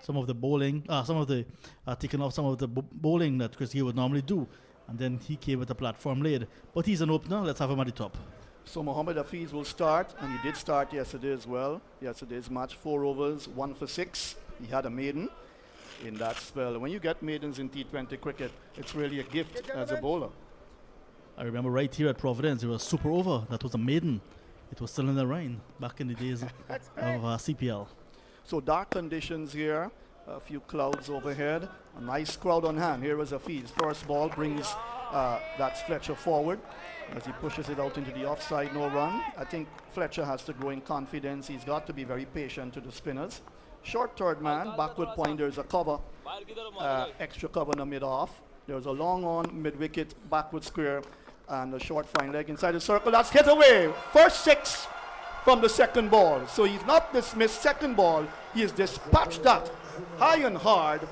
some of the bowling, taking off some of the bowling that Chris Gayle would normally do. And then he came with the platform laid. But he's an opener. Let's have him at the top. So Mohammed Hafiz will start, and he did start yesterday as well. Yesterday's match, 4 overs, 1 for 6. He had a maiden in that spell. When you get maidens in T20 cricket, it's really a gift as a bowler. I remember right here at Providence, it was super over. That was a maiden. It was still in the rain back in the days of CPL. So dark conditions here, a few clouds overhead, a nice crowd on hand. Here is Hafiz. First ball brings that's Fletcher forward as he pushes it out into the offside, no run. I think Fletcher has to grow in confidence. He's got to be very patient to the spinners. Short third man, backward point, there's a cover, extra cover in the mid-off. There's a long on, mid-wicket, backward square, and a short fine leg inside the circle. That's hit away. First 6 from the second ball. So he's not dismissed second ball. He has dispatched that high and hard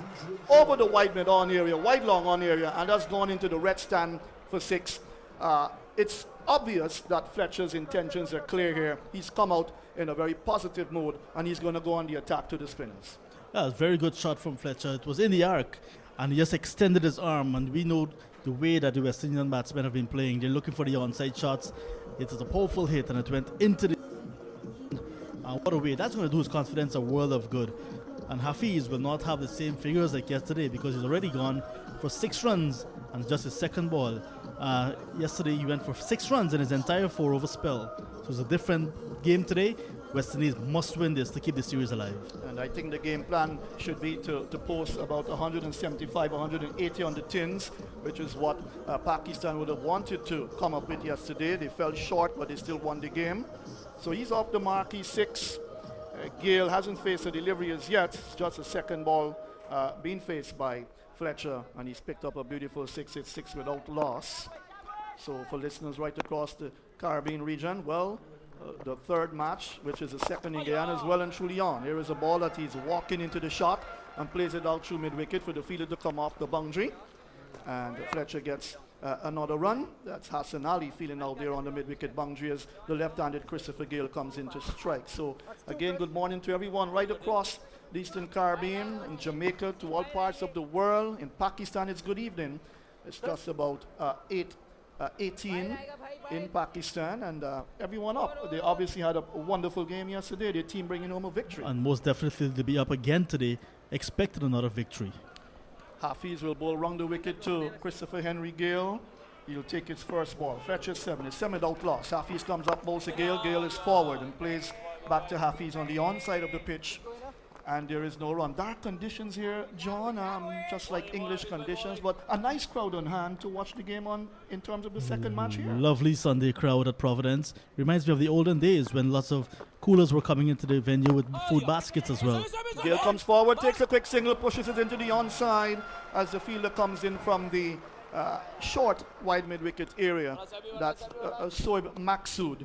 over the wide mid-on area, wide long on area, and that's gone into the red stand for 6. It's obvious that Fletcher's intentions are clear here. He's come out in a very positive mood, and he's going to go on the attack to the spinners. Yeah, it's a very good shot from Fletcher. It was in the arc, and he just extended his arm, and we know the way that the West Indian batsmen have been playing. They're looking for the onside shots. It was a powerful hit, and it went into the... what a way. That's going to do his confidence a world of good. And Hafiz will not have the same figures like yesterday because he's already gone for 6 runs and just his second ball. Yesterday he went for 6 runs in his entire 4-over spell. So it's a different game today. West Indies must win this to keep the series alive. And I think the game plan should be to post about 175, 180 on the tins, which is what Pakistan would have wanted to come up with yesterday. They fell short, but they still won the game. So he's off the mark, he's 6. Gayle hasn't faced a delivery as yet. It's just a second ball being faced by Fletcher, and he's picked up a beautiful 6-6 without loss. So for listeners right across the Caribbean region, well, the third match, which is the second in Guyana, is well and truly on. Here is a ball that he's walking into the shot and plays it out through mid-wicket for the fielder to come off the boundary. And Fletcher gets another run. That's Hassan Ali feeling out there on the mid-wicket boundary as the left-handed Christopher Gayle comes in to strike. So again, good morning to everyone right across the Eastern Caribbean, in Jamaica, to all parts of the world. In Pakistan, it's good evening. It's just about 8:18 in Pakistan, and everyone up. They obviously had a wonderful game yesterday. Their team bringing home a victory. And most definitely they'll be up again today, expected another victory. Hafiz will bowl round the wicket to Christopher Henry Gayle. He'll take his first ball. Fletcher 7. It's 7 without loss. Hafiz comes up, bowls to Gayle. Gayle is forward and plays back to Hafiz on the onside of the pitch. And there is no run. Dark conditions here, John, just like English conditions, but a nice crowd on hand to watch the game on in terms of the second match here. Lovely Sunday crowd at Providence. Reminds me of the olden days when lots of coolers were coming into the venue with food baskets as well. Gayle comes forward, takes a quick single, pushes it into the onside as the fielder comes in from the short wide mid-wicket area. That's Soeb Maksud.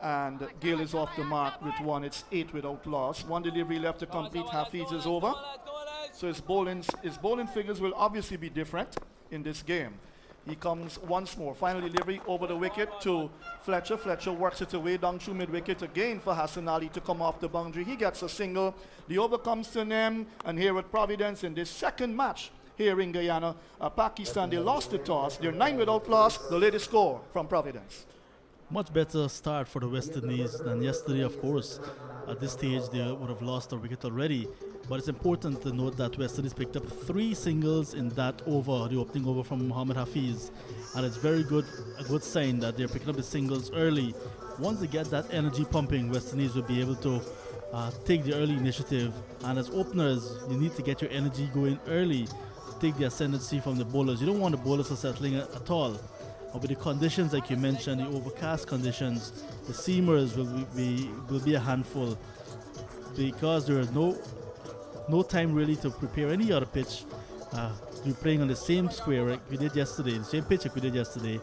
And Gayle is off the mark with 1. It's 8 without loss. 1 delivery left to complete. Hafiz is over. So his bowling figures will obviously be different in this game. He comes once more. Final delivery over the wicket to Fletcher. Fletcher works it away down through mid-wicket again for Hassan Ali to come off the boundary. He gets a single. The over comes to an end. And here at Providence in this second match here in Guyana, Pakistan, they lost the toss. They're 9 without loss. The latest score from Providence. Much better start for the West Indies than yesterday, of course. At this stage, they would have lost a wicket already. But it's important to note that West Indies picked up 3 singles in that over, the opening over from Mohammed Hafiz. And it's a good sign that they're picking up the singles early. Once they get that energy pumping, West Indies will be able to take the early initiative. And as openers, you need to get your energy going early to take the ascendancy from the bowlers. You don't want the bowlers to settling at all. With the conditions like you mentioned, the overcast conditions, the seamers will be a handful because there is no time really to prepare any other pitch. We're playing on the same square like we did yesterday, the same pitch like we did yesterday,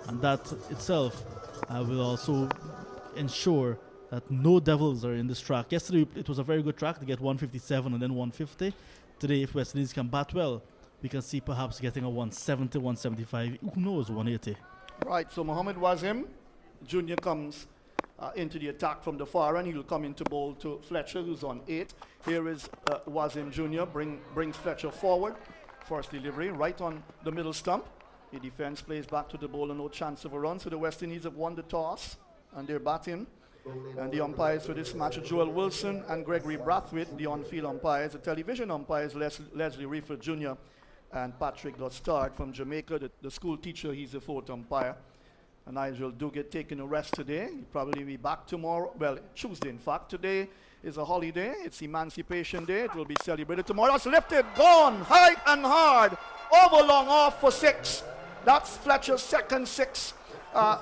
and that itself will also ensure that no devils are in this track. Yesterday it was a very good track to get 157 and then 150. Today, if West Indies can bat well, we can see perhaps getting a 170, 175, who knows, 180. Right, so Mohammed Wasim Jr. comes into the attack from the far end. He'll come into bowl to Fletcher, who's on 8. Here is Wazim Jr. brings Fletcher forward. First delivery right on the middle stump. The defense plays back to the bowler, no chance of a run. So the West Indies have won the toss and they're batting. And the umpires for this match are Joel Wilson and Gregory Brathwaite, the on-field umpires. The television umpires, Leslie Reiford Jr. and Patrick Gostard from Jamaica. The school teacher, he's the 4th umpire. And Nigel Duguid taking a rest today. He'll probably be back tomorrow. Well, Tuesday, in fact. Today is a holiday. It's Emancipation Day. It will be celebrated tomorrow. It's lifted, gone, high and hard. Over long off for 6. That's Fletcher's second 6.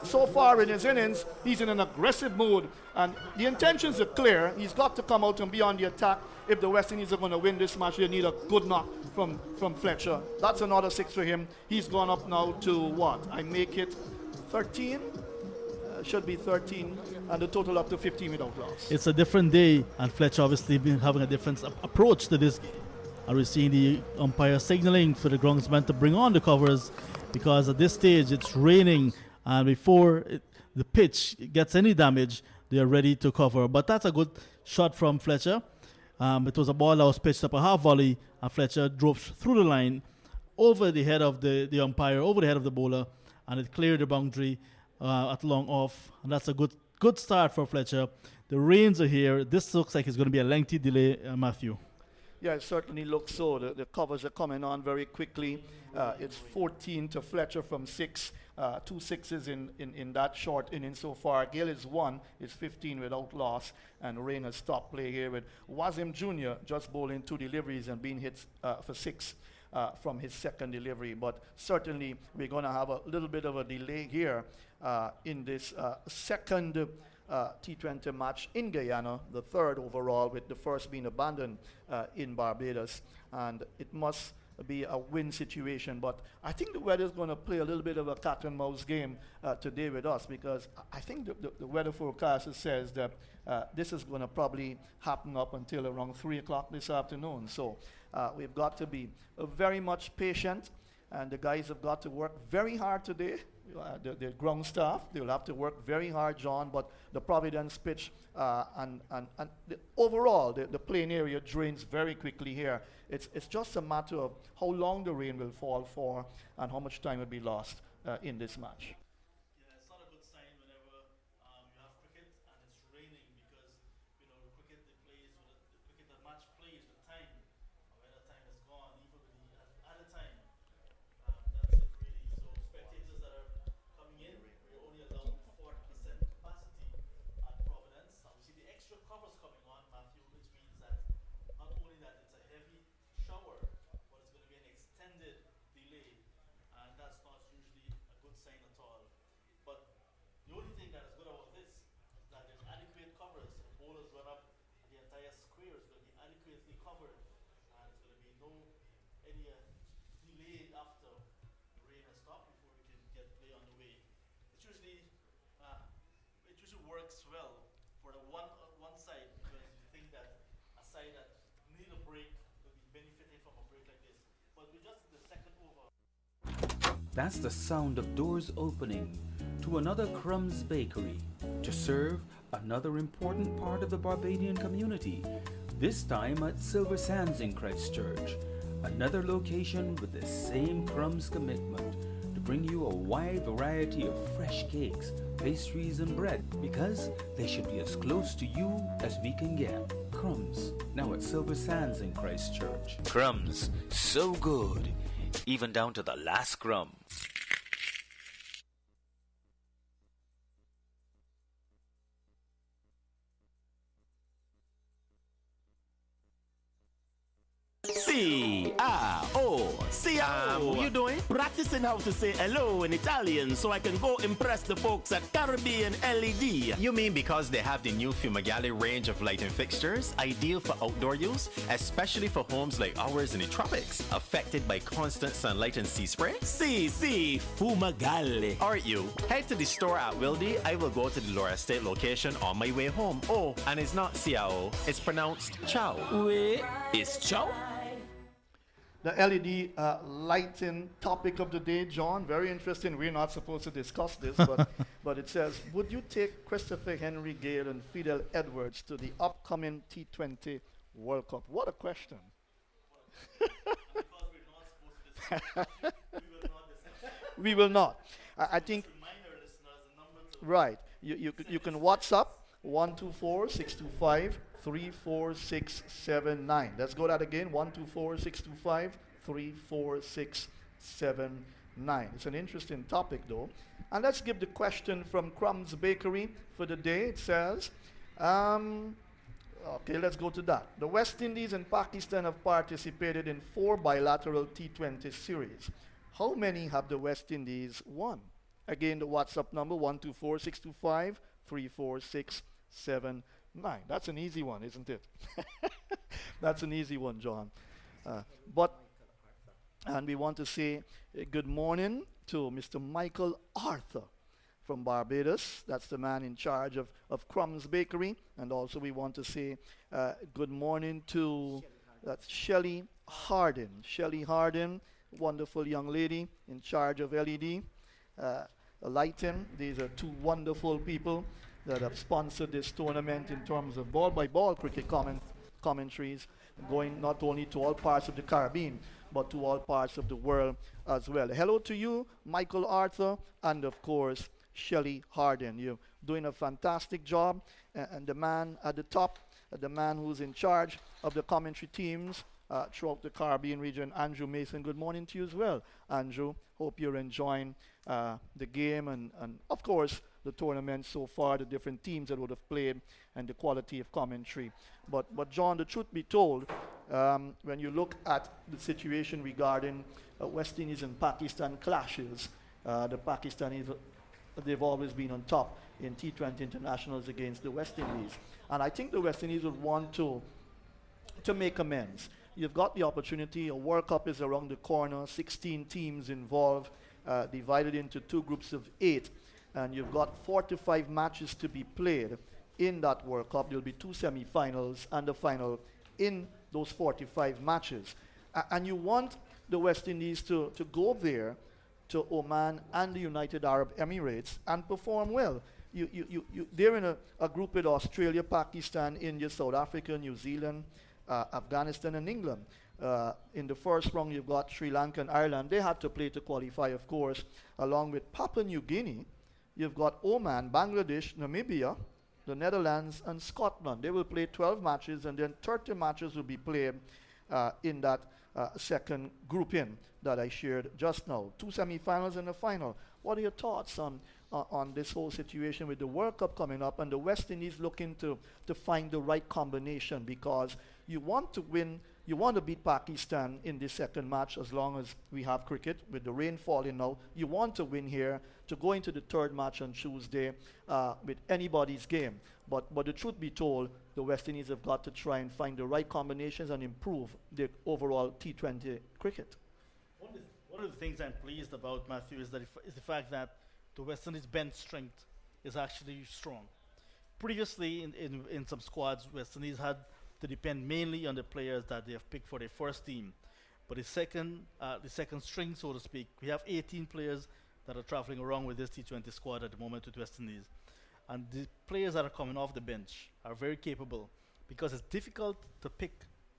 So far in his innings, he's in an aggressive mood. And the intentions are clear. He's got to come out and be on the attack. If the West Indies are going to win this match, they need a good knock from Fletcher. That's another 6 for him. He's gone up now to what? I make it 13? Should be 13. And the total up to 15 without loss. It's a different day, and Fletcher obviously been having a different approach to this. And we're seeing the umpire signaling for the groundsman to bring on the covers, because at this stage it's raining, and before the pitch gets any damage, they are ready to cover. But that's a good shot from Fletcher. It was a ball that was pitched up a half volley, and Fletcher drove through the line over the head of the umpire, over the head of the bowler, and it cleared the boundary at long off. And that's a good start for Fletcher. The rains are here. This looks like it's going to be a lengthy delay, Matthew. Yeah, it certainly looks so. The covers are coming on very quickly. It's 14 to Fletcher from 6. 2 6s in that short inning so far. Gale is 1. It's 15 without loss. And Rain has stopped play here with Wazim Jr. just bowling 2 deliveries and being hit for 6 from his second delivery. But certainly we're going to have a little bit of a delay here in this second T20 match in Guyana, the 3rd overall, with the first being abandoned in Barbados. And it must be a win situation. But I think the weather is going to play a little bit of a cat and mouse game today with us, because I think the weather forecaster says that this is going to probably happen up until around 3 o'clock this afternoon. So we've got to be very much patient, and the guys have got to work very hard today. The ground staff, they'll have to work very hard, John, but the Providence pitch and overall, the playing area drains very quickly here. It's just a matter of how long the rain will fall for and how much time will be lost in this match. Yeah, it's not a good sign whenever you have cricket and it's raining, because the cricket the match plays with time. When the time is gone, even with the other time, that's it really. So spectators that are coming in, we're only allowed 40% capacity at Providence. And we see the extra covers coming on, Matthew, which means that not only that it's a heavy shower, but it's going to be an extended delay, and that's not usually a good sign at all. But the only thing that is good about this is that there's adequate covers. The bowlers went up, the entire square is going to be adequately covered, and it's going to be no any delay after the rain has stopped before we can get play on the way. It usually works well for the one side, because you think that a side that need a break will be benefiting from a break like this. But we're just in the second over. That's the sound of doors opening to another Crumbs Bakery to serve another important part of the Barbadian community, this time at Silver Sands in Christchurch, another location with the same Crumbs commitment to bring you a wide variety of fresh cakes, pastries and bread, because they should be as close to you as we can get. Crumbs, now at Silver Sands in Christchurch. Crumbs, so good, even down to the last crumb. What you doing? Practicing how to say hello in Italian so I can go impress the folks at Caribbean LED. You mean because they have the new Fumagalli range of lighting fixtures, ideal for outdoor use, especially for homes like ours in the tropics, affected by constant sunlight and sea spray? Si, Fumagalli. Aren't you? Head to the store at Wildy. I will go to the Laura Estate location on my way home. Oh, and it's not Ciao, it's pronounced Chow. Wait, it's Chow? the LED lighting topic of the day, John. Very interesting. We're not supposed to discuss this, but it says, would you take Christopher Henry Gale and Fidel Edwards to the upcoming T20 World Cup? What a question. We will not. I think, right. You can WhatsApp 124-625-34679. Let's go that again, 124-625-34679. It's an interesting topic though. And let's give the question from Crumbs Bakery for the day. It says, okay, let's go to that. The West Indies and Pakistan have participated in 4 bilateral T20 series. How many have the West Indies won? Again, the WhatsApp number 124-625-34679. That's an easy one, isn't it? That's an easy one, John. And we want to say good morning to Mr. Michael Arthur from Barbados. That's the man in charge of Crumbs Bakery. And also we want to say good morning to that's Shelley Hardin. Shelley Hardin, wonderful young lady in charge of LED lighting. These are 2 wonderful people that have sponsored this tournament in terms of ball-by-ball cricket commentaries, going not only to all parts of the Caribbean, but to all parts of the world as well. Hello to you, Michael Arthur, and of course, Shelley Hardin. You're doing a fantastic job. And the man at the top, the man who's in charge of the commentary teams throughout the Caribbean region, Andrew Mason. Good morning to you as well, Andrew. Hope you're enjoying the game and of course, the tournament so far, the different teams that would have played, and the quality of commentary. But John, the truth be told, when you look at the situation regarding West Indies and Pakistan clashes, the Pakistanis, they've always been on top in T20 internationals against the West Indies. And I think the West Indies would want to make amends. You've got the opportunity, a World Cup is around the corner, 16 teams involved, divided into 2 groups of 8, and you've got 45 matches to be played in that World Cup. There'll be 2 semi-finals and the final in those 45 matches. And you want the West Indies to go there to Oman and the United Arab Emirates and perform well. They're in a group with Australia, Pakistan, India, South Africa, New Zealand, Afghanistan and England. In the first round, you've got Sri Lanka and Ireland. They had to play to qualify, of course, along with Papua New Guinea. You've got Oman, Bangladesh, Namibia, the Netherlands, and Scotland. They will play 12 matches, and then 30 matches will be played in that second grouping that I shared just now. 2 semi-finals and a final. What are your thoughts on this whole situation with the World Cup coming up and the West Indies looking to find the right combination? Because you want to win, you want to beat Pakistan in the second match as long as we have cricket, with the rain falling now. You want to win here to go into the third match on Tuesday with anybody's game. But the truth be told, the West Indies have got to try and find the right combinations and improve their overall T20 cricket. One of the things I'm pleased about, Matthew, is the fact that the West Indies bench strength is actually strong. Previously, in some squads, West Indies had to depend mainly on the players that they have picked for their first team. But the second string, so to speak, we have 18 players that are traveling around with this T20 squad at the moment with West Indies. And the players that are coming off the bench are very capable, because it's difficult to pick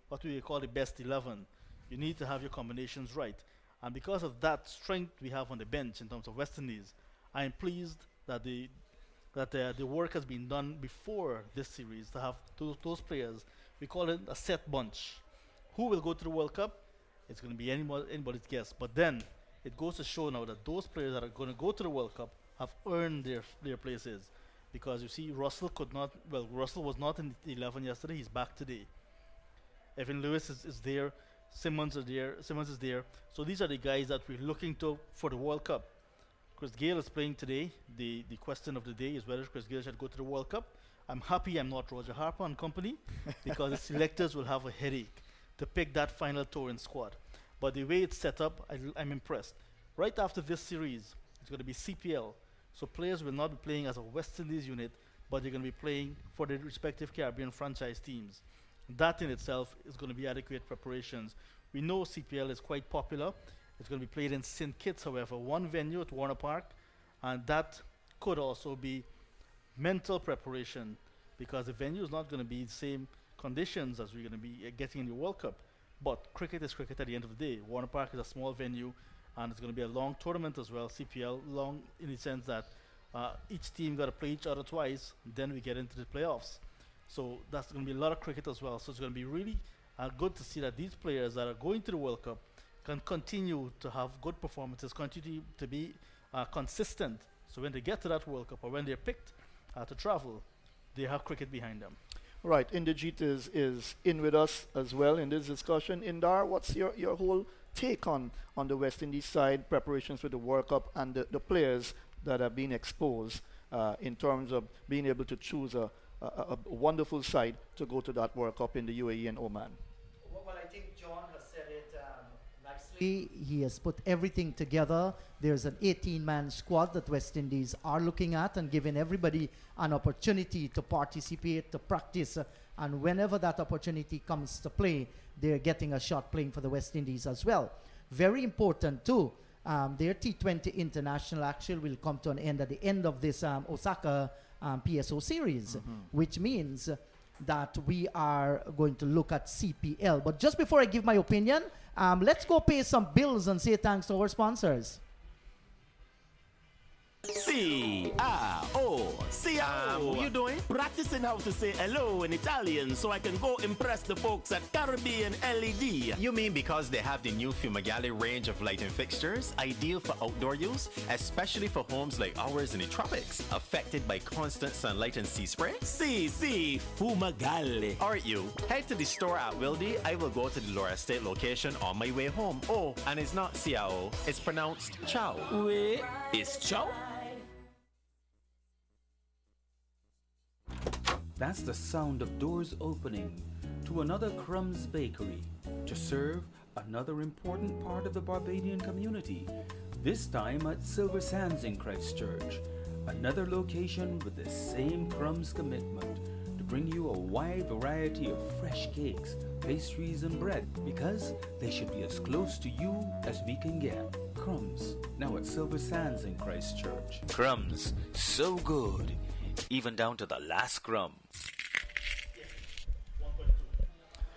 what we call the best 11. You need to have your combinations right. And because of that strength we have on the bench in terms of West Indies, I am pleased that the work has been done before this series to have those players. We call it a set bunch. Who will go to the World Cup? It's going to be anybody's guess. But then it goes to show now that those players that are going to go to the World Cup have earned their places. Because you see, Russell was not in the 11 yesterday. He's back today. Evan Lewis is there. Simmons is there. So these are the guys that we're looking to for the World Cup. Chris Gayle is playing today. The question of the day is whether Chris Gayle should go to the World Cup. I'm happy I'm not Roger Harper and company, because the selectors will have a headache to pick that final touring squad. But the way it's set up, I'm impressed. Right after this series, it's going to be CPL. So players will not be playing as a West Indies unit, but they're going to be playing for their respective Caribbean franchise teams. That in itself is going to be adequate preparations. We know CPL is quite popular. It's going to be played in St. Kitts, however, one venue at Warner Park, and that could also be mental preparation because the venue is not going to be the same conditions as we're going to be getting in the World Cup. But cricket is cricket at the end of the day. Warner Park is a small venue, and it's going to be a long tournament as well. CPL long in the sense that each team got to play each other twice, then we get into the playoffs. So that's going to be a lot of cricket as well. So it's going to be really good to see that these players that are going to the World Cup can continue to have good performances, continue to be consistent. So when they get to that World Cup or when they're picked to travel, they have cricket behind them. Right, Inderjeet is in with us as well in this discussion. Indar, what's your whole take on the West Indies side, preparations for the World Cup and the players that have been exposed in terms of being able to choose a wonderful side to go to that World Cup in the UAE and Oman? Well, I think John has said it nicely. He has put everything together. There's an 18-man squad that West Indies are looking at and giving everybody an opportunity to participate, to practice, and whenever that opportunity comes to play, they're getting a shot playing for the West Indies as well. Very important too. Their T20 international actually will come to an end at the end of this Osaka PSO series, which means that we are going to look at CPL. But just before I give my opinion, let's go pay some bills and say thanks to our sponsors. C-R-O. What you doing? Practicing how to say hello in Italian so I can go impress the folks at Caribbean LED. You mean because they have the new Fumagalli range of lighting fixtures, ideal for outdoor use, especially for homes like ours in the tropics, affected by constant sunlight and sea spray? Fumagalli. Aren't you? Head to the store at Windies. I will go to the Laura Estate location on my way home. Oh, and it's not Ciao, it's pronounced Chow. Wait, it's Chow? That's the sound of doors opening to another Crumbs bakery to serve another important part of the Barbadian community, this time at Silver Sands in Christchurch, another location with the same Crumbs commitment to bring you a wide variety of fresh cakes, pastries and bread because they should be as close to you as we can get. Crumbs, now at Silver Sands in Christchurch. Crumbs, so good, even down to the last crumb.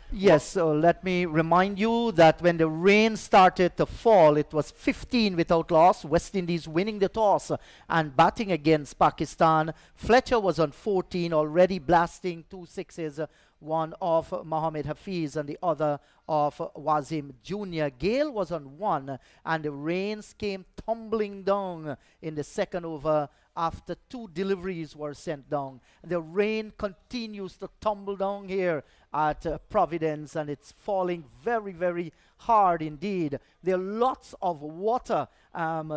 Yes, so let me remind you that when the rain started to fall, it was 15 without loss. West Indies winning the toss and batting against Pakistan. Fletcher was on 14, already blasting 2 sixes, one of Mohammad Hafiz and the other of Wazim Jr. Gale was on 1, and the rains came tumbling down in the second over after 2 deliveries were sent down. The rain continues to tumble down here at Providence, and it's falling very, very hard indeed. There are lots of water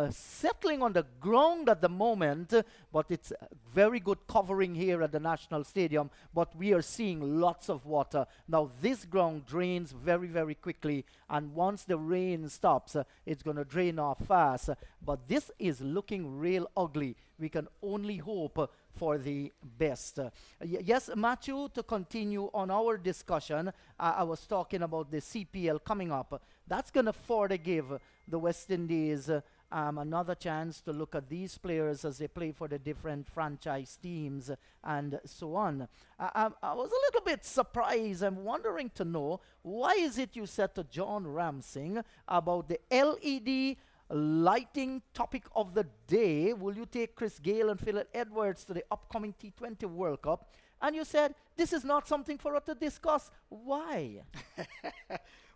settling on the ground at the moment, but it's very good covering here at the National Stadium, but we are seeing lots of water. Now this ground drains very, very quickly, and once the rain stops, it's going to drain off fast. But this is looking real ugly. We can only hope for the best. Yes, Matthew, to continue on our discussion, I was talking about the CPL coming up. That's going to further give the West Indies another chance to look at these players as they play for the different franchise teams and so on. I was a little bit surprised. I'm wondering to know, why is it you said to John Ramsing about the LED lighting topic of the day? Will you take Chris Gale and Philip Edwards to the upcoming T20 World Cup? And you said this is not something for us to discuss. Why?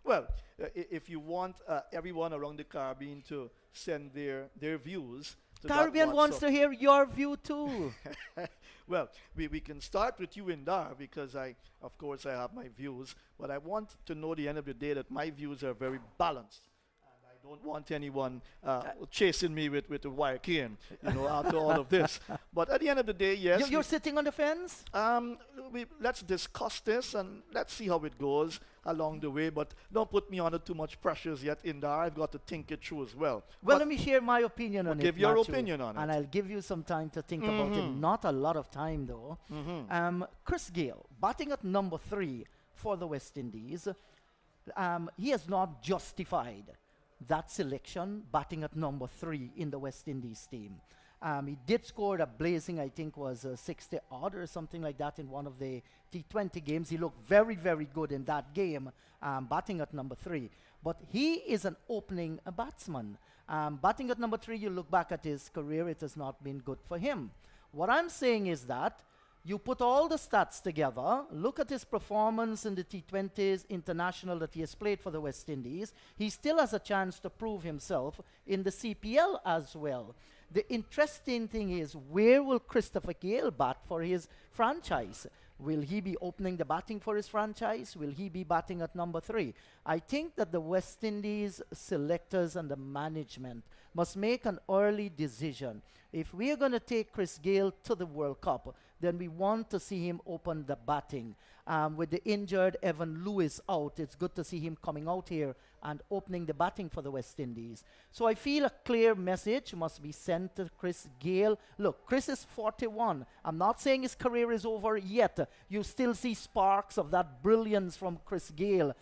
Well, if you want everyone around the Caribbean to send their views to Caribbean wants to hear your view too. Well, we can start with you, Indar, because of course I have my views, but I want to know at the end of the day that my views are very balanced. Don't want anyone chasing me with a wire cane, after all of this. But at the end of the day, yes. You're sitting on the fence? Let's discuss this and let's see how it goes along the way. But don't put me under too much pressures yet, Indar. I've got to think it through as well. Well, let me share my opinion on it. Give your opinion on it. And I'll give you some time to think about it. Not a lot of time, though. Chris Gale, batting at number 3, for the West Indies. He has not justified that selection, batting at number 3 in the West Indies team. He did score a blazing, I think was 60 odd or something like that in one of the T20 games. He looked very, very good in that game, batting at number 3. But he is an opening batsman. Batting at number 3, you look back at his career, it has not been good for him. What I'm saying is that you put all the stats together, look at his performance in the T20s international that he has played for the West Indies. He still has a chance to prove himself in the CPL as well. The interesting thing is, where will Christopher Gale bat for his franchise? Will he be opening the batting for his franchise? Will he be batting at number 3? I think that the West Indies selectors and the management must make an early decision. If we are going to take Chris Gale to the World Cup, then we want to see him open the batting. With the injured Evan Lewis out, it's good to see him coming out here and opening the batting for the West Indies. So I feel a clear message must be sent to Chris Gale. Look, Chris is 41. I'm not saying his career is over yet. You still see sparks of that brilliance from Chris Gale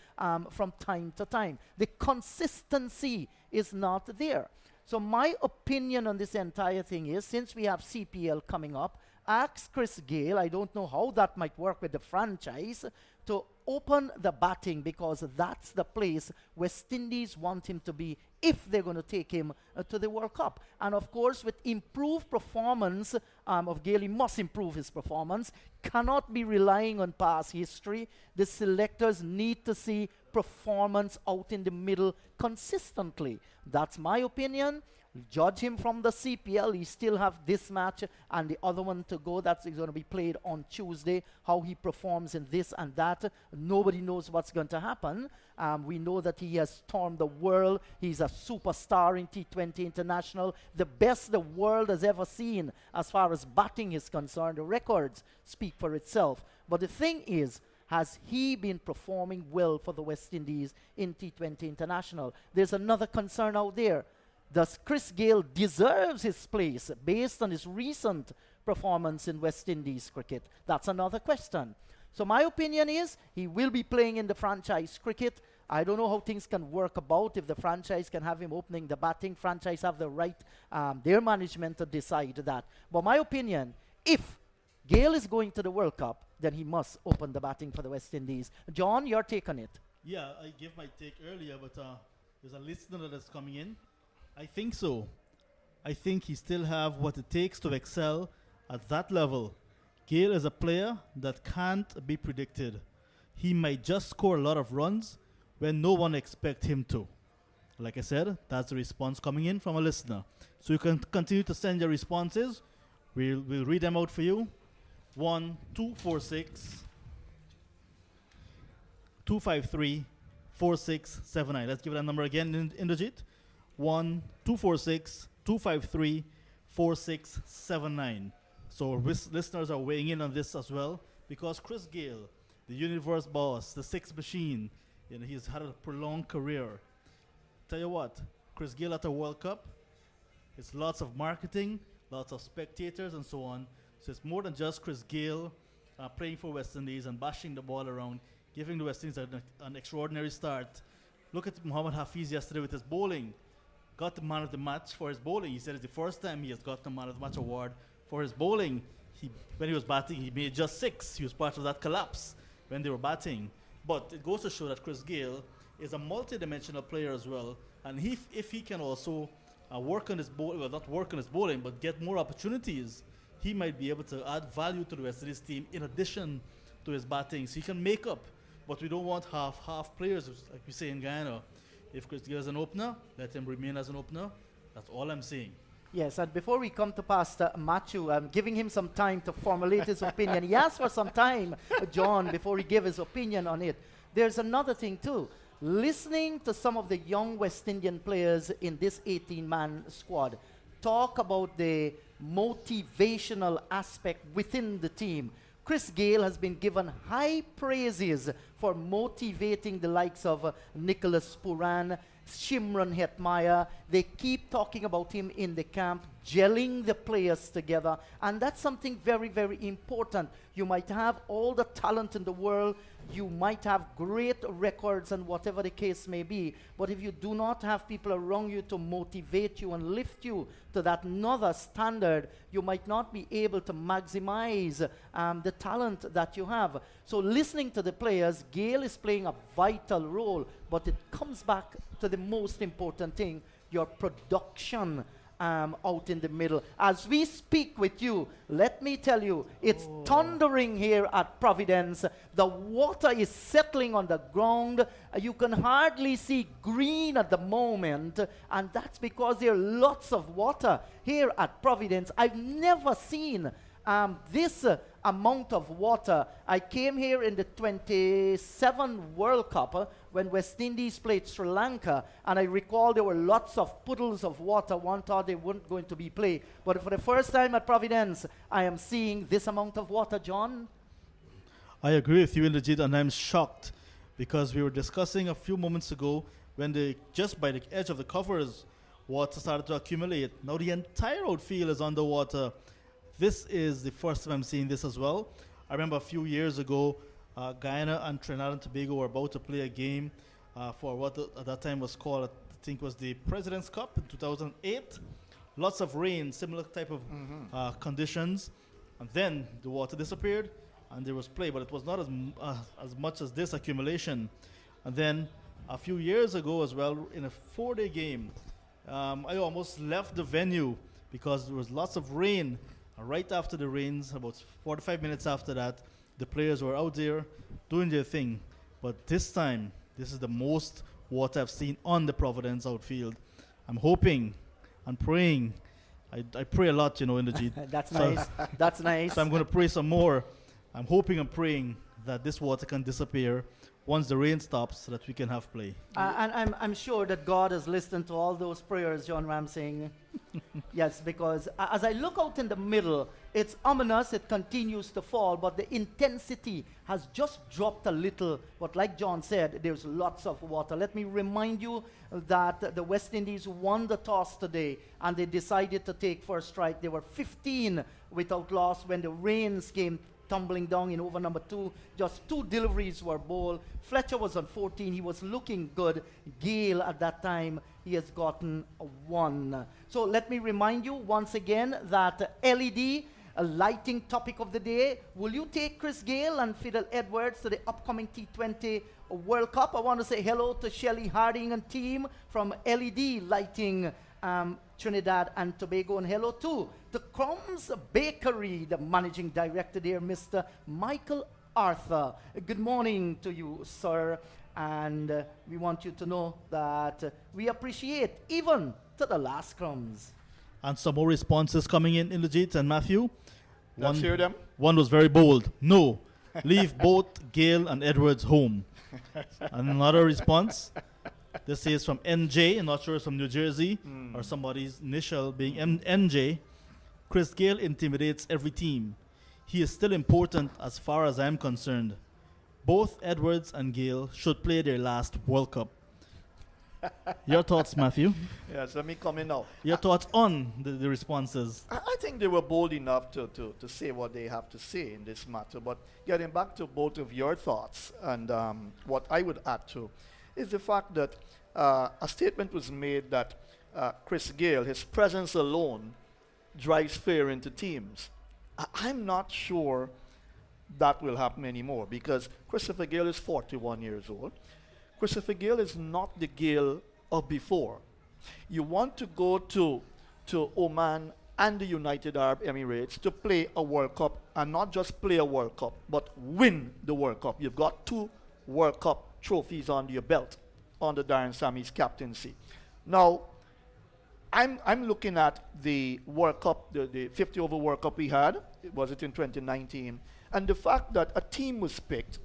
from time to time. The consistency is not there. So my opinion on this entire thing is, since we have CPL coming up, ask Chris Gale, I don't know how that might work with the franchise, to open the batting, because that's the place West Indies want him to be if they're going to take him to the World Cup. And of course, with improved performance of Gale, he must improve his performance, cannot be relying on past history. The selectors need to see performance out in the middle consistently. That's my opinion. Judge him from the CPL. He still have this match and the other one to go. That's going to be played on Tuesday. How he performs in this and that, nobody knows what's going to happen. We know that he has stormed the world. He's a superstar in T20 International, the best the world has ever seen as far as batting is concerned. The records speak for itself. But the thing is, has he been performing well for the West Indies in T20 International? There's another concern out there. Does Chris Gale deserve his place based on his recent performance in West Indies cricket? That's another question. So my opinion is he will be playing in the franchise cricket. I don't know how things can work about if the franchise can have him opening the batting. Franchise have the right, their management to decide that. But my opinion, if Gale is going to the World Cup, then he must open the batting for the West Indies. John, your take on it? Yeah, I gave my take earlier, but there's a listener that's coming in. I think so. I think he still have what it takes to excel at that level. Gale is a player that can't be predicted. He might just score a lot of runs when no one expects him to. Like I said, that's the response coming in from a listener. So you can continue to send your responses. We'll read them out for you. 1246 253 4679. Let's give that number again, Indrajit. 1246 253 4679. So listeners are weighing in on this as well, because Chris Gale, the universe boss, the six machine, he's had a prolonged career. Tell you what, Chris Gale at a World Cup, it's lots of marketing, lots of spectators and so on. So it's more than just Chris Gale playing for West Indies and bashing the ball around, giving the West Indies an extraordinary start. Look at Muhammad Hafiz yesterday with his bowling. Got the man of the match for his bowling. He said it's the first time he has got the man of the match award for his bowling. When he was batting, he made just 6. He was part of that collapse when they were batting. But it goes to show that Chris Gale is a multi-dimensional player as well. And if he can also work on his bowling, well, not work on his bowling, but get more opportunities, he might be able to add value to the West Indies team in addition to his batting. So he can make up. But we don't want half players, like we say in Guyana. If Chris Gale is an opener, let him remain as an opener. That's all I'm saying. Yes, and before we come to Pastor Matthew, I'm giving him some time to formulate his opinion. He asked for some time, John, before he gave his opinion on it. There's another thing too. Listening to some of the young West Indian players in this 18-man squad talk about the motivational aspect within the team. Chris Gale has been given high praises for motivating the likes of Nicholas Puran, Shimron Hetmaya. They keep talking about him in the camp, gelling the players together, and that's something very, very important. You might have all the talent in the world, You might have great records and whatever the case may be, but if you do not have people around you to motivate you and lift you to that another standard, you might not be able to maximize the talent that you have. So listening to the players, Gail is playing a vital role, but it comes back to the most important thing, your production out in the middle. As we speak with you, let me tell you, it's thundering here at Providence. The water is settling on the ground. You can hardly see green at the moment, and that's because there are lots of water here at Providence. I've never seen this amount of water. I came here in the 27 World Cup when West Indies played Sri Lanka, and I recall there were lots of puddles of water. One thought they weren't going to be played. But for the first time at Providence, I am seeing this amount of water, John. I agree with you, Indrajit, and I'm shocked because we were discussing a few moments ago when just by the edge of the covers, water started to accumulate. Now the entire outfield is underwater. This is the first time I'm seeing this as well. I remember a few years ago, Guyana and Trinidad and Tobago were about to play a game for what at that time was called, I think was the President's Cup in 2008. Lots of rain, similar type of conditions. And then the water disappeared and there was play, but it was not as much as this accumulation. And then a few years ago as well, in a 4-day game, I almost left the venue because there was lots of rain. Right after the rains, about 45 minutes after that, the players were out there doing their thing. But this time, this is the most water I've seen on the Providence outfield. I'm hoping and praying. I pray a lot, in the G. That's nice. That's nice. So I'm going to pray some more. I'm hoping and praying that this water can disappear once the rain stops so that we can have play. And I'm sure that God has listened to all those prayers, John Ramsing. Yes, because as I look out in the middle, it's ominous, it continues to fall, but the intensity has just dropped a little. But like John said, there's lots of water. Let me remind you that the West Indies won the toss today, and they decided to take first strike. They were 15 without loss when the rains came tumbling down in over number 2. Just 2 deliveries were bowled. Fletcher was on 14. He was looking good. Gale at that time, he has gotten 1. So let me remind you once again that LED, a lighting topic of the day. Will you take Chris Gale and Fidel Edwards to the upcoming T20 World Cup? I want to say hello to Shelley Harding and team from LED Lighting Trinidad and Tobago, and hello too to Crumbs Bakery, the managing director there, Mr. Michael Arthur. Good morning to you, sir, and we want you to know that we appreciate even to the last crumbs. And some more responses coming in Legit and Matthew. Let's hear them. One was very bold. No, leave both Gale and Edwards home. And another response. This is from NJ, I'm not sure it's from New Jersey, or somebody's initial being NJ. Chris Gale intimidates every team. He is still important as far as I'm concerned. Both Edwards and Gale should play their last World Cup. Your thoughts, Matthew? Yes, let me come in now. Your thoughts on the responses? I think they were bold enough to say what they have to say in this matter. But getting back to both of your thoughts, and what I would add to, is the fact that a statement was made that Chris Gale, his presence alone, drives fear into teams. I'm not sure that will happen anymore, because Christopher Gale is 41 years old. Christopher Gale is not the Gale of before. You want to go to Oman and the United Arab Emirates to play a World Cup, and not just play a World Cup, but win the World Cup. You've got 2 World Cup trophies under your belt under Darren Sammy's captaincy. Now, I'm looking at the World Cup, the 50 over World Cup we had, was it in 2019, and the fact that a team was picked,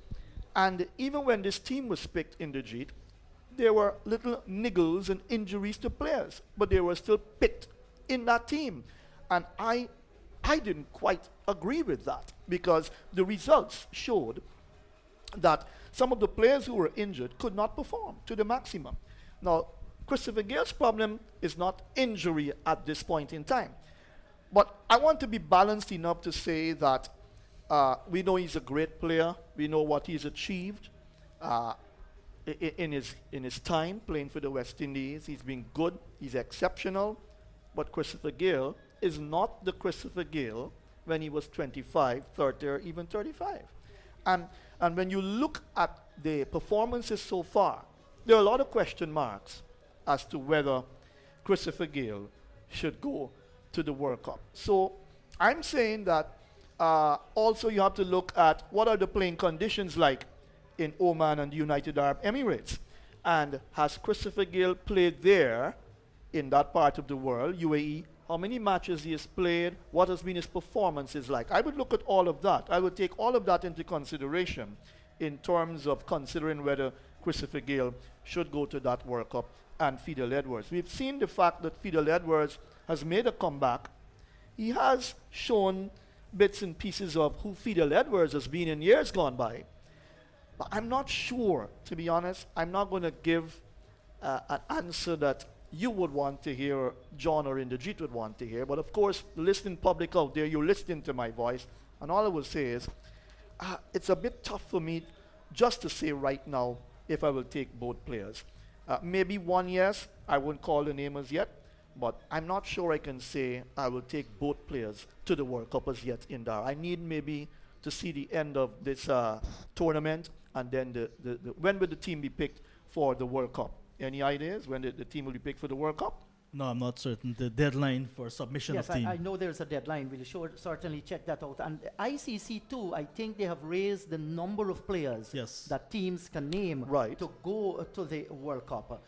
and even when this team was picked in the Jeet, there were little niggles and injuries to players, but they were still picked in that team. And I didn't quite agree with that, because the results showed that some of the players who were injured could not perform to the maximum. Now, Christopher Gale's problem is not injury at this point in time. But I want to be balanced enough to say that we know he's a great player. We know what he's achieved in his time playing for the West Indies. He's been good. He's exceptional. But Christopher Gale is not the Christopher Gale when he was 25, 30, or even 35. And when you look at the performances so far, there are a lot of question marks as to whether Christopher Gale should go to the World Cup. So I'm saying that also you have to look at what are the playing conditions like in Oman and the United Arab Emirates. And has Christopher Gale played there in that part of the world, UAE? How many matches he has played? What has been his performances like? I would look at all of that. I would take all of that into consideration in terms of considering whether Christopher Gale should go to that World Cup and Fidel Edwards. We've seen the fact that Fidel Edwards has made a comeback. He has shown bits and pieces of who Fidel Edwards has been in years gone by. But I'm not sure, to be honest. I'm not going to give an answer that you would want to hear, John or Inderjeet would want to hear. But of course, the listening public out there, you're listening to my voice. And all I will say is, it's a bit tough for me just to say right now if I will take both players. Maybe one, yes. I won't call the name as yet. But I'm not sure I can say I will take both players to the World Cup as yet, Indar. I need maybe to see the end of this tournament, and then when will the team be picked for the World Cup? Any ideas when the team will be picked for the World Cup? No, I'm not certain. The deadline for submission Yes, of team. I know there's a deadline. We'll certainly check that out. And ICC too, I think they have raised the number of players that teams can name to go to the World Cup.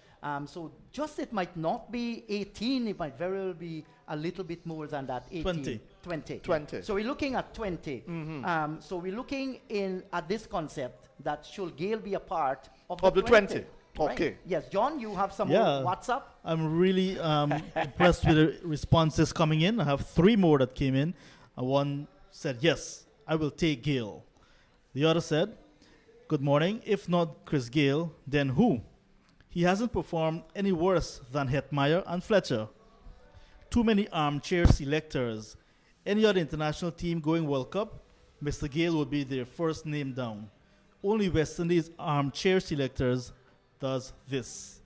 So just it might not be 18, it might very well be a little bit more than that. 18, 20. So we're looking at 20. So we're looking at this concept that should Gale be a part of the 20. Okay. Right. Yes, John, you have some more WhatsApp? I'm really impressed with the responses coming in. I have 3 more that came in. One said, yes, I will take Gale. The other said, good morning. If not Chris Gale, then who? He hasn't performed any worse than Hetmeyer and Fletcher. Too many armchair selectors. Any other international team going World Cup, Mr. Gale would be their first name down. Only West Indies armchair selectors does this.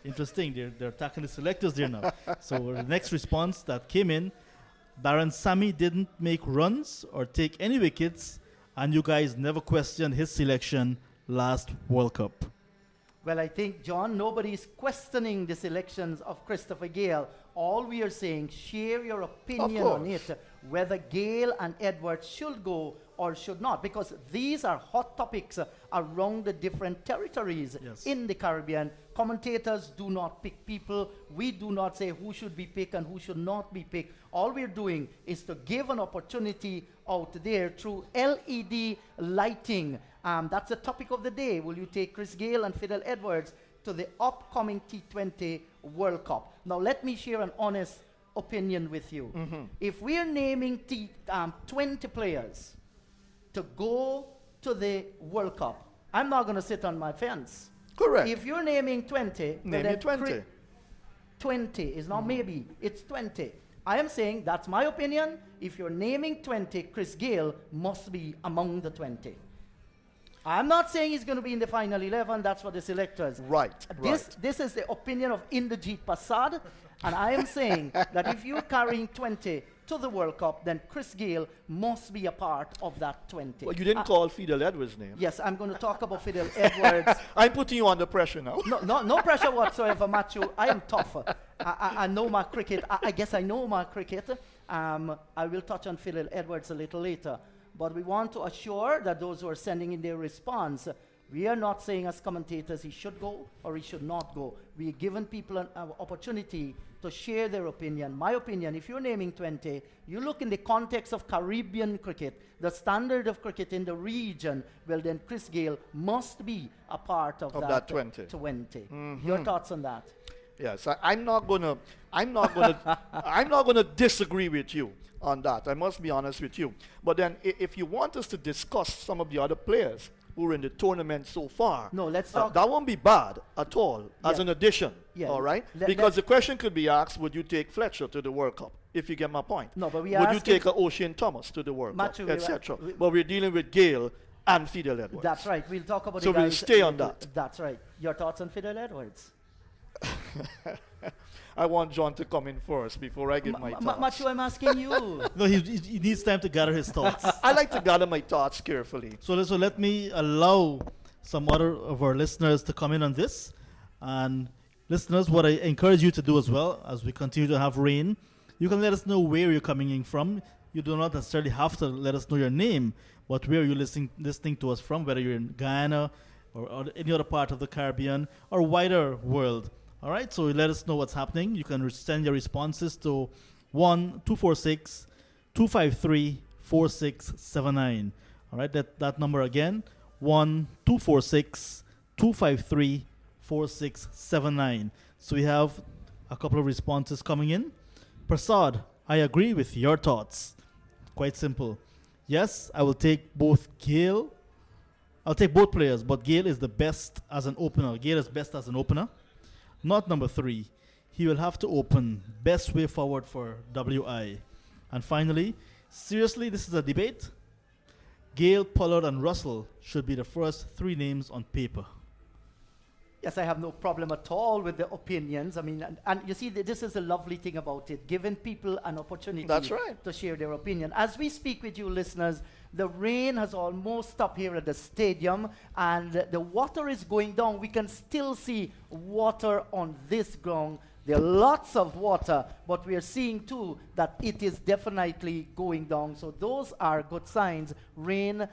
Interesting, they're attacking the selectors there now. So the next response that came in, Baron Sammy didn't make runs or take any wickets, and you guys never questioned his selection last World Cup. Well, I think, John, nobody's questioning the selections of Christopher Gale. All we are saying, share your opinion on it, whether Gale and Edwards should go or should not, because these are hot topics around the different territories in the Caribbean. Commentators do not pick people. We do not say who should be picked and who should not be picked. All we're doing is to give an opportunity out there through LED lighting. That's the topic of the day. Will you take Chris Gale and Fidel Edwards to the upcoming T20 World Cup? Now, let me share an honest opinion with you. If we're naming 20 players to go to the World Cup, I'm not going to sit on my fence. Correct. If you're naming 20, name it 20. 20 is not maybe, it's 20. I am saying that's my opinion. If you're naming 20, Chris Gale must be among the 20. I'm not saying he's going to be in the final 11. That's for the selectors. This is the opinion of Inderjeet Prasad. And I am saying that if you're carrying 20 to the World Cup, then Chris Gale must be a part of that 20. Well, you didn't call Fidel Edwards' name. Yes, I'm going to talk about Fidel Edwards. I'm putting you under pressure now. No pressure whatsoever, Matthew. I am tough. I know my cricket. I guess I know my cricket. I will touch on Fidel Edwards a little later. But we want to assure that those who are sending in their response, we are not saying as commentators he should go or he should not go. We are giving people an opportunity to share their opinion. My opinion, if you're naming 20, you look in the context of Caribbean cricket, the standard of cricket in the region, well then Chris Gale must be a part of that 20. Your thoughts on that? Yes, I'm not gonna disagree with you on that. I must be honest with you. But then if you want us to discuss some of the other players, who are in the tournament so far. No, let's talk. That won't be bad at all as Yeah. an addition. Yeah. All right? Let- Because let- the question could be asked, would you take Fletcher to the World Cup? If you get my point. No, but we would are you asking- take a Ocean Thomas to the World Matthew, Cup, we- etc. we- But we're dealing with Gale and Fidel Edwards. That's right. We'll talk about So the we'll guys. stay on that. That's right. Your thoughts on Fidel Edwards? I want John to come in first before I give my thoughts. Matthew, I'm asking you. No, he needs time to gather his thoughts. I like to gather my thoughts carefully. So let me allow some other of our listeners to come in on this. And listeners, what I encourage you to do as well, as we continue to have rain, you can let us know where you're coming in from. You do not necessarily have to let us know your name, but where you're listening to us from, whether you're in Guyana or any other part of the Caribbean or wider world. All right, so let us know what's happening. You can send your responses to 1-246-253-4679. All right, that number again, 1-246-253-4679. So we have a couple of responses coming in. Prasad, I agree with your thoughts. Quite simple. Yes, I will take both Gale. I'll take both players, but Gale is the best as an opener. Gale is best as an opener. Not number 3. He will have to open. Best way forward for WI. And finally, seriously, this is a debate. Gale, Pollard, and Russell should be the first 3 names on paper. Yes, I have no problem at all with the opinions. I mean, and you see, this is the lovely thing about it, giving people an opportunity That's right. to share their opinion. As we speak with you listeners, the rain has almost stopped here at the stadium, and the water is going down. We can still see water on this ground. There are lots of water, but we are seeing too that it is definitely going down. So those are good signs. Rain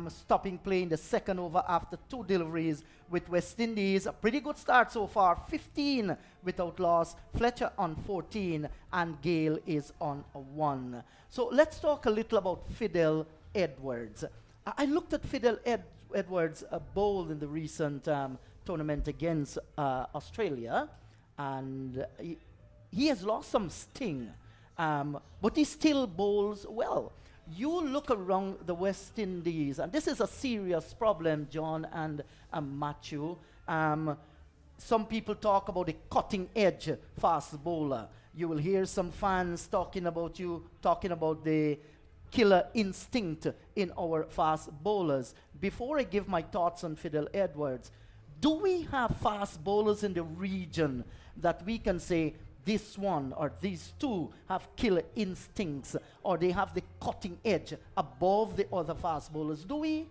stopping play in the second over after 2 deliveries with West Indies. A pretty good start so far. 15 without loss. Fletcher on 14 and Gale is on 1. So let's talk a little about Fidel Edwards. I looked at Fidel Edwards bowl in the recent tournament against Australia. And he has lost some sting, but he still bowls well. You look around the West Indies, and this is a serious problem, John and Matthew. Some people talk about a cutting-edge fast bowler. You will hear some fans talking about the killer instinct in our fast bowlers. Before I give my thoughts on Fidel Edwards, do we have fast bowlers in the region that we can say this one or these two have killer instincts, or they have the cutting edge above the other fast bowlers? Do we?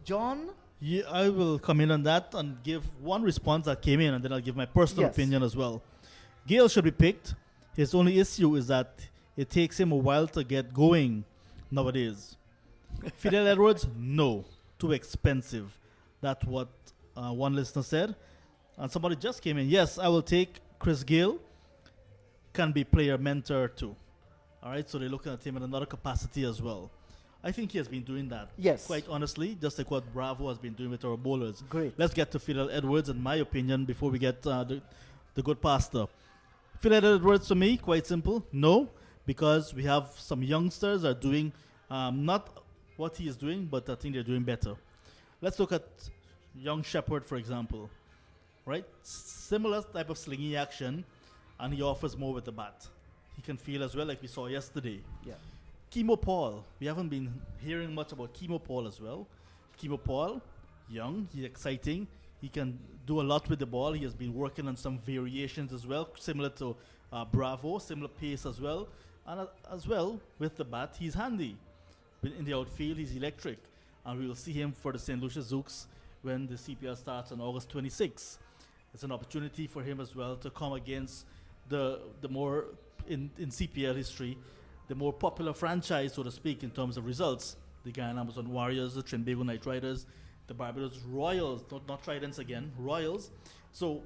John? Yeah, I will come in on that and give one response that came in, and then I'll give my personal Yes. opinion as well. Gale should be picked. His only issue is that it takes him a while to get going nowadays. Fidel Edwards, no. Too expensive. That's what one listener said. And somebody just came in. Yes, I will take Chris Gale. Can be player mentor too. All right, so they're looking at him in another capacity as well. I think he has been doing that. Yes. Quite honestly, just like what Bravo has been doing with our bowlers. Great. Let's get to Fidel Edwards, in my opinion, before we get the good pastor. Fidel Edwards, to me, quite simple. No, because we have some youngsters that are doing not what he is doing, but I think they're doing better. Let's look at young Shepherd, for example. Right? Similar type of slinging action, and he offers more with the bat. He can feel as well, like we saw yesterday. Yeah. Chemo Paul. We haven't been hearing much about Chemo Paul as well. Chemo Paul, young, he's exciting. He can do a lot with the ball. He has been working on some variations as well, similar to Bravo, similar pace as well. And as well, with the bat, he's handy. In the outfield, he's electric. And we will see him for the St. Lucia Zooks when the CPL starts on August 26th. It's an opportunity for him as well to come against the more, in CPL history, the more popular franchise, so to speak, in terms of results. The Guyana Amazon Warriors, the Trinbago Knight Riders, the Barbados Royals, not Tridents again, Royals. So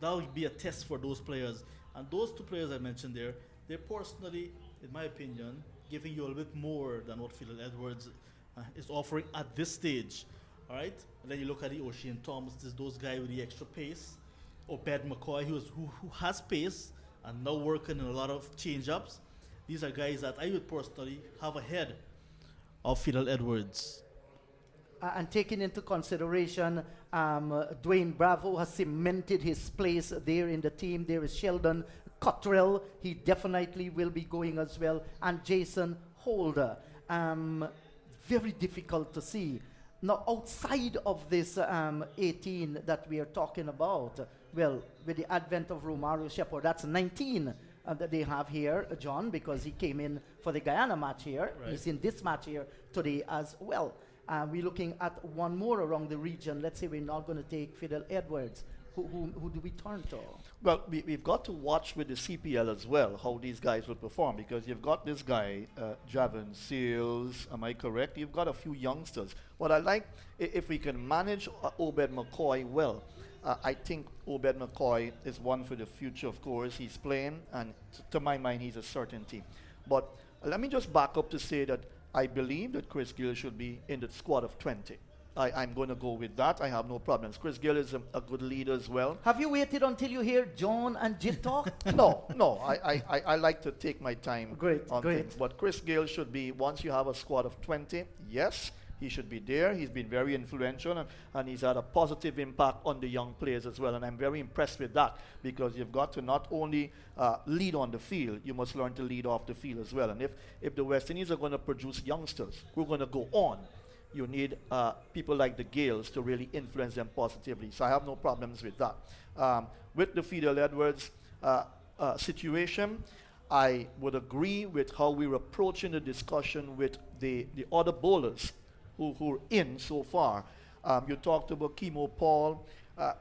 that will be a test for those players. And those 2 players I mentioned there, they're personally, in my opinion, giving you a little bit more than what Fidel Edwards is offering at this stage. All right? And then you look at the Ocean Thomas, there's those guys with the extra pace. Obed McCoy, who has pace and now working in a lot of change-ups. These are guys that I would personally have ahead of Fidel Edwards. And taking into consideration, Dwayne Bravo has cemented his place there in the team. There is Sheldon Cottrell. He definitely will be going as well. And Jason Holder. Very difficult to see. Now, outside of this 18 that we are talking about, well, with the advent of Romario Shepherd, that's 19 that they have here, John, because he came in for the Guyana match here. Right. He's in this match here today as well. We're looking at one more around the region. Let's say we're not going to take Fidel Edwards. Who do we turn to? Well, we've got to watch with the CPL as well how these guys will perform, because you've got this guy, Javon Seals, am I correct? You've got a few youngsters. What I like, if we can manage Obed McCoy well, I think Obed McCoy is one for the future, of course. He's playing, and to my mind, he's a certainty. But let me just back up to say that I believe that Chris Gill should be in the squad of 20. I'm going to go with that. I have no problems. Chris Gill is a good leader as well. Have you waited until you hear John and Jit talk? No. I like to take my time on Great. things. But Chris Gill should be, once you have a squad of 20, yes, he should be there. He's been very influential, and he's had a positive impact on the young players as well. And I'm very impressed with that, because you've got to not only lead on the field, you must learn to lead off the field as well. And if the West Indies are going to produce youngsters who are going to go on, you need people like the Gales to really influence them positively. So I have no problems with that. With the Fidel Edwards situation, I would agree with how we're approaching the discussion with the other bowlers who are in so far. You talked about Kimo Paul.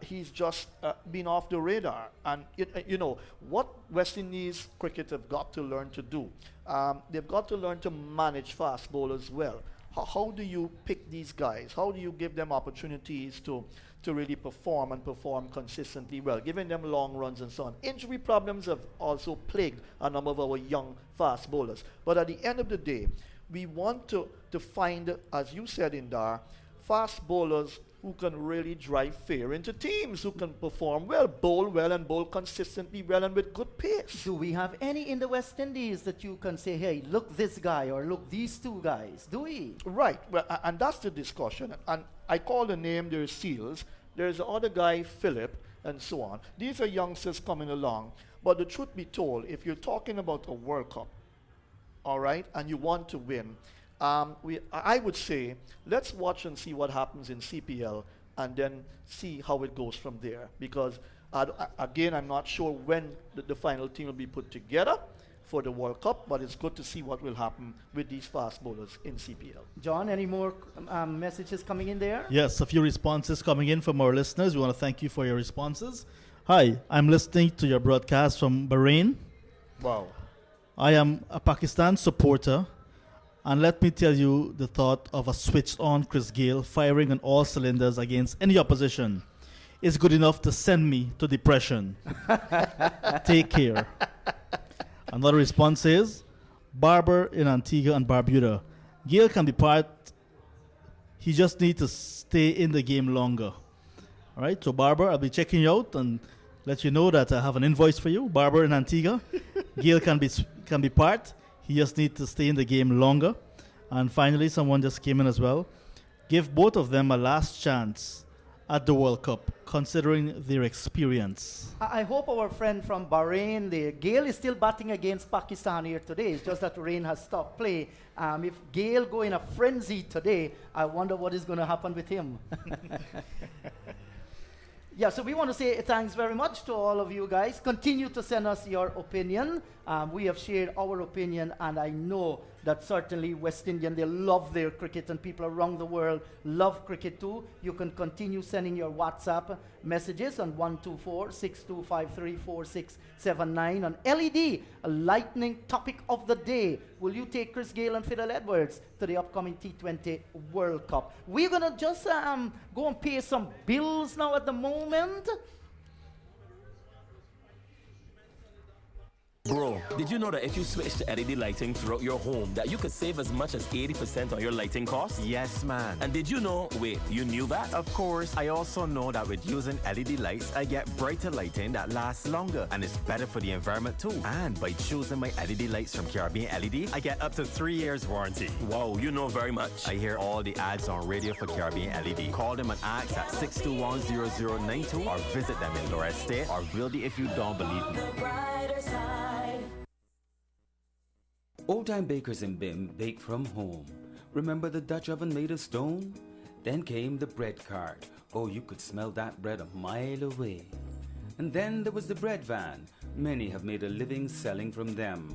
He's just been off the radar. And, you know, what West Indies cricket have got to learn to do, they've got to learn to manage fast bowlers well. How do you pick these guys? How do you give them opportunities to really perform and perform consistently well, giving them long runs and so on? Injury problems have also plagued a number of our young fast bowlers. But at the end of the day, we want to find, as you said, Indar, fast bowlers who can really drive fear into teams, who can perform well, and bowl consistently well and with good pace. Do we have any in the West Indies that you can say, hey, look this guy or look these two guys? Do we? Right. Well, and that's the discussion. And I call the name, there's Seals, there's the other guy, Philip, and so on. These are youngsters coming along. But the truth be told, if you're talking about a World Cup, all right, and you want to win, I would say, let's watch and see what happens in CPL and then see how it goes from there. Because, again, I'm not sure when the final team will be put together for the World Cup, but it's good to see what will happen with these fast bowlers in CPL. John, any more messages coming in there? Yes, a few responses coming in from our listeners. We want to thank you for your responses. Hi, I'm listening to your broadcast from Bahrain. Wow. I am a Pakistan supporter. And let me tell you, the thought of a switched-on Chris Gayle firing on all cylinders against any opposition is good enough to send me to depression. Take care. Another response is, Barber in Antigua and Barbuda. Gayle can be part. He just needs to stay in the game longer. All right, so Barber, I'll be checking you out and let you know that I have an invoice for you. Barber in Antigua. Gayle can be part. He just needs to stay in the game longer. And finally, someone just came in as well. Give both of them a last chance at the World Cup, considering their experience. I hope our friend from Bahrain, Gayle is still batting against Pakistan here today. It's just that rain has stopped play. If Gayle go in a frenzy today, I wonder what is going to happen with him. Yeah, so we want to say thanks very much to all of you guys. Continue to send us your opinion. We have shared our opinion, and I know that certainly West Indian, they love their cricket, and people around the world love cricket too. You can continue sending your WhatsApp messages on 124-6253-4679 on LED, a lightning topic of the day. Will you take Chris Gayle and Fidel Edwards to the upcoming T20 World Cup? We're going to just go and pay some bills now at the moment. Bro, did you know that if you switch to LED lighting throughout your home, that you could save as much as 80% on your lighting costs? Yes, man. And did you know, wait, you knew that? Of course, I also know that with using LED lights, I get brighter lighting that lasts longer and is better for the environment too. And by choosing my LED lights from Caribbean LED, I get up to 3 years warranty. Wow, you know very much. I hear all the ads on radio for Caribbean LED. Call them and ask at 621-0092 or visit them in Lower Estate or Wildy if you don't believe me. Old-time bakers in Bim bake from home. Remember the Dutch oven made of stone? Then came the bread cart. Oh, you could smell that bread a mile away. And then there was the bread van. Many have made a living selling from them.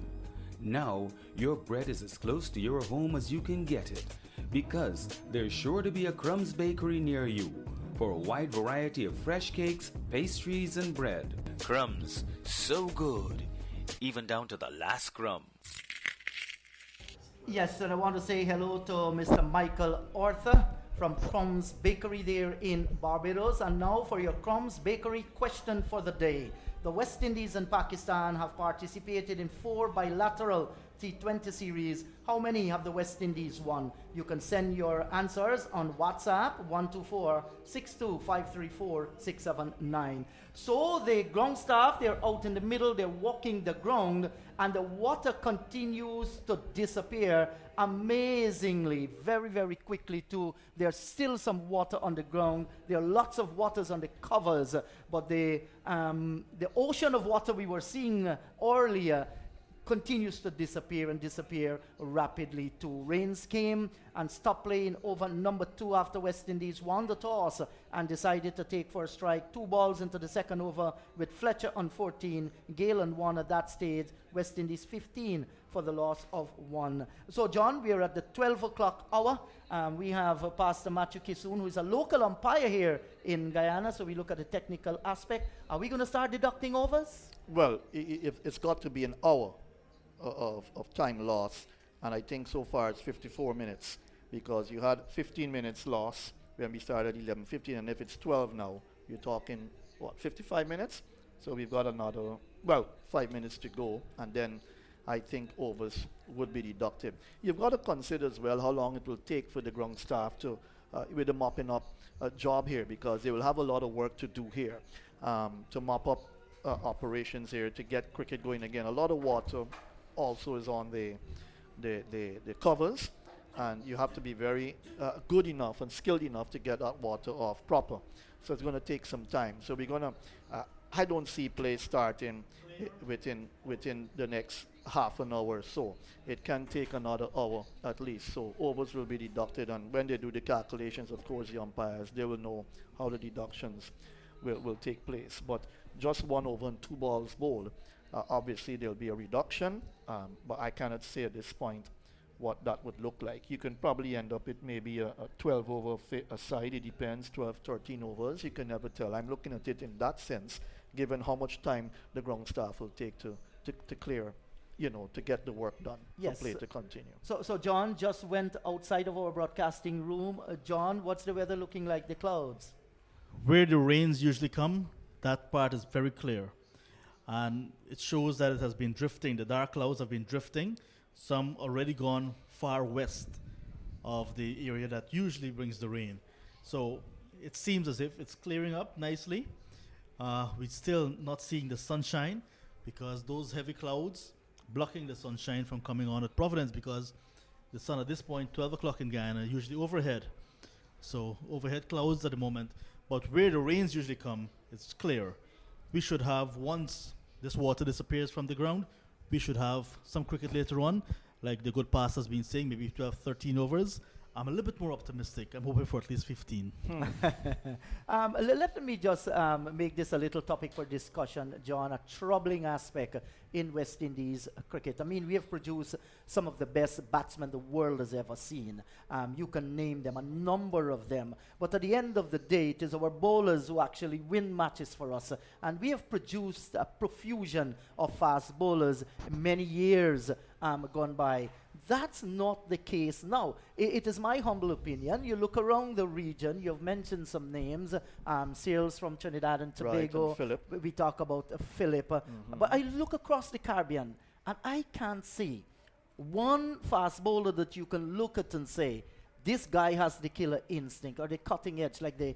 Now, your bread is as close to your home as you can get it, because there's sure to be a Crumbs bakery near you for a wide variety of fresh cakes, pastries, and bread. Crumbs, so good, even down to the last crumb. Yes, and I want to say hello to Mr. Michael Arthur from Crumbs Bakery there in Barbados. And now for your Crumbs Bakery question for the day. The West Indies and Pakistan have participated in 4 bilateral T20 series. How many have the West Indies won? You can send your answers on WhatsApp 124-62534-679. So the ground staff, they're out in the middle, they're walking the ground, and the water continues to disappear amazingly, very, very quickly too. There's still some water on the ground. There are lots of waters on the covers, but the ocean of water we were seeing earlier continues to disappear and disappear rapidly too. Rains came and stopped playing over number 2 after West Indies won the toss and decided to take for a strike. 2 balls into the second over with Fletcher on 14. Galen won at that stage. West Indies 15 for the loss of 1. So John, we are at the 12 o'clock hour. We have Pastor Matthew Kisoon, who is a local umpire here in Guyana. So we look at the technical aspect. Are we going to start deducting overs? Well, it's got to be an hour of time loss, and I think so far it's 54 minutes, because you had 15 minutes loss when we started 11:15, and if it's 12 now, you're talking, what, 55 minutes? So we've got another, 5 minutes to go, and then I think overs would be deducted. You've got to consider as well how long it will take for the ground staff to, with the mopping up job here, because they will have a lot of work to do here to mop up operations here, to get cricket going again. A lot of water also is on the covers, and you have to be very good enough and skilled enough to get that water off proper. So it's going to take some time. So we're going to, I don't see play starting within the next half an hour or so. It can take another hour at least. So overs will be deducted, and when they do the calculations, of course, the umpires, they will know how the deductions will take place. But just 1 over and 2 balls bowled, obviously there'll be a reduction, but I cannot say at this point what that would look like. You can probably end up with maybe a 12 over a side. It depends, 12, 13 overs. You can never tell. I'm looking at it in that sense, given how much time the ground staff will take to clear, to get the work done, yes, for play to continue. So John just went outside of our broadcasting room. John, what's the weather looking like, the clouds? Where the rains usually come, that part is very clear. And it shows that it has been drifting. The dark clouds have been drifting. Some already gone far west of the area that usually brings the rain. So it seems as if it's clearing up nicely. We're still not seeing the sunshine, because those heavy clouds blocking the sunshine from coming on at Providence, because the sun at this point, 12 o'clock in Guyana, usually overhead. So overhead clouds at the moment. But where the rains usually come, it's clear. We should have, once this water disappears from the ground, we should have some cricket later on, like the good past has been saying, maybe 12, 13 overs. I'm a little bit more optimistic. I'm hoping for at least 15. Let me just make this a little topic for discussion, John, a troubling aspect in West Indies cricket. I mean, we have produced some of the best batsmen the world has ever seen. You can name them, a number of them. But at the end of the day, it is our bowlers who actually win matches for us. And we have produced a profusion of fast bowlers many years gone by. That's not the case now. It is my humble opinion. You look around the region, you've mentioned some names, Seals from Trinidad and Tobago. and Philip. We talk about Philip. But I look across the Caribbean, and I can't see one fast bowler that you can look at and say, this guy has the killer instinct or the cutting edge, like the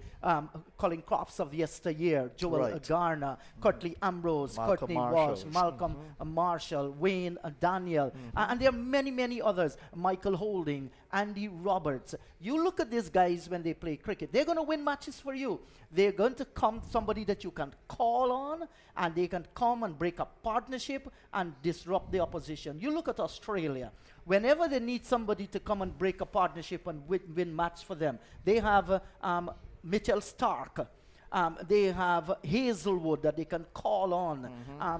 Colin Crofts of yesteryear, Joel Garner, Curtly Ambrose, Malcolm Courtney Marshall. Walsh, Malcolm Marshall, Wayne Daniel, and there are many, many others, Michael Holding, Andy Roberts. You look at these guys when they play cricket, they're going to win matches for you. They're going to come somebody that you can call on, and they can come and break a partnership and disrupt the opposition. You look at Australia. Whenever they need somebody to come and break a partnership and win match for them, they have Mitchell Stark. They have Hazelwood that they can call on.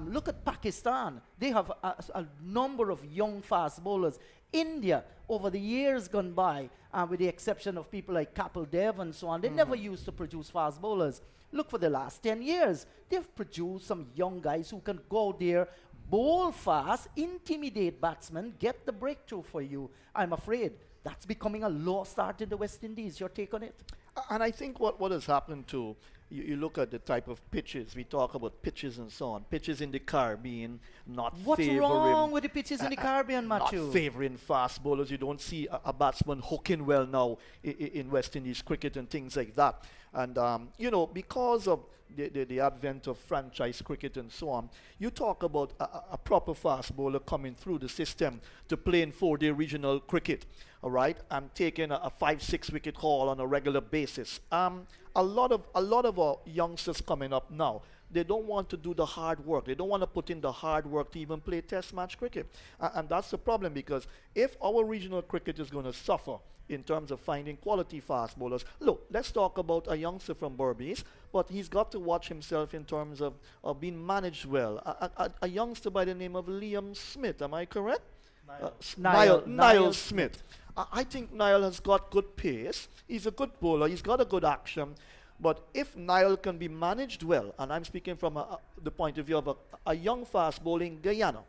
Look at Pakistan. They have a number of young fast bowlers. India, over the years gone by, with the exception of people like Kapil Dev and so on, they never used to produce fast bowlers. Look, for the last 10 years, they've produced some young guys who can go there, bowl fast, intimidate batsmen, get the breakthrough for you. I'm afraid that's becoming a lost art in the West Indies. Your take on it? And I think what has happened too, you look at the type of pitches, we talk about pitches and so on, pitches in the Caribbean, What's wrong with the pitches in the Caribbean, Matthew? Not favoring fast bowlers. You don't see a batsman hooking well now in West Indies cricket and things like that. And, you know, because of the advent of franchise cricket and so on, you talk about a proper fast bowler coming through the system to play in 4-day regional cricket, all right, and taking a 5-6 wicket haul on a regular basis. A lot of our youngsters coming up now, they don't want to do the hard work. They don't want to put in the hard work to even play test match cricket. And that's the problem, because if our regional cricket is going to suffer in terms of finding quality fast bowlers, look, let's talk about a youngster from Berbice, but he's got to watch himself in terms of being managed well. A youngster by the name of Liam Smith, am I correct? Niall Smith. I think Niall has got good pace. He's a good bowler. He's got a good action. But if Niall can be managed well, and I'm speaking from the point of view of a young fast bowling Guyana,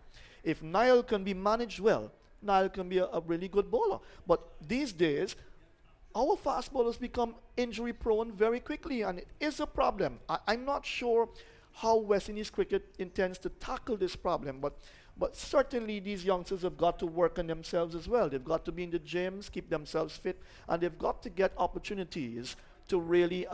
if Niall can be managed well, Niall can be a really good bowler. But these days, our fast bowlers become injury prone very quickly, and it is a problem. I'm not sure how West Indies cricket intends to tackle this problem, but certainly these youngsters have got to work on themselves as well. They've got to be in the gyms, keep themselves fit, and they've got to get opportunities to really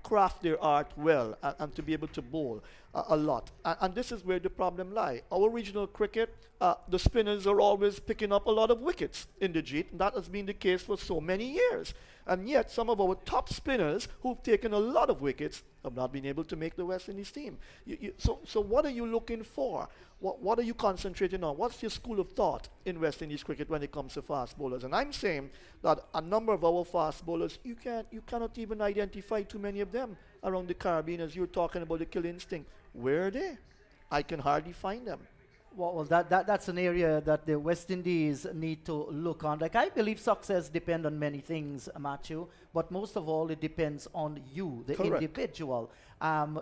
craft their art well and to be able to bowl a lot. And this is where the problem lies. Our regional cricket, the spinners are always picking up a lot of wickets in the Jeet, and that has been the case for so many years. And yet some of our top spinners who've taken a lot of wickets have not been able to make the West Indies team. So what are you looking for? What are you concentrating on? What's your school of thought in West Indies cricket when it comes to fast bowlers? And I'm saying that a number of our fast bowlers, you cannot even identify too many of them around the Caribbean. As you're talking about the kill instinct, where are they? I can hardly find them. Well, that's an area that the West Indies need to look on. Like, I believe success depends on many things, Matthew, but most of all, it depends on you, the individual.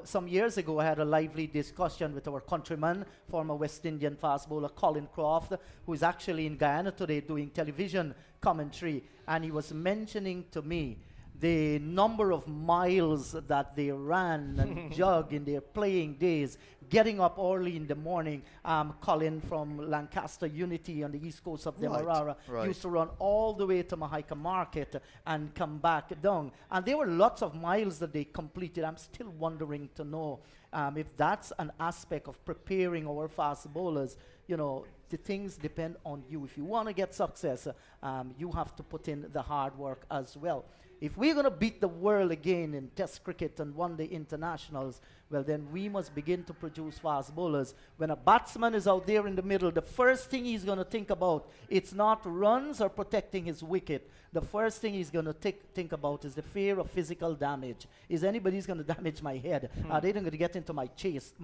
Some years ago, I had a lively discussion with our countryman, former West Indian fast bowler Colin Croft, who is actually in Guyana today doing television commentary, and he was mentioning to me the number of miles that they ran and jogged in their playing days, getting up early in the morning. Colin from Lancaster Unity on the east coast of Demerara used to run all the way to Mahika Market and come back down. And there were lots of miles that they completed. I'm still wondering to know if that's an aspect of preparing our fast bowlers. You know, the things depend on you. If you want to get success, you have to put in the hard work as well. If we're going to beat the world again in Test cricket and one-day internationals, well, then we must begin to produce fast bowlers. When a batsman is out there in the middle, the first thing he's going to think about, it's not runs or protecting his wicket. The first thing he's going to think about is the fear of physical damage. Is anybody's going to damage my head? Are they going to get into my chest,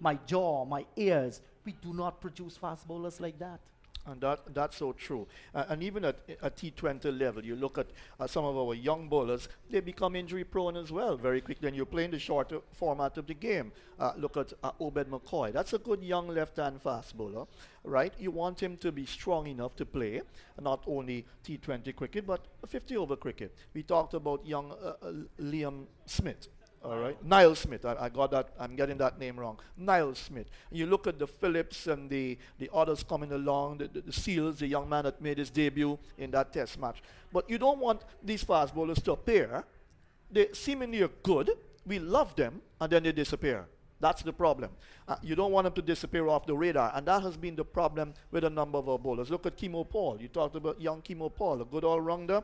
my jaw, my ears? We do not produce fast bowlers like that. And that's so true. And even at a T20 level, you look at some of our young bowlers, they become injury prone as well very quickly. And you're playing the shorter format of the game. Look at Obed McCoy. That's a good young left-hand fast bowler, right? You want him to be strong enough to play not only T20 cricket, but 50-over cricket. We talked about young Liam Smith. All right, Niall Smith. I got that. I'm getting that name wrong. Niall Smith. You look at the Phillips and the others coming along, the Seals, the young man that made his debut in that Test match. But you don't want these fast bowlers to appear. They seemingly are good. We love them, and then they disappear. That's the problem. You don't want them to disappear off the radar, and that has been the problem with a number of our bowlers. Look at Kimo Paul. You talked about young Kimo Paul, a good all-rounder.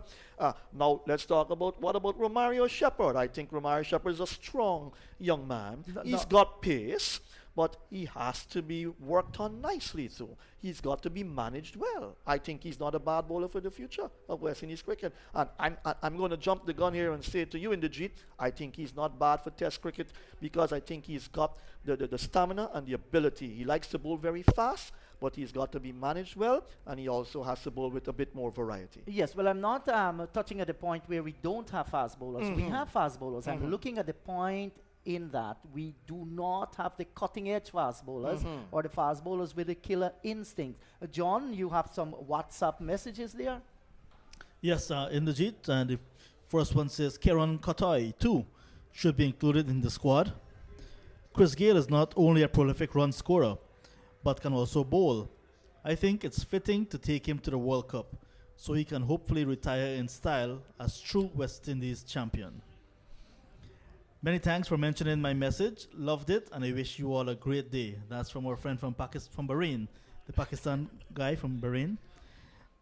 Now let's talk about what about Romario Shepherd. I think Romario Shepherd is a strong young man. He's got pace, but he has to be worked on nicely too. He's got to be managed well. I think he's not a bad bowler for the future of West Indies cricket. And I'm going to jump the gun here and say to you, Indrajit, I think he's not bad for Test cricket because I think he's got the stamina and the ability. He likes to bowl very fast, but he's got to be managed well, and he also has to bowl with a bit more variety. Yes, well, I'm not touching at the point where we don't have fast bowlers. We have fast bowlers. I'm looking at the point in that we do not have the cutting-edge fast bowlers or the fast bowlers with a killer instinct. John, you have some WhatsApp messages there? Yes, Indrajit, and the first one says Kieran Kotoi, too, should be included in the squad. Chris Gayle is not only a prolific run scorer, but can also bowl. I think it's fitting to take him to the World Cup, so he can hopefully retire in style as true West Indies champion. Many thanks for mentioning my message. Loved it, and I wish you all a great day. That's from our friend from Bahrain, the Pakistan guy from Bahrain.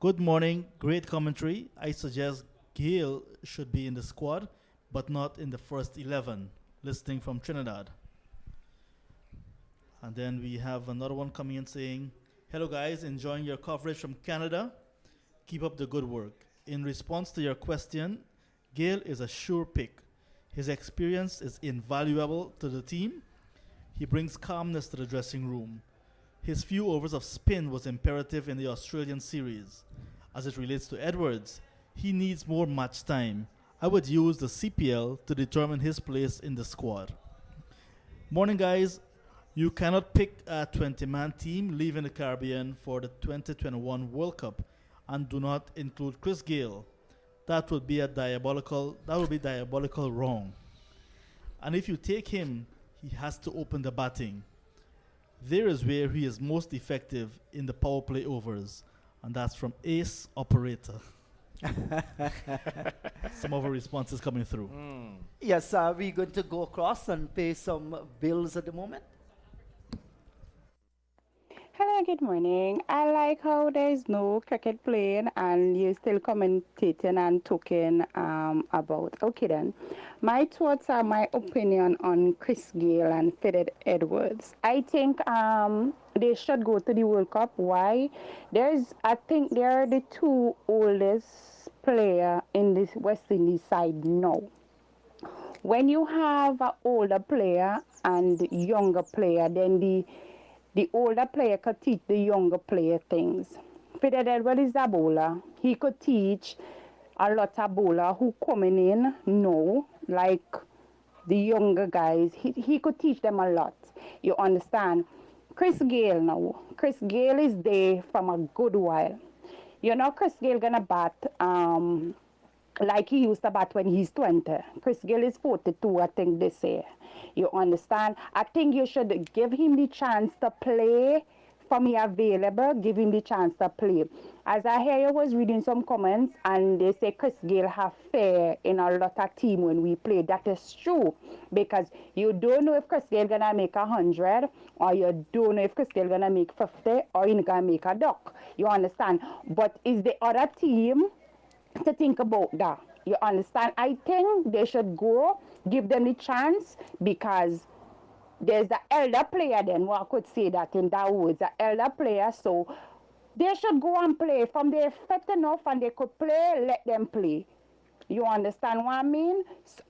Good morning, great commentary. I suggest Gayle should be in the squad, but not in the first 11. Listening from Trinidad. And then we have another one coming in saying, hello guys, enjoying your coverage from Canada. Keep up the good work. In response to your question, Gayle is a sure pick. His experience is invaluable to the team. He brings calmness to the dressing room. His few overs of spin was imperative in the Australian series. As it relates to Edwards, he needs more match time. I would use the CPL to determine his place in the squad. Morning guys. You cannot pick a 20-man team leaving the Caribbean for the 2021 World Cup and do not include Chris Gayle. That would be diabolical wrong. And if you take him, he has to open the batting. There is where he is most effective in the power play overs, and that's from Ace Operator. Some of our responses coming through. Yes, are we going to go across and pay some bills at the moment? Hello, good morning. I like how there's no cricket playing and you're still commentating and talking about. Okay then. My thoughts are my opinion on Chris Gayle and Fitted Edwards. I think they should go to the World Cup. Why? I think they're the two oldest player in this West Indies side now. When you have an older player and younger player, then the older player could teach the younger player things. Fitted Edward is a bowler. He could teach a lot of bowler who coming in now, like the younger guys. He could teach them a lot. You understand? Chris Gayle now. Chris Gayle is there from a good while. You know, Chris Gayle gonna bat like he used to bat when he's 20. Chris Gayle is 42, I think this year. You understand? I think you should give him the chance to play. For me available, give him the chance to play. As I hear you was reading some comments and they say Chris Gayle have fair in a lot of team when we play. That is true. Because you don't know if Chris Gayle gonna make 100 or you don't know if Chris Gayle gonna make 50 or he's gonna make a duck. You understand? But is the other team to think about that? You understand? I think they should go, give them the chance, because there's the elder player then, well, I could say that in that words, the elder player, so they should go and play. From they're fit enough and they could play, let them play. You understand what I mean?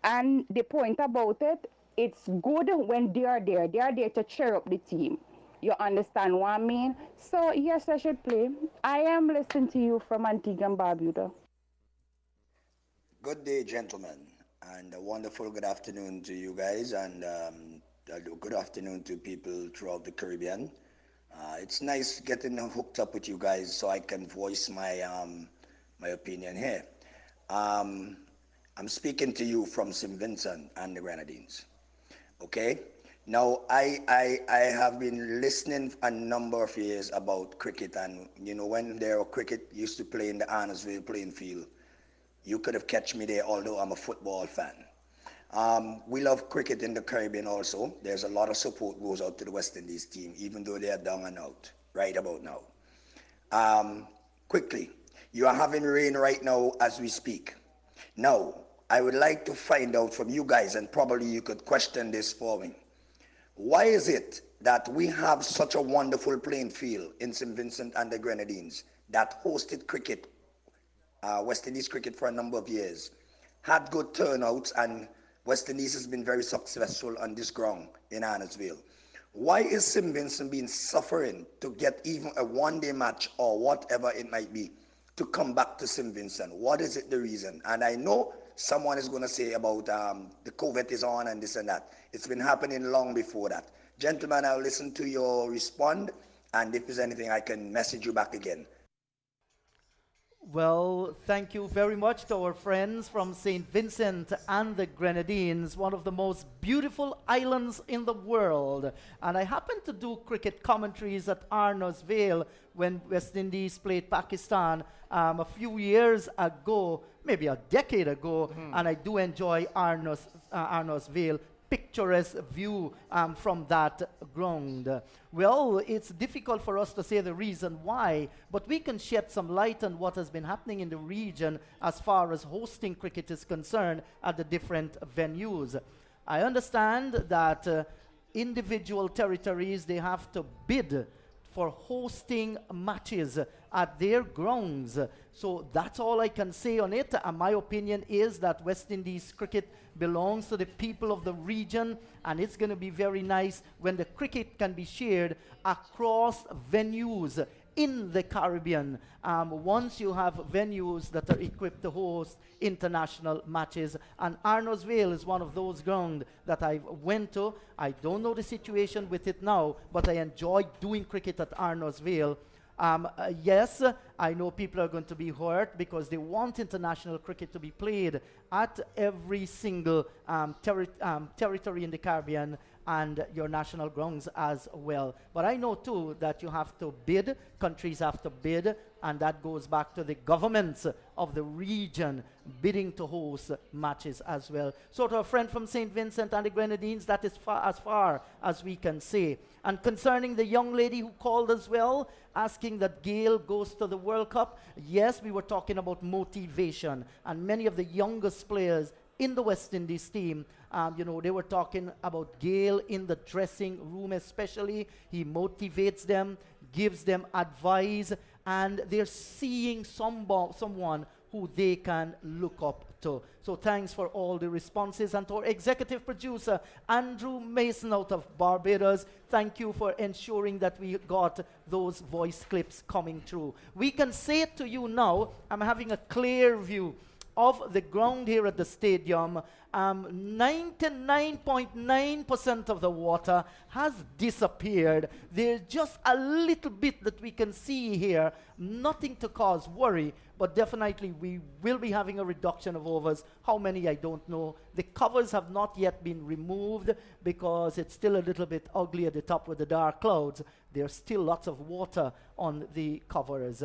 And the point about it, it's good when they are there. They are there to cheer up the team. You understand what I mean? So yes, I should play. I am listening to you from Antigua and Barbuda. Good day, gentlemen, and a wonderful good afternoon to you guys, and good afternoon to people throughout the Caribbean. It's nice getting hooked up with you guys so I can voice my opinion here. I'm speaking to you from St. Vincent and the Grenadines. Okay? Now, I have been listening a number of years about cricket, and you know, when there cricket used to play in the Arnorsville playing field, you could have catch me there, although I'm a football fan. We love cricket in the Caribbean also. There's a lot of support goes out to the West Indies team, even though they are down and out right about now. Quickly, you are having rain right now as we speak. Now, I would like to find out from you guys, and probably you could question this for me. Why is it that we have such a wonderful playing field in St. Vincent and the Grenadines that hosted cricket, West Indies cricket for a number of years, had good turnouts, and West Indies has been very successful on this ground in Arnorsville? Why is St. Vincent being suffering to get even a one-day match or whatever it might be to come back to St. Vincent? What is it the reason? And I know someone is going to say about the COVID is on and this and that. It's been happening long before that. Gentlemen, I'll listen to your respond, and if there's anything, I can message you back again. Well, thank you very much to our friends from St. Vincent and the Grenadines, one of the most beautiful islands in the world. And I happened to do cricket commentaries at Arnorsville when West Indies played Pakistan a few years ago, maybe a decade ago, and I do enjoy Arnorsville. Picturesque view from that ground. Well, it's difficult for us to say the reason why, but we can shed some light on what has been happening in the region as far as hosting cricket is concerned at the different venues. I understand that individual territories, they have to bid for hosting matches at their grounds. So that's all I can say on it. And my opinion is that West Indies cricket belongs to the people of the region, and it's going to be very nice when the cricket can be shared across venues in the Caribbean. Once you have venues that are equipped to host international matches, and Arnorsville is one of those grounds that I went to. I don't know the situation with it now, but I enjoy doing cricket at Arnorsville. Yes, I know people are going to be hurt because they want international cricket to be played at every single territory in the Caribbean and your national grounds as well. But I know too that you have to bid, countries have to bid, and that goes back to the governments of the region bidding to host matches as well. So to a friend from St. Vincent and the Grenadines, that is as far as we can say. And concerning the young lady who called as well, asking that Gail goes to the World Cup, yes, we were talking about motivation, and many of the youngest players in the West Indies team, you know, they were talking about Gail in the dressing room especially. He motivates them, gives them advice, and they're seeing someone who they can look up to. So thanks for all the responses. And to our executive producer, Andrew Mason out of Barbados, thank you for ensuring that we got those voice clips coming through. We can say it to you now. I'm having a clear view of the ground here at the stadium. 99.9% of the water has disappeared. There's just a little bit that we can see here, nothing to cause worry, but definitely we will be having a reduction of overs. How many, I don't know. The covers have not yet been removed because it's still a little bit ugly at the top with the dark clouds. There's still lots of water on the covers.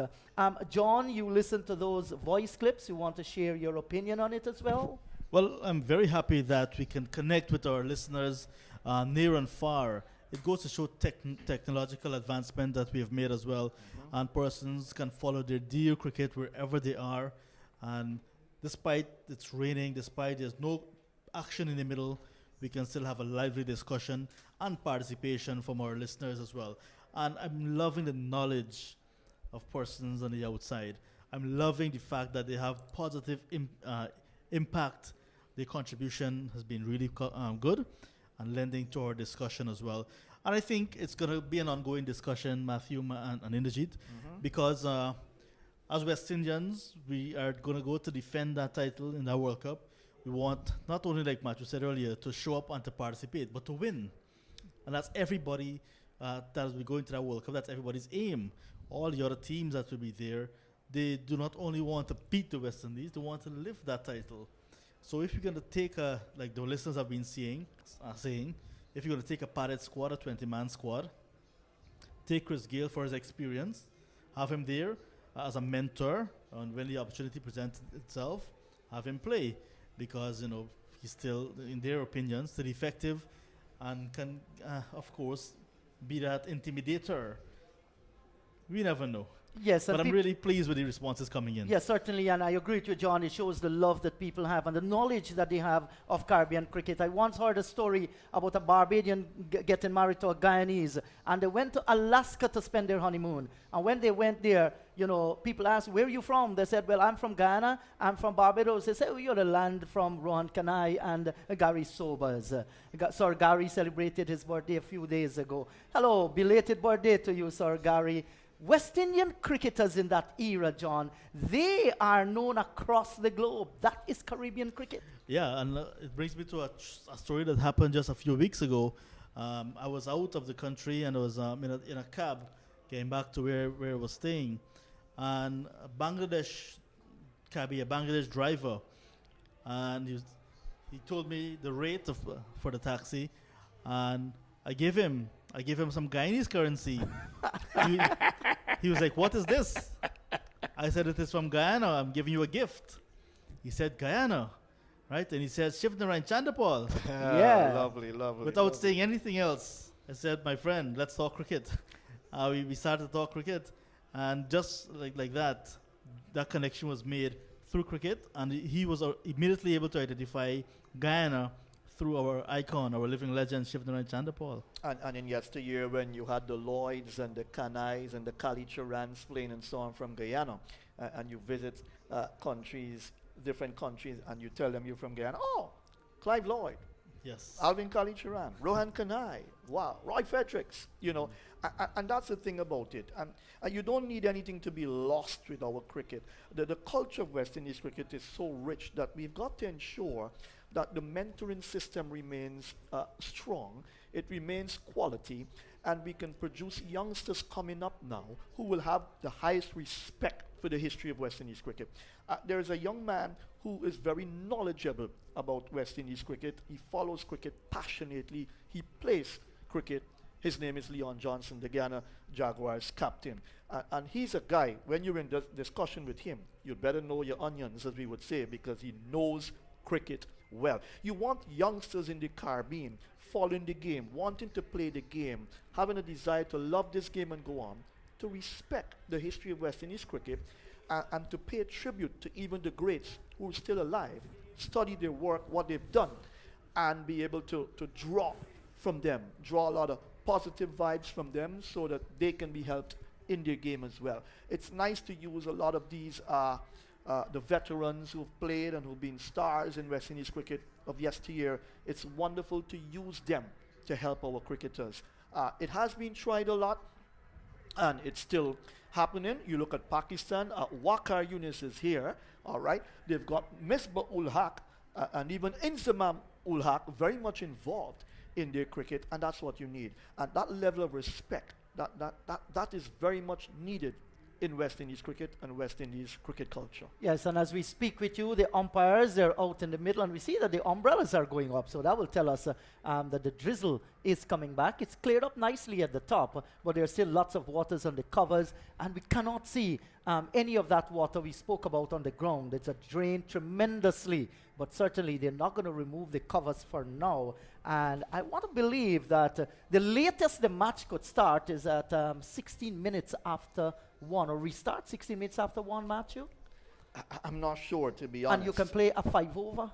John, you listened to those voice clips. You want to share your opinion on it as well? Well, I'm very happy that we can connect with our listeners near and far. It goes to show technological advancement that we have made as well. And persons can follow their dear cricket wherever they are. And despite it's raining, despite there's no action in the middle, we can still have a lively discussion and participation from our listeners as well. And I'm loving the knowledge of persons on the outside. I'm loving the fact that they have positive impact. Their contribution has been really good. and lending to our discussion as well. And I think it's going to be an ongoing discussion, Matthew and Indrajit, because as West Indians, we are going to go to defend that title in that World Cup. We want not only, like Matthew said earlier, to show up and to participate, but to win. And that's everybody that will be going to that World Cup. That's everybody's aim. All the other teams that will be there, they do not only want to beat the West Indies, they want to lift that title. So if you're going to take like the listeners have been saying, if you're going to take a padded squad, a 20-man squad, take Chris Gayle for his experience, have him there as a mentor, and when the opportunity presents itself, have him play, because he's still, in their opinions, still effective, and can, of course, be that intimidator. We never know. Yes, but I'm really pleased with the responses coming in. Yes, certainly, and I agree with you, John. It shows the love that people have and the knowledge that they have of Caribbean cricket. I once heard a story about a Barbadian getting married to a Guyanese, and they went to Alaska to spend their honeymoon. And when they went there, people asked, "Where are you from?" They said, "Well, I'm from Guyana. I'm from Barbados." They said, "Oh, you're the land from Rohan Kanai and Gary Sobers." Sir Gary celebrated his birthday a few days ago. Hello, belated birthday to you, Sir Gary. West Indian cricketers in that era, John, they are known across the globe. That is Caribbean cricket. Yeah, and it brings me to a story that happened just a few weeks ago. I was out of the country and I was in a cab, came back to where I was staying, and a Bangladesh cabbie, a Bangladesh driver, and he told me the rate for the taxi, and I gave him some Guyanese currency. He was like, "What is this?" I said, "It is from Guyana. I'm giving you a gift." He said, "Guyana," right? And he said, "Shivnarayan Chandapal." Yeah. Lovely. Without saying anything else, I said, "My friend, let's talk cricket." We started to talk cricket, and just like that connection was made through cricket, and he was immediately able to identify Guyana through our icon, our living legend, Shivnarayan Chandapal. And in yesteryear, when you had the Lloyds and the Kanais and the Kalicharans playing and so on from Guyana, and you visit different countries, and you tell them you're from Guyana, "Oh, Clive Lloyd, yes, Alvin Kalicharran, Rohan Kanai, wow, Roy Fredericks," and that's the thing about it. And you don't need anything to be lost with our cricket. The culture of West Indies cricket is so rich that we've got to ensure that the mentoring system remains strong, it remains quality, and we can produce youngsters coming up now who will have the highest respect for the history of West Indies cricket. There is a young man who is very knowledgeable about West Indies cricket. He follows cricket passionately. He plays cricket. His name is Leon Johnson, the Guyana Jaguars captain. And he's a guy, when you're in discussion with him, you'd better know your onions, as we would say, because he knows cricket well. You want youngsters in the Caribbean following the game, wanting to play the game, having a desire to love this game and go on, to respect the history of West Indies cricket, and to pay tribute to even the greats who are still alive, study their work, what they've done, and be able to draw from them, draw a lot of positive vibes from them so that they can be helped in their game as well. It's nice to use a lot of these the veterans who've played and who've been stars in West Indies cricket of yesteryear. It's wonderful to use them to help our cricketers. It has been tried a lot, and it's still happening. You look at Pakistan, Waqar Yunus is here, all right? They've got Misbah ul Haq and even Inzamam ul Haq very much involved in their cricket, and that's what you need. And that level of respect, that is very much needed in West Indies cricket and West Indies cricket culture. Yes, and as we speak with you, the umpires, they're out in the middle, and we see that the umbrellas are going up. So that will tell us that the drizzle is coming back. It's cleared up nicely at the top, but there's still lots of waters on the covers, and we cannot see any of that water we spoke about on the ground. It's drained tremendously, but certainly they're not going to remove the covers for now. And I want to believe that the latest the match could start is at 16 minutes after 1, or restart 16 minutes after 1, Matthew? I'm not sure, to be honest. And you can play a 5 over?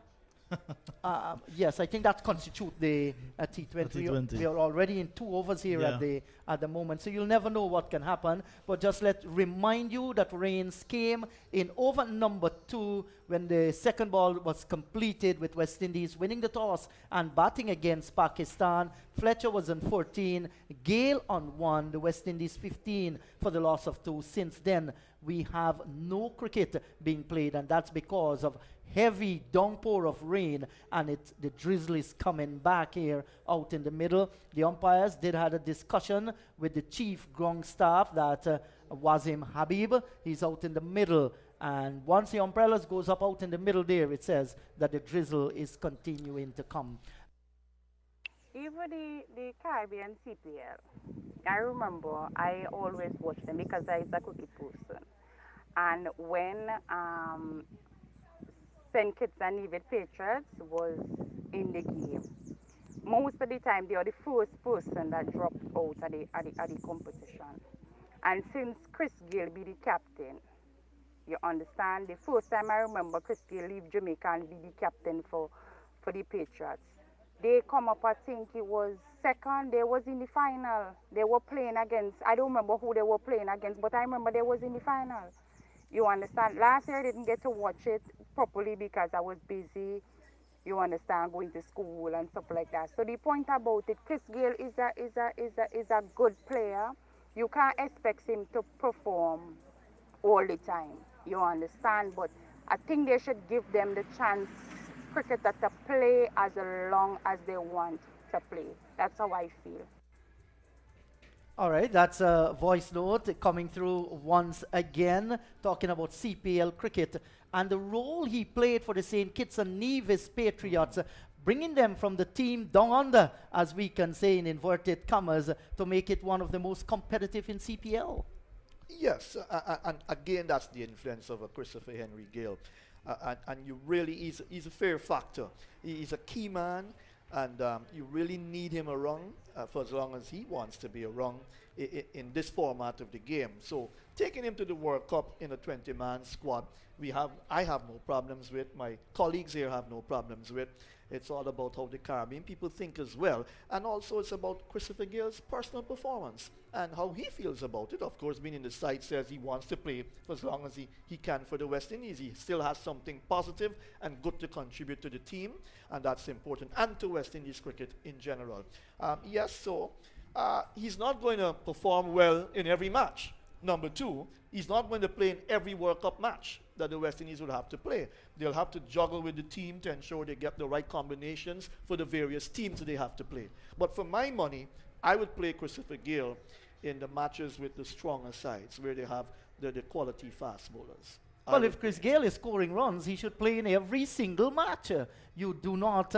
Yes, I think that constitutes the T20. We are already in 2 overs here at the moment, so you'll never know what can happen. But just remind you that rains came in over number 2 when the second ball was completed with West Indies winning the toss and batting against Pakistan. Fletcher was on 14, Gale on 1, the West Indies 15 for the loss of 2. Since then, we have no cricket being played, and that's because of heavy downpour of rain, and the drizzle is coming back here out in the middle. The umpires did have a discussion with the chief ground staff, that Wasim Habib. He's out in the middle, and once the umbrellas goes up out in the middle there, it says that the drizzle is continuing to come. Even the Caribbean CPL, I remember I always watch them because I was a cricket person. And when St. Kitts and Nevis Patriots was in the game, most of the time they are the first person that dropped out of the competition. And since Chris Gayle be the captain, you understand, the first time I remember Chris Gayle leave Jamaica and be the captain for the Patriots. They come up, I think it was second, they was in the final. They were playing against, I don't remember who they were playing against, but I remember they was in the final. You understand? Last year I didn't get to watch it properly because I was busy, you understand, going to school and stuff like that. So the point about it, Chris Gayle is a good player. You can't expect him to perform all the time, you understand? But I think they should give them the chance, cricketer, to play as long as they want to play. That's how I feel. All right, that's a voice note coming through once again, talking about CPL cricket and the role he played for the St. Kitts and Nevis Patriots, bringing them from the team down under, as we can say in inverted commas, to make it one of the most competitive in CPL. Yes, and again, that's the influence of Christopher Henry Gayle. And you really, he's a fair factor. He's a key man, and you really need him around for as long as he wants to be around in this format of the game. So taking him to the World Cup in a 20-man squad, I have no problems with. My colleagues here have no problems with. It's all about how the Caribbean people think as well. And also it's about Christopher Gayle's personal performance and how he feels about it. Of course, being in the side says he wants to play for as long as he can for the West Indies. He still has something positive and good to contribute to the team, and that's important, and to West Indies cricket in general. He's not going to perform well in every match. Number 2, he's not going to play in every World Cup match that the West Indies will have to play. They'll have to juggle with the team to ensure they get the right combinations for the various teams that they have to play. But for my money, I would play Christopher Gayle in the matches with the stronger sides, where they have the quality fast bowlers. Well, if Chris Gayle is scoring runs, he should play in every single match. You do not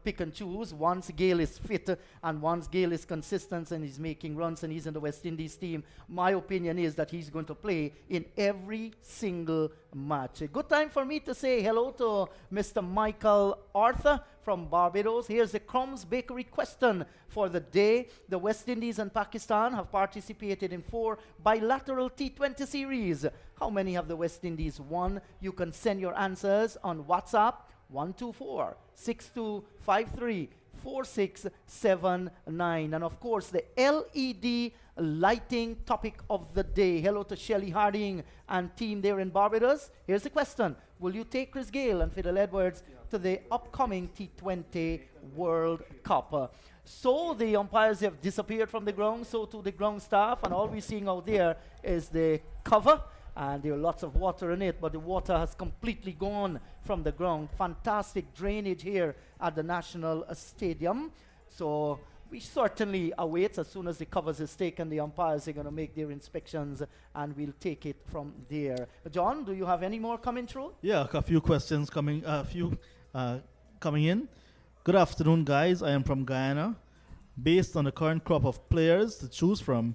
pick and choose. Once Gayle is fit and once Gayle is consistent and he's making runs and he's in the West Indies team, my opinion is that he's going to play in every single match. A good time for me to say hello to Mr. Michael Arthur from Barbados. Here's the Crumbs Bakery question for the day. The West Indies and Pakistan have participated in 4 bilateral T20 series. How many have the West Indies won? You can send your answers on WhatsApp 124-6253-4679. And of course, the LED lighting topic of the day. Hello to Shelley Harding and team there in Barbados. Here's the question. Will you take Chris Gayle and Fiddle Edwards to the upcoming T20 World Cup? So the umpires have disappeared from the ground, so to the ground staff, and all we're seeing out there is the cover, and there are lots of water in it, but the water has completely gone from the ground. Fantastic drainage here at the National Stadium. So we certainly await, as soon as the covers is taken, the umpires are going to make their inspections, and we'll take it from there. John, do you have any more coming through? Yeah, a few questions coming in. Good afternoon, guys. I am from Guyana. Based on the current crop of players to choose from,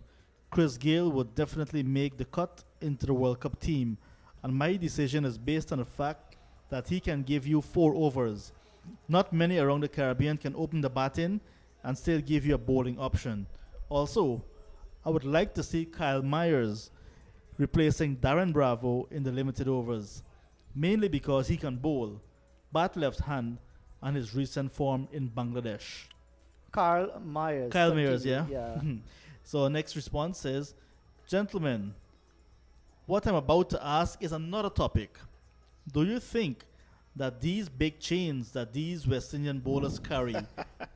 Chris Gayle would definitely make the cut into the World Cup team. And my decision is based on the fact that he can give you 4 overs. Not many around the Caribbean can open the batting and still give you a bowling option. Also, I would like to see Kyle Myers replacing Darren Bravo in the limited overs, mainly because he can bowl, bat left hand, and his recent form in Bangladesh? Kyle Myers. Kyle Myers, yeah? Yeah. So next response is, gentlemen, what I'm about to ask is another topic. Do you think that these big chains that these West Indian bowlers carry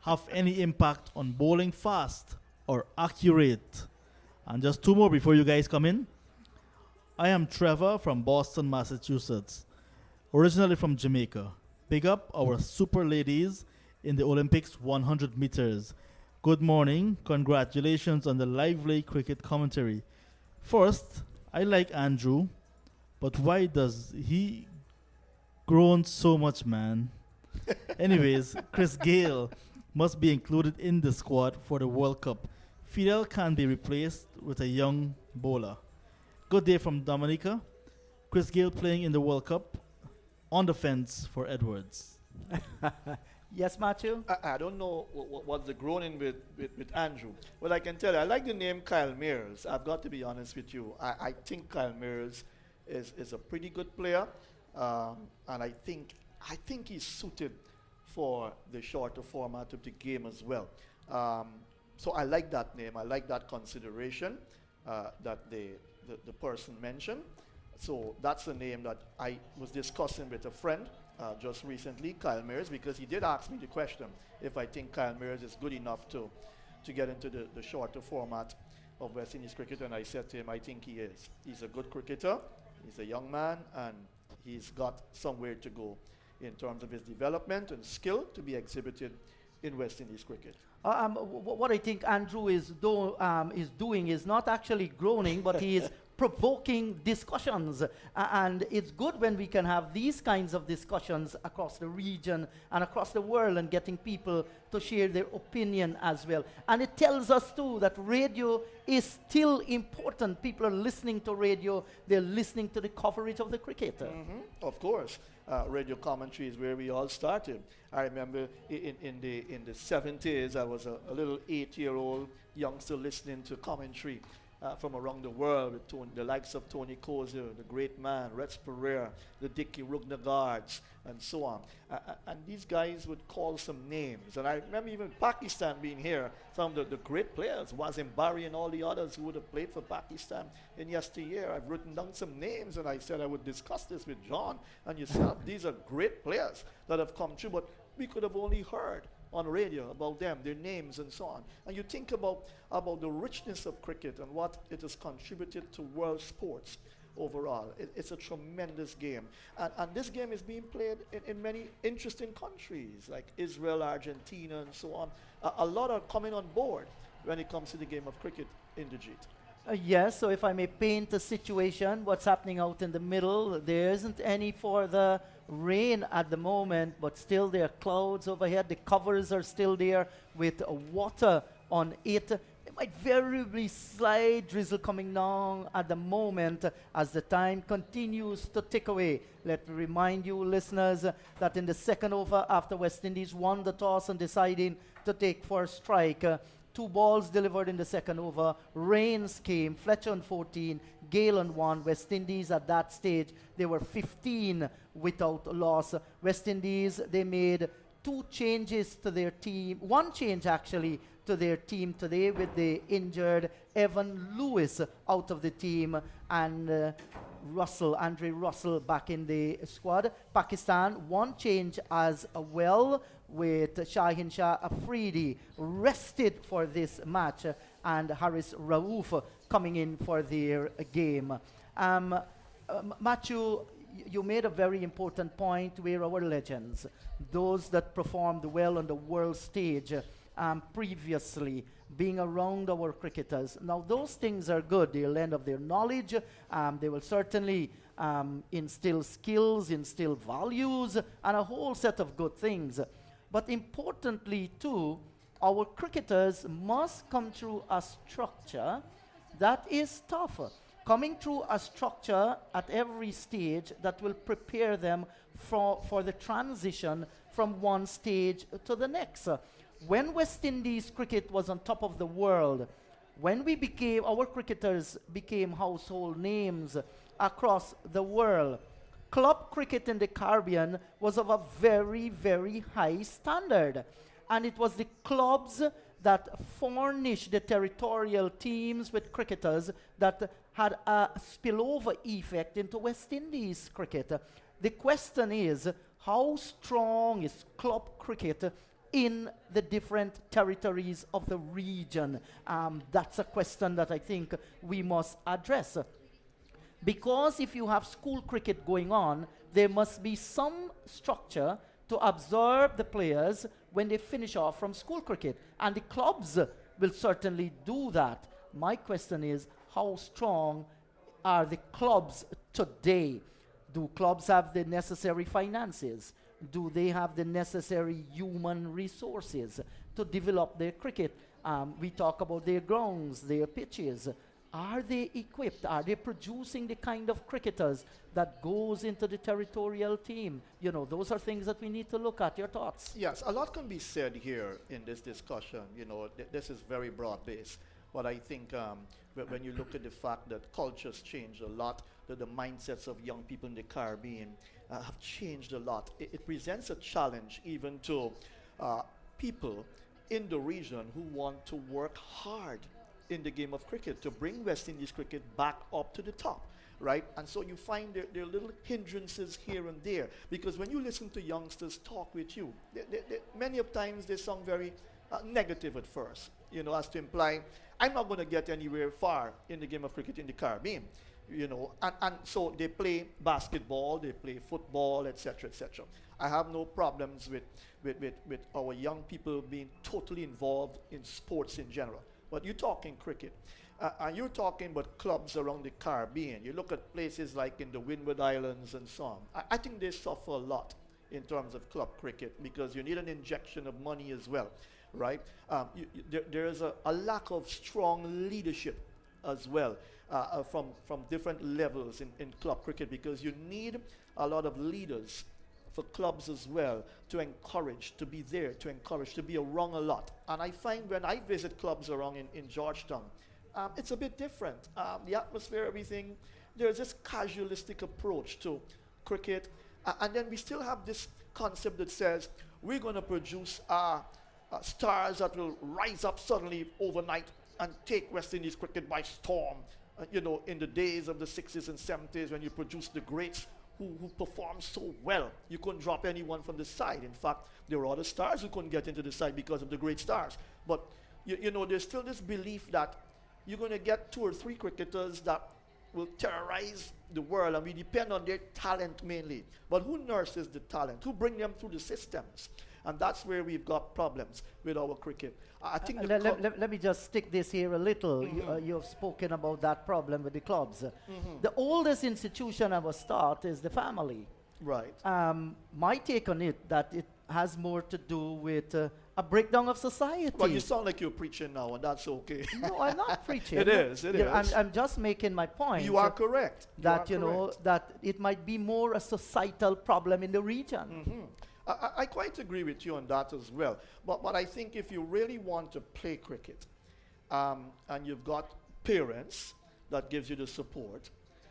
have any impact on bowling fast or accurate? And just two more before you guys come in. I am Trevor from Boston, Massachusetts, originally from Jamaica. Big up our super ladies in the Olympics 100 meters. Good morning. Congratulations on the lively cricket commentary. First, I like Andrew, but why does he grown so much, man? Anyways, Chris Gale must be included in the squad for the World Cup. Fidel can be replaced with a young bowler. Good day from Dominica. Chris Gale playing in the World Cup. On the fence for Edwards. Yes, Matthew? I don't know what's the groaning with Andrew. But I can tell you, I like the name Kyle Mears. I've got to be honest with you. I think Kyle Mears is a pretty good player. And I think he's suited for the shorter format of the game as well. So I like that name. I like that consideration that the person mentioned. So that's the name that I was discussing with a friend just recently, Kyle Mears, because he did ask me the question if I think Kyle Mears is good enough to get into the shorter format of West Indies cricket, and I said to him, I think he is. He's a good cricketer, he's a young man, and he's got somewhere to go in terms of his development and skill to be exhibited in West Indies cricket. What I think Andrew is doing is not actually groaning, but he is provoking discussions. And it's good when we can have these kinds of discussions across the region and across the world and getting people to share their opinion as well. And it tells us too that radio is still important. People are listening to radio, they're listening to the coverage of the cricket. Of course. Radio commentary is where we all started. I remember in the 70s, I was a little 8-year-old youngster listening to commentary from around the world with the likes of Tony Kozer, the great man, Rex Pereira, the Dickie Rugnagards, and so on. And these guys would call some names. And I remember even Pakistan being here, some of the great players, Wasim Bari and all the others who would have played for Pakistan in yesteryear. I've written down some names, and I said I would discuss this with John and yourself. These are great players that have come through, but we could have only heard on radio about them, their names and so on. And you think about the richness of cricket and what it has contributed to world sports overall. It's a tremendous game. And this game is being played in many interesting countries like Israel, Argentina, and so on. A lot are coming on board when it comes to the game of cricket in the G. Yes, so if I may paint a situation, what's happening out in the middle, there isn't any for the rain at the moment, but still there are clouds overhead. The covers are still there with water on it. There might very be slight drizzle coming down at the moment as the time continues to tick away. Let me remind you, listeners, that in the second over, after West Indies won the toss and deciding to take first strike, 2 balls delivered in the second over. Rains came. Fletcher on 14, Gale on 1. West Indies at that stage, they were 15 without loss. West Indies, they made 2 changes to their team. 1 change actually to their team today with the injured Evan Lewis out of the team and Andre Russell back in the squad. Pakistan, 1 change as well with Shaheen Shah Afridi rested for this match and Haris Rauf coming in for their game. Matthew, you made a very important point where our legends, those that performed well on the world stage previously, being around our cricketers. Now those things are good. They'll lend of their knowledge. They will certainly instill skills, instill values, and a whole set of good things. But importantly too, our cricketers must come through a structure that is tougher. Coming through a structure at every stage that will prepare them for the transition from one stage to the next. When West Indies cricket was on top of the world, when our cricketers became household names across the world, club cricket in the Caribbean was of a very, very high standard. And it was the clubs that furnished the territorial teams with cricketers that had a spillover effect into West Indies cricket. The question is, how strong is club cricket in the different territories of the region? That's a question that I think we must address. Because if you have school cricket going on, there must be some structure to observe the players when they finish off from school cricket. And the clubs will certainly do that. My question is, how strong are the clubs today? Do clubs have the necessary finances? Do they have the necessary human resources to develop their cricket? We talk about their grounds, their pitches. Are they equipped? Are they producing the kind of cricketers that goes into the territorial team? You know, those are things that we need to look at. Your thoughts? Yes, a lot can be said here in this discussion. You know, this is very broad-based. But I think when you look at the fact that cultures change a lot, that the mindsets of young people in the Caribbean have changed a lot, it presents a challenge even to people in the region who want to work hard in the game of cricket to bring West Indies cricket back up to the top, right? And so you find there are little hindrances here and there, because when you listen to youngsters talk with you, many of times they sound very negative at first, you know, as to imply, I'm not going to get anywhere far in the game of cricket in the Caribbean, you know, and so they play basketball, they play football, etc., etc. I have no problems with our young people being totally involved in sports in general. But you're talking cricket, and you're talking about clubs around the Caribbean. You look at places like in the Windward Islands and so on. I think they suffer a lot in terms of club cricket because you need an injection of money as well, right? There is a lack of strong leadership as well from different levels in club cricket, because you need a lot of leaders for clubs as well to encourage, to be there, to encourage, to be around a lot. And I find when I visit clubs around in Georgetown, it's a bit different. The atmosphere, everything, there's this casualistic approach to cricket. And then we still have this concept that says we're going to produce stars that will rise up suddenly overnight and take West Indies cricket by storm. You know, in the days of the 60s and 70s when you produced the greats who performed so well. You couldn't drop anyone from the side. In fact, there were other stars who couldn't get into the side because of the great stars. But, you know, there's still this belief that you're going to get 2 or 3 cricketers that will terrorize the world, and we depend on their talent mainly. But who nurses the talent? Who bring them through the systems? And that's where we've got problems with our cricket. I think let me just stick this here a little. You've spoken about that problem with the clubs. The oldest institution of a start is the family. Right. My take on it, that it has more to do with a breakdown of society. Well, you sound like you're preaching now, and that's okay. No, I'm not preaching. It is. I'm just making my point. You are correct. That, you know, that it might be more a societal problem in the region. I quite agree with you on that as well. But I think if you really want to play cricket, and you've got parents that gives you the support,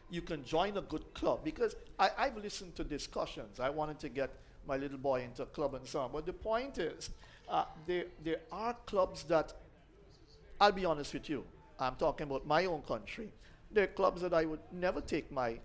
you can join a good club. Because I've listened to discussions. I wanted to get my little boy into a club and so on. But the point is, there are clubs that, I'll be honest with you, I'm talking about my own country. There are clubs that I would never take my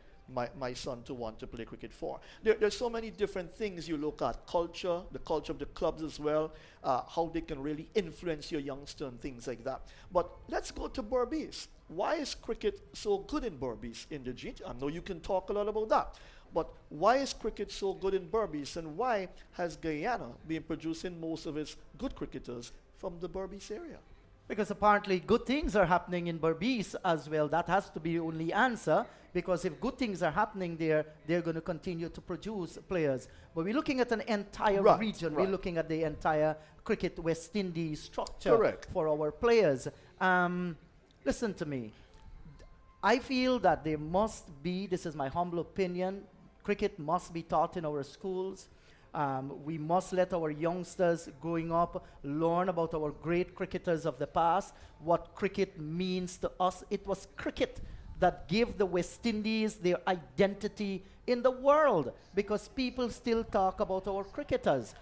son to want to play cricket for. There's so many different things you look at. Culture, the culture of the clubs as well, how they can really influence your youngster and things like that. But let's go to Berbice. Why is cricket so good in Berbice, Inderjeet? I know you can talk a lot about that. But why is cricket so good in Berbice, and why has Guyana been producing most of its good cricketers from the Berbice area? Because apparently good things are happening in Berbice as well. That has to be the only answer, because if good things are happening there, they're going to continue to produce players. But we're looking at an entire region. We're looking at the entire cricket West Indies structure for our players. Listen to me. I feel that there must be, this is my humble opinion, cricket must be taught in our schools. We must let our youngsters growing up learn about our great cricketers of the past, what cricket means to us. It was cricket that give the West Indies their identity in the world, because people still talk about our cricketers.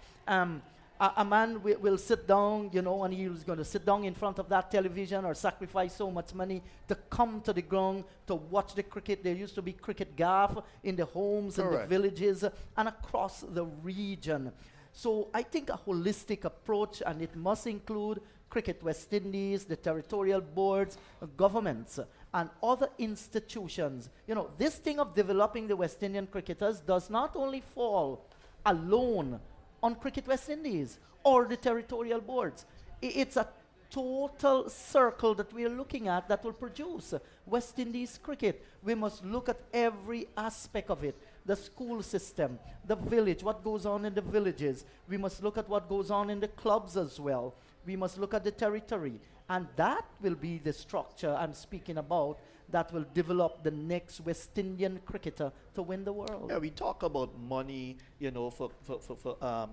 A man will sit down, you know, and he's going to sit down in front of that television or sacrifice so much money to come to the ground to watch the cricket. There used to be cricket gaff in the homes and the villages and across the region. So I think a holistic approach, and it must include Cricket West Indies, the territorial boards, governments, and other institutions. You know, this thing of developing the West Indian cricketers does not only fall alone on Cricket West Indies or the territorial boards. It's a total circle that we are looking at that will produce West Indies cricket. We must look at every aspect of it. The school system, the village, what goes on in the villages. We must look at what goes on in the clubs as well. We must look at the territory. And that will be the structure I'm speaking about that will develop the next West Indian cricketer to win the world. Yeah, we talk about money, you know, for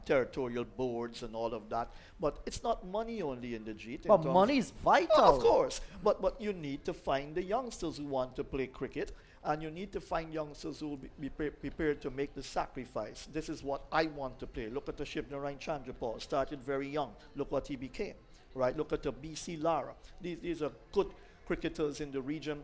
territorial boards and all of that, but it's not money only in the G. But money is vital. Oh, of course, but you need to find the youngsters who want to play cricket, and you need to find youngsters who will be prepared to make the sacrifice. This is what I want to play. Look at the Shivnarine Chandrapal, started very young. Look what he became, right? Look at the BC Lara. These are good cricketers in the region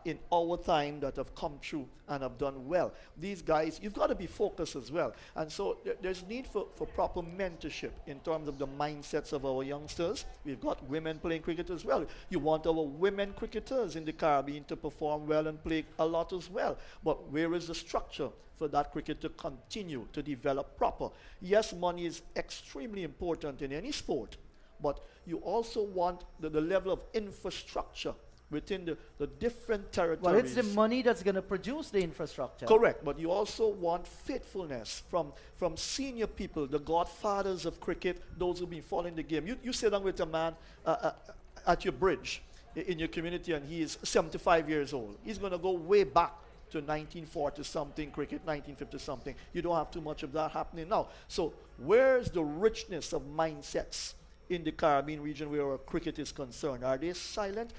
in our time that have come through and have done well. These guys, you've got to be focused as well. And so there's need for proper mentorship in terms of the mindsets of our youngsters. We've got women playing cricket as well. You want our women cricketers in the Caribbean to perform well and play a lot as well. But where is the structure for that cricket to continue to develop proper? Yes, money is extremely important in any sport, but you also want the level of infrastructure within the different territories. Well, it's the money that's going to produce the infrastructure. Correct, but you also want faithfulness from senior people, the godfathers of cricket, those who've been following the game. You sit down with a man at your bridge in your community, and he is 75 years old. He's going to go way back to 1940-something cricket, 1950-something. You don't have too much of that happening now. So where's the richness of mindsets in the Caribbean region where our cricket is concerned? Are they silent?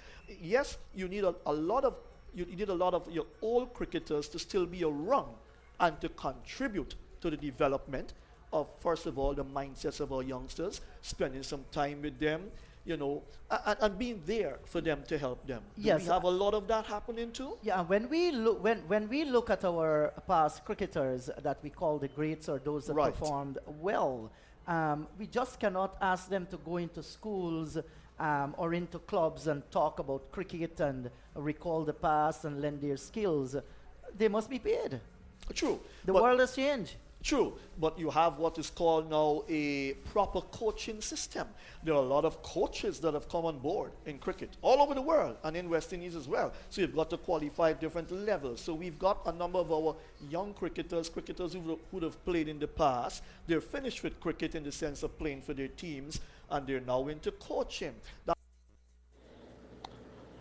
Yes, you need a lot of your old cricketers to still be around and to contribute to the development of, first of all, the mindsets of our youngsters, spending some time with them, you know, and being there for them to help them. Yes, Do we have a lot of that happening too? Yeah, when we look at our past cricketers that we call the greats, or those that performed well, we just cannot ask them to go into schools or into clubs and talk about cricket and recall the past and lend their skills. They must be paid. True. The world has changed. True, but you have what is called now a proper coaching system. There are a lot of coaches that have come on board in cricket all over the world and in West Indies as well. So you've got to qualify at different levels. So we've got a number of our young cricketers who would have played in the past. They're finished with cricket in the sense of playing for their teams, and they're now into coaching.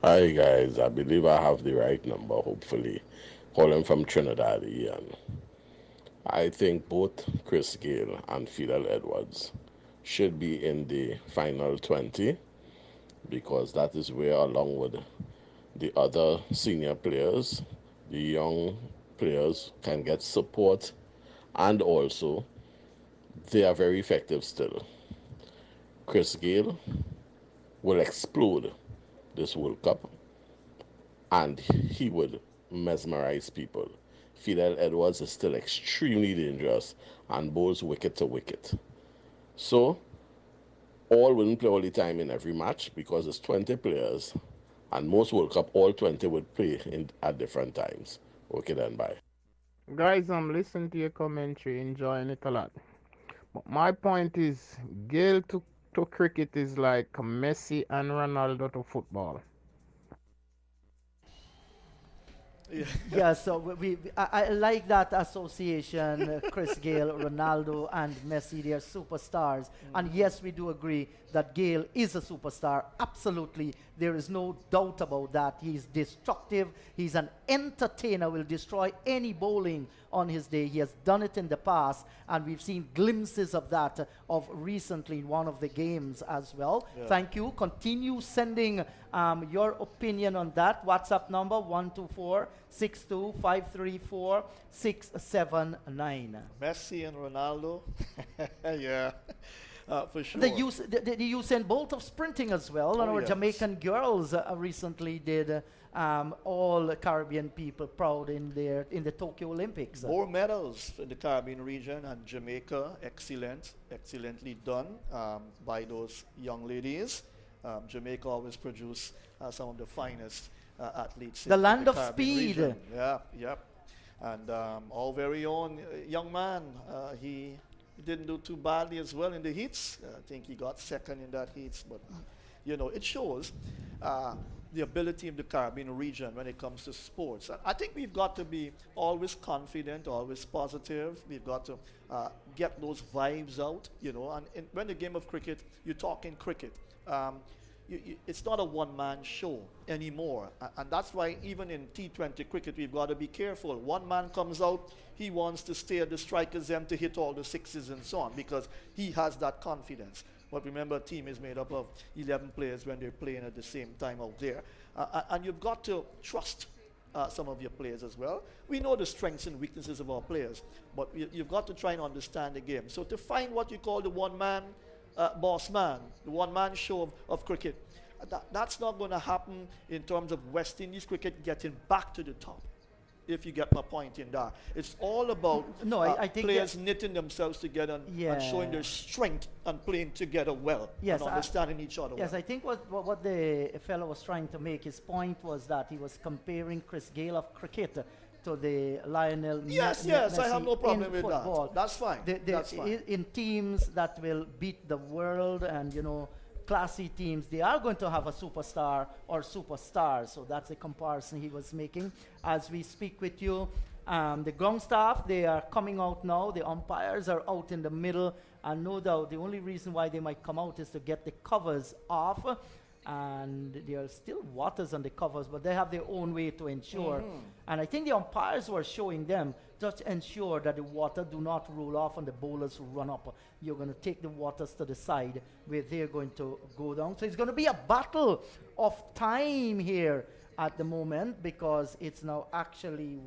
Hi guys, I believe I have the right number, hopefully. Calling from Trinidad, Ian. I think both Chris Gayle and Fidel Edwards should be in the final 20, because that is where, along with the other senior players, the young players can get support, and also they are very effective still. Chris Gayle will explode this World Cup, and he would mesmerize people. Fidel Edwards is still extremely dangerous and bowls wicket to wicket. So, all wouldn't play all the time in every match, because it's 20 players, and most World Cup, all 20 would play at different times. Okay then, bye. Guys, I'm listening to your commentary, enjoying it a lot. But my point is, Gayle to cricket is like Messi and Ronaldo to football. Yeah, so I like that association, Chris Gayle, Ronaldo, and Messi. They are superstars. And yes, we do agree that Gayle is a superstar. Absolutely. There is no doubt about that. He's destructive. He's an entertainer, will destroy any bowling on his day. He has done it in the past, and we've seen glimpses of that of recently in one of the games as well. Yeah. Thank you. Continue sending your opinion on that. WhatsApp number 124-62534-679. Messi and Ronaldo. Yeah. For sure. The Usain Bolt of sprinting as well, and our yes. Jamaican girls recently did all Caribbean people proud in the Tokyo Olympics. More medals in the Caribbean region, and Jamaica, excellently done by those young ladies. Jamaica always produce some of the finest athletes. The in land the of Caribbean speed. region. Yeah. And our very own young man, he didn't do too badly as well in the heats. I think he got second in that heats, but it shows the ability of the Caribbean region when it comes to sports. I think we've got to be always confident, always positive. We've got to get those vibes out, and when the game of cricket, you're talking cricket. It's not a one-man show anymore. And that's why even in T20 cricket, we've got to be careful. One man comes out, he wants to stay at the striker's end to hit all the sixes and so on, because he has that confidence. But remember, a team is made up of 11 players when they're playing at the same time out there. And you've got to trust some of your players as well. We know the strengths and weaknesses of our players, but you've got to try and understand the game. So to find what you call the one-man boss man, the one-man show of cricket, that's not going to happen in terms of West Indies cricket getting back to the top, if you get my point in that. It's all about I think players knitting themselves together and showing their strength and playing together well, and understanding each other Yes, well. I think what the fellow was trying to make, his point was that he was comparing Chris Gayle of cricket to the Lionel Yes, Messi I have no problem in with football. that. That's fine. That's fine. In teams that will beat the world and, classy teams, they are going to have a superstar or superstars. So that's the comparison he was making. As we speak with you, the ground staff, they are coming out now. The umpires are out in the middle. And no doubt the only reason why they might come out is to get the covers off. And there are still waters on the covers, but they have their own way to ensure. And I think the umpires were showing them to ensure that the water do not roll off and the bowlers run up. You're going to take the waters to the side where they're going to go down. So it's going to be a battle of time here at the moment, because it's now actually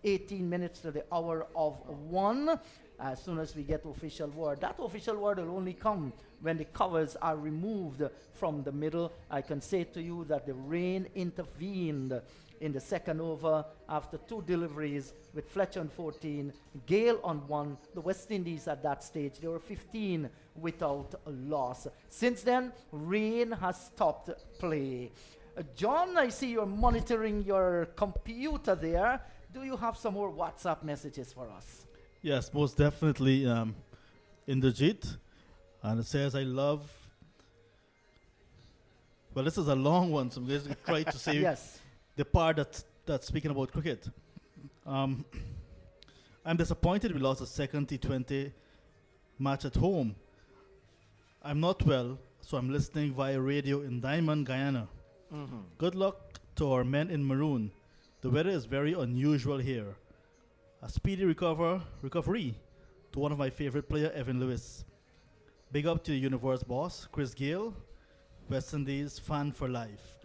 18 minutes to the hour of 1. As soon as we get official word, that official word will only come when the covers are removed from the middle. I can say to you that the rain intervened in the second over after 2 deliveries with Fletcher on 14, Gayle on 1. The West Indies at that stage, they were 15 without a loss. Since then, rain has stopped play. John, I see you're monitoring your computer there. Do you have some more WhatsApp messages for us? Yes, most definitely. Inderjit, and it says, I love. Well, this is a long one, so I'm going to try to say the part that's speaking about cricket. I'm disappointed we lost the second T20 match at home. I'm not well, so I'm listening via radio in Diamond, Guyana. Good luck to our men in maroon. The weather is very unusual here. A speedy recovery to one of my favorite player, Evan Lewis. Big up to the Universe boss, Chris Gayle, West Indies fan for life.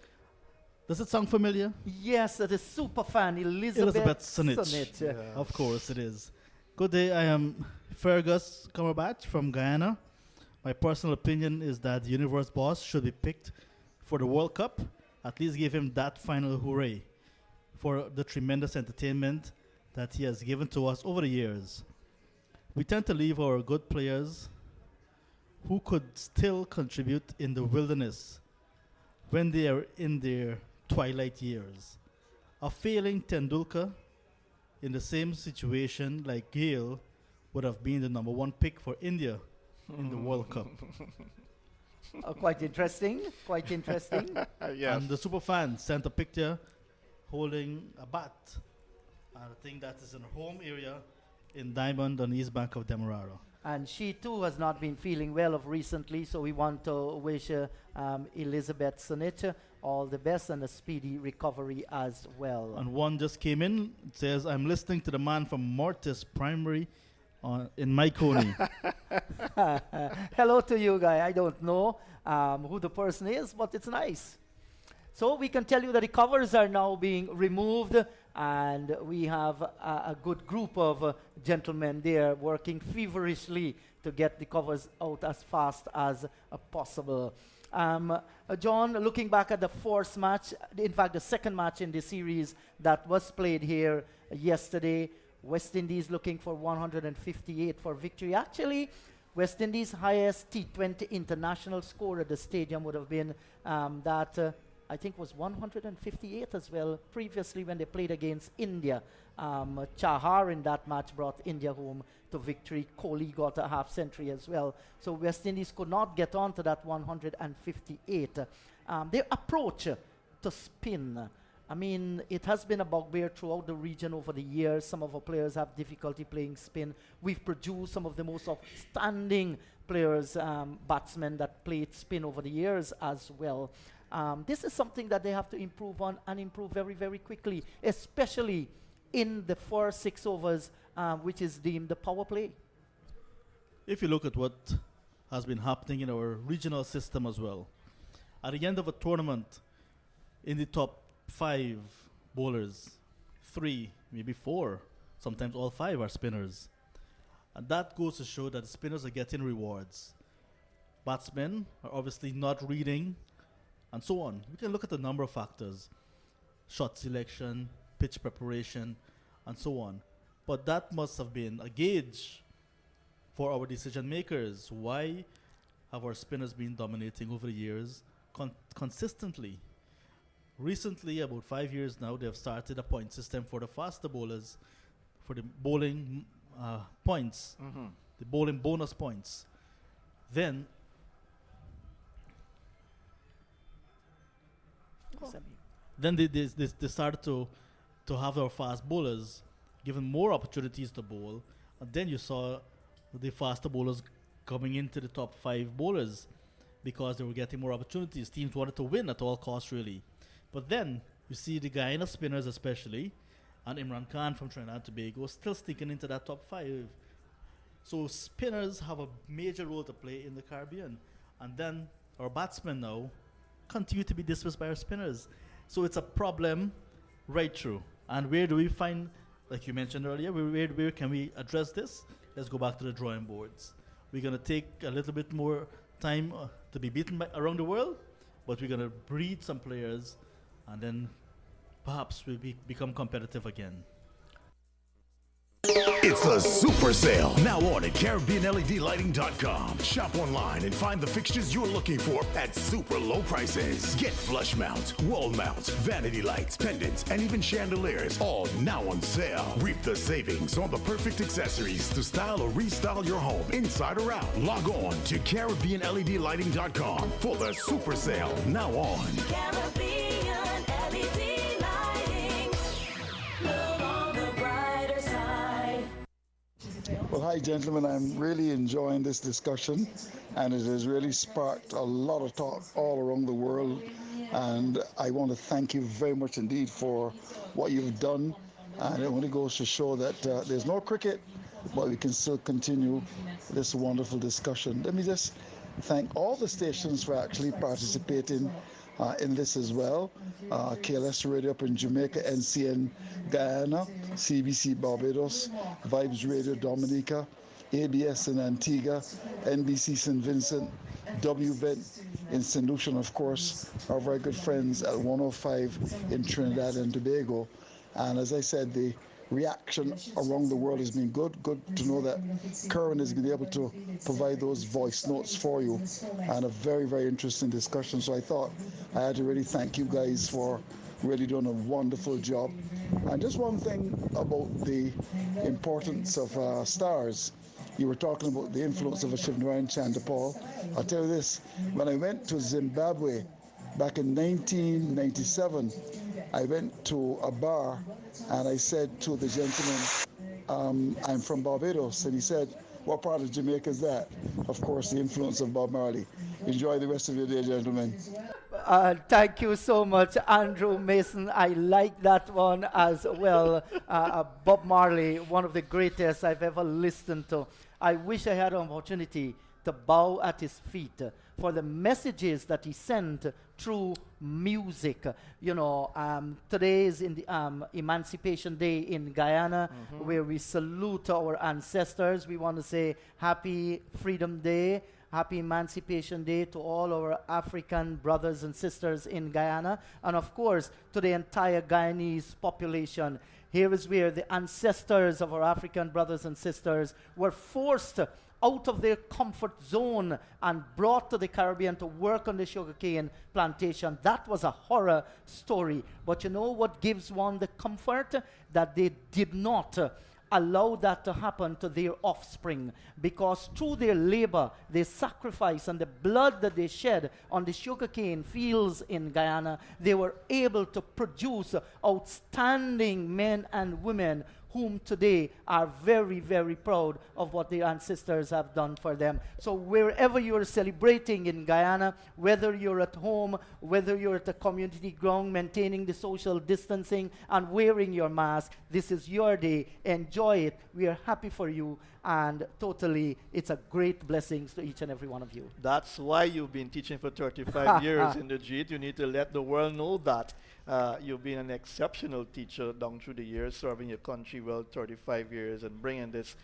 Does it sound familiar? Yes, the super fan, Elizabeth Sunich. Yeah. Of course it is. Good day, I am Fergus Cumberbatch from Guyana. My personal opinion is that the Universe boss should be picked for the World Cup. At least give him that final hooray for the tremendous entertainment that he has given to us over the years. We tend to leave our good players who could still contribute in the wilderness when they are in their twilight years. A failing Tendulkar in the same situation like Gayle would have been the number 1 pick for India in the World Cup. Quite interesting. Yes. And the super fan sent a picture holding a bat. And I think that is in her home area in Diamond on the east bank of Demerara. And she too has not been feeling well of recently, so we want to wish Elizabeth Sonich all the best and a speedy recovery as well. And one just came in. It says, I'm listening to the man from Mortis Primary in Myconey. Hello to you, guy. I don't know who the person is, but it's nice. So we can tell you that the covers are now being removed, and we have a good group of gentlemen there working feverishly to get the covers out as fast as possible. John, looking back at the fourth match, in fact the second match in the series that was played here yesterday, West Indies looking for 158 for victory. Actually, West Indies' highest T20 international score at the stadium would have been I think was 158 as well previously when they played against India. Chahar in that match brought India home to victory. Kohli got a half century as well. So West Indies could not get on to that 158. Their approach to spin, I mean, it has been a bugbear throughout the region over the years. Some of our players have difficulty playing spin. We've produced some of the most outstanding players, batsmen that played spin over the years as well. This is something that they have to improve on and improve very, very quickly, especially in the first 6 overs, which is deemed the power play. If you look at what has been happening in our regional system as well, at the end of a tournament, in the top 5 bowlers, 3, maybe 4, sometimes all 5 are spinners. And that goes to show that the spinners are getting rewards. Batsmen are obviously not reading, and so on. We can look at a number of factors: shot selection, pitch preparation, and so on. But that must have been a gauge for our decision makers. Why have our spinners been dominating over the years consistently? Recently, about 5 years now, they have started a point system for the faster bowlers, for the bowling points, the bowling bonus points. Then they started to have our fast bowlers given more opportunities to bowl, and then you saw the faster bowlers coming into the top 5 bowlers because they were getting more opportunities. Teams wanted to win at all costs, really. But then you see the Guyana spinners especially, and Imran Khan from Trinidad and Tobago still sneaking into that top 5. So spinners have a major role to play in the Caribbean, and then our batsmen now continue to be dismissed by our spinners. So it's a problem right through. And where do we find, like you mentioned earlier, where can we address this? Let's go back to the drawing boards. We're going to take a little bit more time to be beaten around the world, but we're going to breed some players, and then perhaps we'll become competitive again. It's a super sale now on at CaribbeanLEDlighting.com. Shop online and find the fixtures you're looking for at super low prices. Get flush mounts, wall mounts, vanity lights, pendants, and even chandeliers, all now on sale. Reap the savings on the perfect accessories to style or restyle your home inside or out. Log on to CaribbeanLEDlighting.com for the super sale now on. Caribbean LED Lighting. Look on the brighter side. Well, hi, gentlemen. I'm really enjoying this discussion, and it has really sparked a lot of talk all around the world. And I want to thank you very much indeed for what you've done. And it only goes to show that there's no cricket, but we can still continue this wonderful discussion. Let me just thank all the stations for actually participating in this as well. KLS Radio up in Jamaica, NCN Guyana, CBC Barbados, Vibes Radio Dominica, ABS in Antigua, NBC St. Vincent, WVET in St. Lucia, and of course our very good friends at 105 in Trinidad and Tobago. And as I said, the reaction around the world has been good. Good to know that Carient has been able to provide those voice notes for you, and a very, very interesting discussion. So I thought I had to really thank you guys for really doing a wonderful job. And just one thing about the importance of stars. You were talking about the influence of a Shivnarayan Chandapal. I'll tell you this, when I went to Zimbabwe back in 1997, I went to a bar and I said to the gentleman, I'm from Barbados. And he said, what part of Jamaica is that? Of course, the influence of Bob Marley. Enjoy the rest of your day, gentlemen. Thank you so much, Andrew Mason. I like that one as well. Bob Marley, one of the greatest I've ever listened to. I wish I had an opportunity to bow at his feet for the messages that he sent through music. You know, today is in the Emancipation Day in Guyana, where we salute our ancestors. We want to say Happy Freedom Day, Happy Emancipation Day to all our African brothers and sisters in Guyana, and of course to the entire Guyanese population. Here is where the ancestors of our African brothers and sisters were forced out of their comfort zone and brought to the Caribbean to work on the sugarcane plantation. That was a horror story. But you know what gives one the comfort? That they did not allow that to happen to their offspring, because through their labor, their sacrifice, and the blood that they shed on the sugarcane fields in Guyana, they were able to produce outstanding men and women whom today are very, very proud of what their ancestors have done for them. So wherever you're celebrating in Guyana, whether you're at home, whether you're at a community ground, maintaining the social distancing and wearing your mask, this is your day. Enjoy it. We are happy for you, and totally, it's a great blessings to each and every one of you. That's why you've been teaching for 35 years in the JIT. You need to let the world know that. You've been an exceptional teacher down through the years, serving your country well, 35 years, and bringing this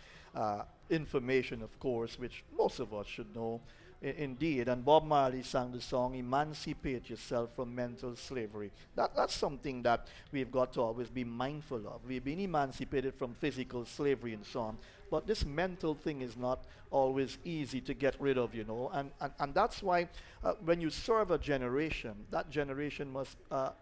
information, of course, which most of us should know. Indeed, and Bob Marley sang the song, Emancipate Yourself from Mental Slavery. That's something that we've got to always be mindful of. We've been emancipated from physical slavery and so on, but this mental thing is not always easy to get rid of, you know, and that's why when you serve a generation, that generation must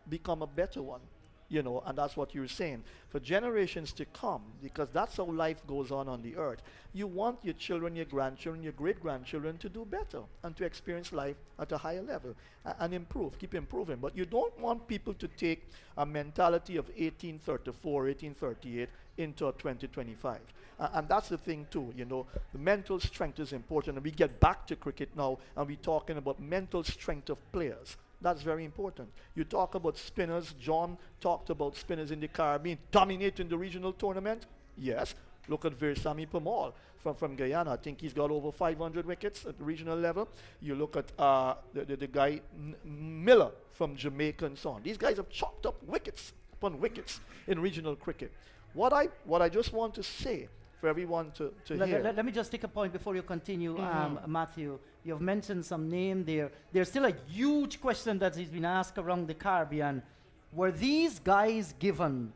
become a better one. You know, and that's what you're saying. For generations to come, because that's how life goes on the earth. You want your children, your grandchildren, your great-grandchildren to do better and to experience life at a higher level and improve, keep improving. But you don't want people to take a mentality of 1834, 1838 into 2025. And that's the thing too, you know, the mental strength is important. And we get back to cricket now, and we're talking about mental strength of players. That's very important. You talk about spinners. John talked about spinners in the Caribbean dominating the regional tournament. Yes. Look at Veersamy Permaul from Guyana. I think he's got over 500 wickets at the regional level. You look at the guy Miller from Jamaica and so on. These guys have chopped up wickets upon wickets in regional cricket. What I just want to say for everyone to hear. Let me just take a point before you continue, Matthew. You've mentioned some name there. There's still a huge question that has been asked around the Caribbean. Were these guys given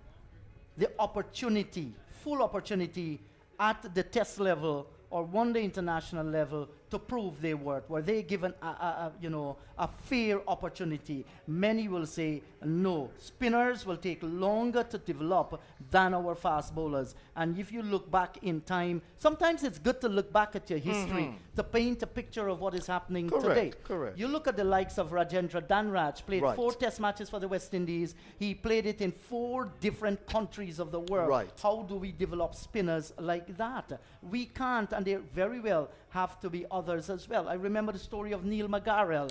the opportunity, full opportunity, at the test level or one-day international level to prove their worth? Were they given a fair opportunity? Many will say no. Spinners will take longer to develop than our fast bowlers. And if you look back in time, sometimes it's good to look back at your history to paint a picture of what is happening today. Correct. You look at the likes of Rajendra Dhanraj, played 4 test matches for the West Indies. He played it in 4 different countries of the world. Right. How do we develop spinners like that? We can't, and they very well have to be others as well. I remember the story of Neil McGarrell,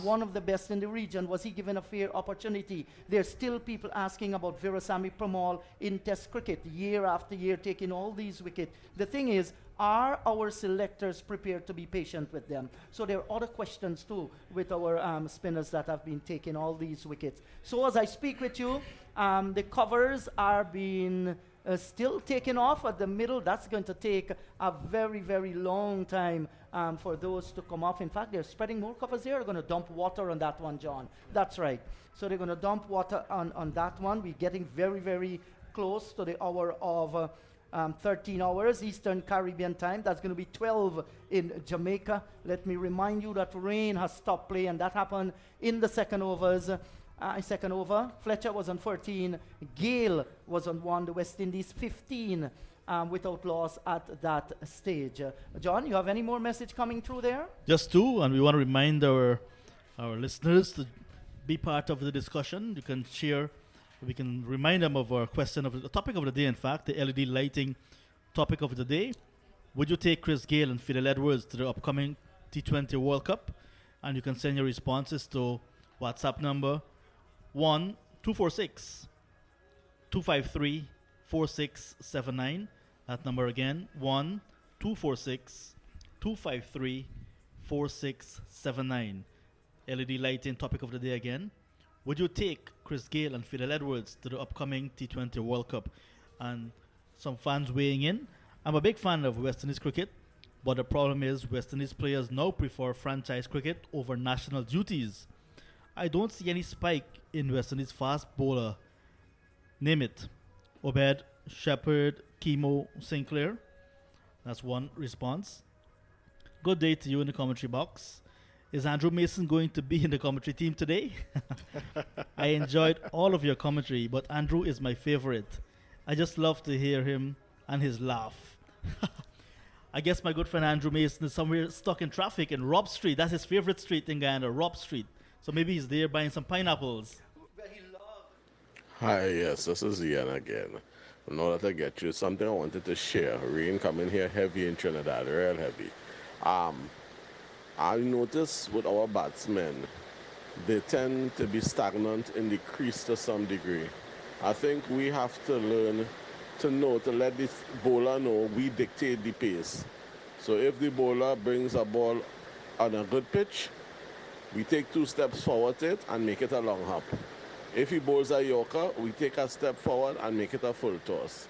one of the best in the region. Was he given a fair opportunity? There's still people asking about Veersamy Permaul in Test cricket, year after year, taking all these wickets. The thing is, are our selectors prepared to be patient with them? So there are other questions too with our spinners that have been taking all these wickets. So as I speak with you, the covers are being still taken off at the middle. That's going to take a very, very long time for those to come off. In fact, they're spreading more covers here. They're going to dump water on that one, John. That's right. So they're going to dump water on that one. We're getting very, very close to the hour of 13 hours Eastern Caribbean time. That's going to be 12 in Jamaica. Let me remind you that rain has stopped play, and that happened in the second overs. Second over, Fletcher was on 14, Gale was on 1, the West Indies 15 without loss at that stage. John, you have any more message coming through there? Just 2, and we want to remind our listeners to be part of the discussion. You can share. We can remind them of our question of the topic of the day. In fact, the LED lighting topic of the day. Would you take Chris Gayle and Fidel Edwards to the upcoming T20 World Cup? And you can send your responses to WhatsApp number 1-246-253-4679. That number again, 1-246-253-4679. LED lighting topic of the day again. Would you take Chris Gayle and Fidel Edwards to the upcoming T20 World Cup? And some fans weighing in. I'm a big fan of West Indies cricket, but the problem is West Indies players now prefer franchise cricket over national duties. I don't see any spike in West Indies fast bowler. Name it. Obed, Shepherd, Chemo, Sinclair. That's one response. Good day to you in the commentary box. Is Andrew Mason going to be in the commentary team today? I enjoyed all of your commentary, but Andrew is my favorite. I just love to hear him and his laugh. I guess my good friend Andrew Mason is somewhere stuck in traffic in Robb Street. That's his favorite street in Guyana, Robb Street. So maybe he's there buying some pineapples. Hi, yes, this is Ian again. Now that I get you, something I wanted to share. Rain coming here heavy in Trinidad, real heavy. I notice with our batsmen, they tend to be stagnant in the crease to some degree. I think we have to learn to let the bowler know we dictate the pace. So if the bowler brings a ball on a good pitch, we take 2 steps forward it and make it a long hop. If he bowls a Yorker, we take a step forward and make it a full toss.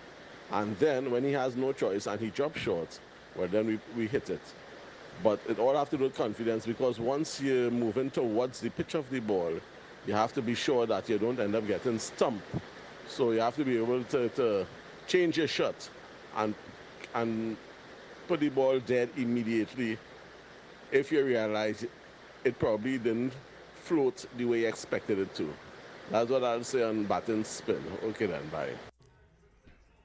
And then when he has no choice and he drops short, well then we hit it. But it all have to do with confidence, because once you're moving towards the pitch of the ball, you have to be sure that you don't end up getting stumped. So you have to be able to change your shot and put the ball dead immediately if you realize it probably didn't float the way you expected it to. That's what I'll say on batting spin. Okay then, bye.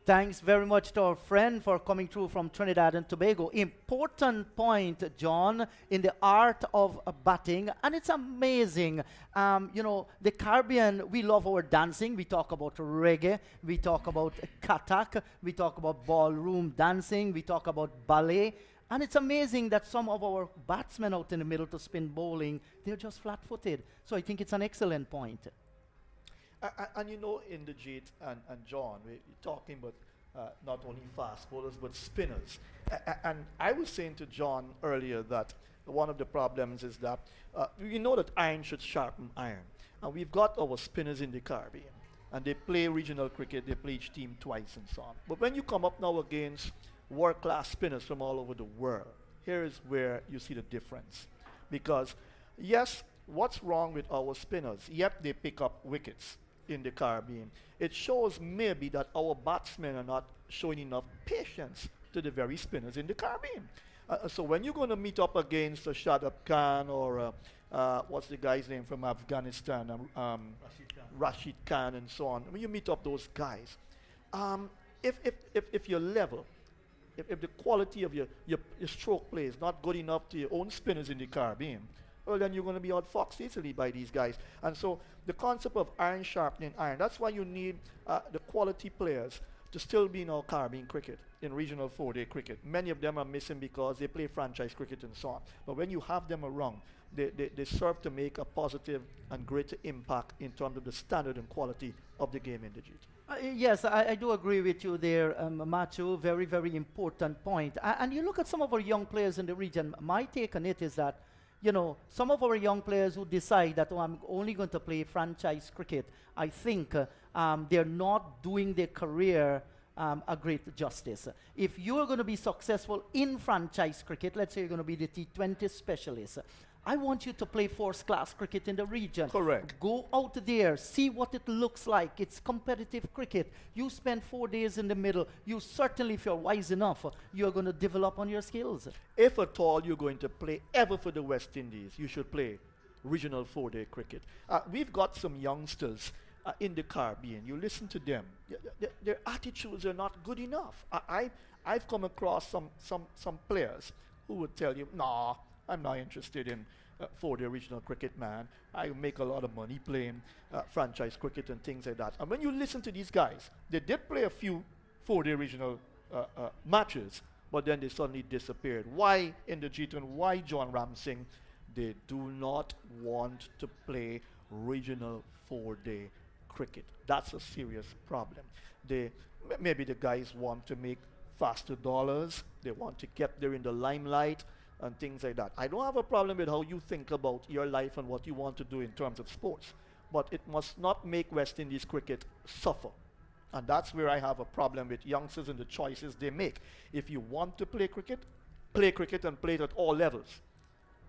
Thanks very much to our friend for coming through from Trinidad and Tobago. Important point, John, in the art of batting, and it's amazing. The Caribbean, we love our dancing. We talk about reggae, we talk about katak, we talk about ballroom dancing, we talk about ballet. And it's amazing that some of our batsmen out in the middle to spin bowling, they're just flat-footed. So I think it's an excellent point. And Inderjeet and John, we're talking about not only fast bowlers, but spinners. And I was saying to John earlier that one of the problems is that we know that iron should sharpen iron. And we've got our spinners in the Caribbean. And they play regional cricket, they play each team twice and so on. But when you come up now against world-class spinners from all over the world, here is where you see the difference. Because, yes, what's wrong with our spinners? Yep, they pick up wickets in the Caribbean. It shows maybe that our batsmen are not showing enough patience to the very spinners in the Caribbean. So when you're going to meet up against a Shadab Khan or what's the guy's name from Afghanistan, Rashid Khan and so on, when you meet up those guys, if you're level, if the quality of your stroke play is not good enough to your own spinners in the Caribbean, well, then you're going to be outfoxed easily by these guys. And so the concept of iron sharpening iron, that's why you need the quality players to still be in our Caribbean cricket, in regional 4-day cricket. Many of them are missing because they play franchise cricket and so on. But when you have them around, they serve to make a positive and greater impact in terms of the standard and quality of the game in the G. Yes, I do agree with you there, Matthew. Very, very important point. And you look at some of our young players in the region. My take on it is that, some of our young players who decide that, I'm only going to play franchise cricket, I think they're not doing their career a great justice. If you're going to be successful in franchise cricket, let's say you're going to be the T20 specialist, I want you to play first-class cricket in the region. Correct. Go out there, see what it looks like. It's competitive cricket. You spend 4 days in the middle. You certainly, if you're wise enough, you're going to develop on your skills. If at all you're going to play ever for the West Indies, you should play regional 4-day cricket. We've got some youngsters in the Caribbean. You listen to them. Their attitudes are not good enough. I've come across some players who would tell you, nah, I'm not interested in 4-day regional cricket, man. I make a lot of money playing franchise cricket and things like that. And when you listen to these guys, they did play a few 4-day regional matches, but then they suddenly disappeared. Why in the G20? Why John Ramsing? They do not want to play regional 4-day cricket. That's a serious problem. Maybe the guys want to make faster dollars. They want to get there in the limelight and things like that. I don't have a problem with how you think about your life and what you want to do in terms of sports, but it must not make West Indies cricket suffer. And that's where I have a problem with youngsters and the choices they make. If you want to play cricket and play it at all levels.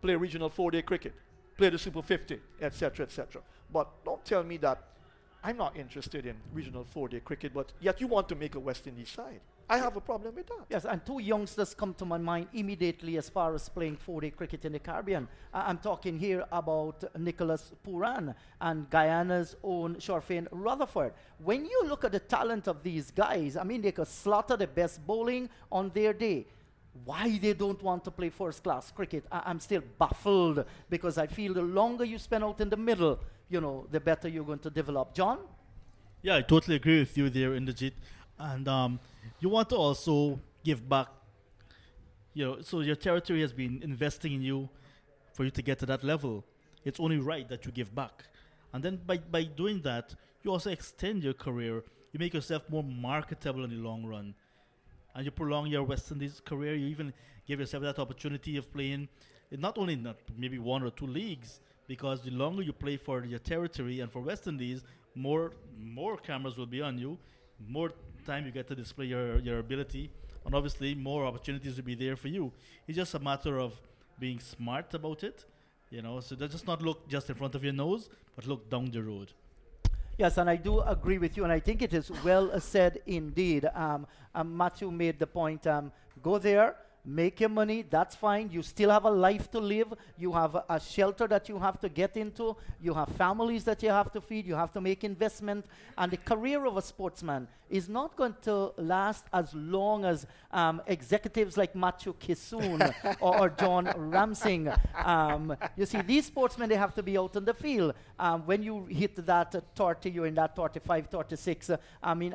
Play regional 4-day cricket, play the Super 50, etc., etc. But don't tell me that I'm not interested in regional 4-day cricket, but yet you want to make a West Indies side. I have a problem with that. Yes, and two youngsters come to my mind immediately as far as playing 4-day cricket in the Caribbean. I'm talking here about Nicholas Pooran and Guyana's own Shorefane Rutherford. When you look at the talent of these guys, I mean, they could slaughter the best bowling on their day. Why they don't want to play first-class cricket, I'm still baffled, because I feel the longer you spend out in the middle, the better you're going to develop. John? Yeah, I totally agree with you there, Inderjit. And you want to also give back. So your territory has been investing in you for you to get to that level. It's only right that you give back. And then by doing that, you also extend your career. You make yourself more marketable in the long run. And you prolong your West Indies career. You even give yourself that opportunity of playing not maybe 1 or 2 leagues, because the longer you play for your territory and for West Indies, more cameras will be on you, more time you get to display your ability, and obviously more opportunities will be there for you. It's just a matter of being smart about it, so just not look just in front of your nose, but look down the road. Yes, and I do agree with you, and I think it is well said indeed. Matthew made the point, go there, make your money, that's fine. You still have a life to live. You have a shelter that you have to get into. You have families that you have to feed. You have to make investment. And the career of a sportsman is not going to last as long as executives like Matthew Kissoon or John Ramsing. You see, these sportsmen, they have to be out in the field. When you hit that 30, you're in that 35, 36.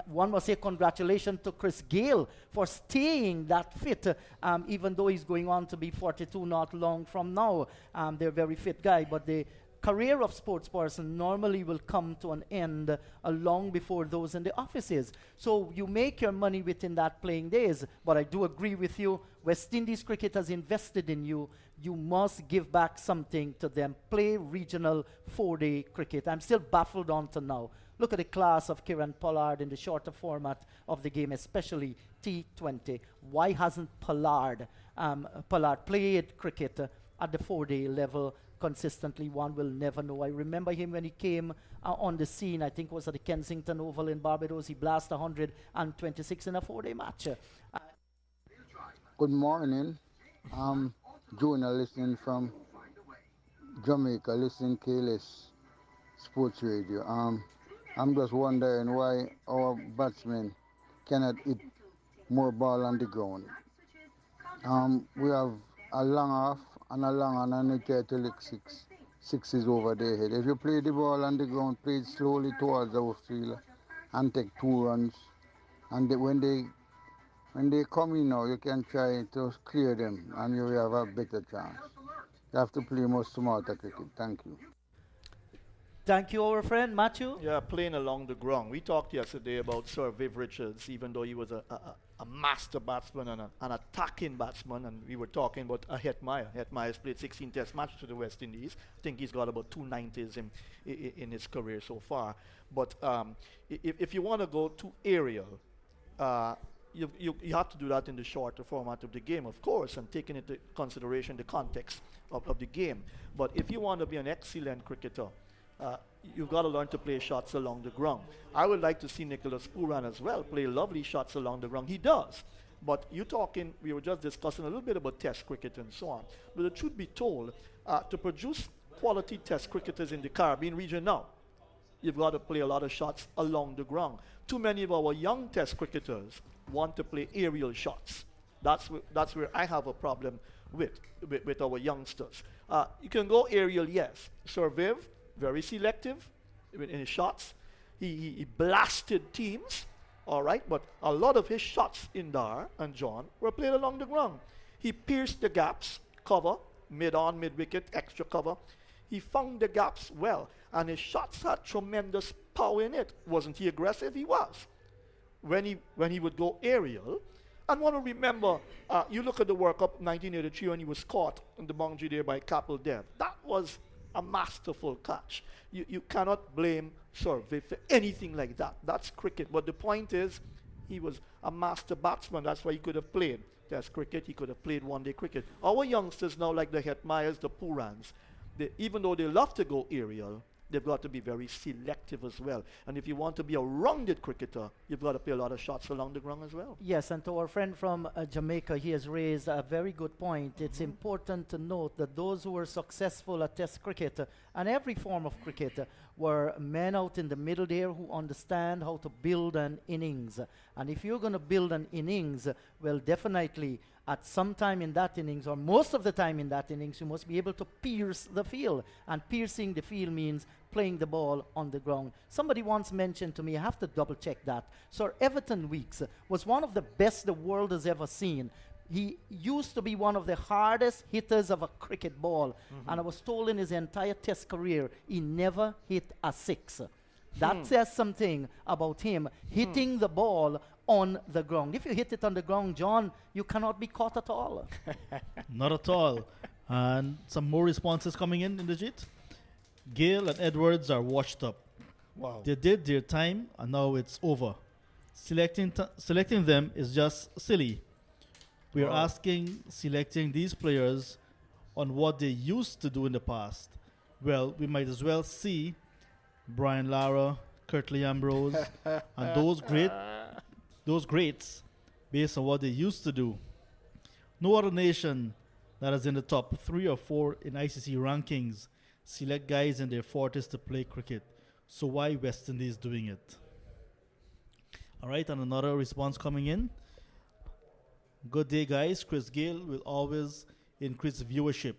One must say congratulations to Chris Gale for staying that fit, even though he's going on to be 42 not long from now. They're a very fit guy, but the career of sports person normally will come to an end long before those in the offices. So you make your money within that playing days, but I do agree with you. West Indies cricket has invested in you. You must give back something to them. Play regional 4-day cricket. I'm still baffled on to now. Look at the class of Kieran Pollard in the shorter format of the game, especially T20. Why hasn't Pollard played cricket at the 4-day level consistently? One will never know. I remember him when he came on the scene. I think it was at the Kensington Oval in Barbados. He blasted 126 in a 4-day match. Good morning. I'm Jonah listening from Jamaica, listening KLS Sports Radio. I'm just wondering why our batsmen cannot hit more ball on the ground. We have a long off and a long on, and they try to lick sixes over their head. If you play the ball on the ground, play it slowly towards the outfield and take 2 runs. And when they come in now, you can try to clear them and you will have a better chance. You have to play more smarter cricket. Thank you. Thank you, our friend Matthew. Yeah, playing along the ground. We talked yesterday about Sir Viv Richards, even though he was a master batsman and an attacking batsman, and we were talking about Hetmeyer. Hetmeyer's played 16 test matches to the West Indies. I think he's got about 2 90s in his career so far. But if you want to go too aerial, you have to do that in the shorter format of the game, of course, and taking into consideration the context of the game. But if you want to be an excellent cricketer, you've got to learn to play shots along the ground. I would like to see Nicholas Pooran as well play lovely shots along the ground. He does. But we were just discussing a little bit about test cricket and so on. But the truth be told, to produce quality test cricketers in the Caribbean region now, you've got to play a lot of shots along the ground. Too many of our young test cricketers want to play aerial shots. That's where I have a problem with our youngsters. You can go aerial, yes. Surviv, very selective in his shots. He blasted teams, all right, but a lot of his shots in Dar and John were played along the ground. He pierced the gaps, cover, mid-on, mid-wicket, extra cover. He found the gaps well, and his shots had tremendous power in it. Wasn't he aggressive? He was. When he would go aerial, and want to remember, you look at the World Cup 1983 when he was caught in the boundary there by Dev. That was a masterful catch. You cannot blame Survey for anything like that. That's cricket. But the point is, he was a master batsman. That's why he could have played Test cricket. He could have played one-day cricket. Our youngsters now, like the Hetmeyers, the Purans, even though they love to go aerial, they've got to be very selective as well. And if you want to be a rounded cricketer, you've got to play a lot of shots along the ground as well. Yes, and to our friend from Jamaica, he has raised a very good point. It's important to note that those who were successful at Test cricket and every form of cricket were men out in the middle there who understand how to build an innings. And if you're going to build an innings, well, definitely at some time in that innings, or most of the time in that innings, you must be able to pierce the field. And piercing the field means playing the ball on the ground. Somebody once mentioned to me, I have to double check that, Sir Everton Weekes was one of the best the world has ever seen. He used to be one of the hardest hitters of a cricket ball. And I was told in his entire Test career, he never hit a six. That says something about him hitting the ball on the ground. If you hit it on the ground, John, you cannot be caught at all. Not at all. And some more responses coming in the JIT. Gale and Edwards are washed up. Wow. They did their time and now it's over. Selecting them is just silly. We are selecting these players on what they used to do in the past. Well, we might as well see Brian Lara, Curtly Ambrose, and those greats based on what they used to do. No other nation that is in the top 3 or 4 in ICC rankings select guys in their 40s to play cricket. So why West Indies doing it? All right, and another response coming in. Good day, guys. Chris Gale will always increase viewership.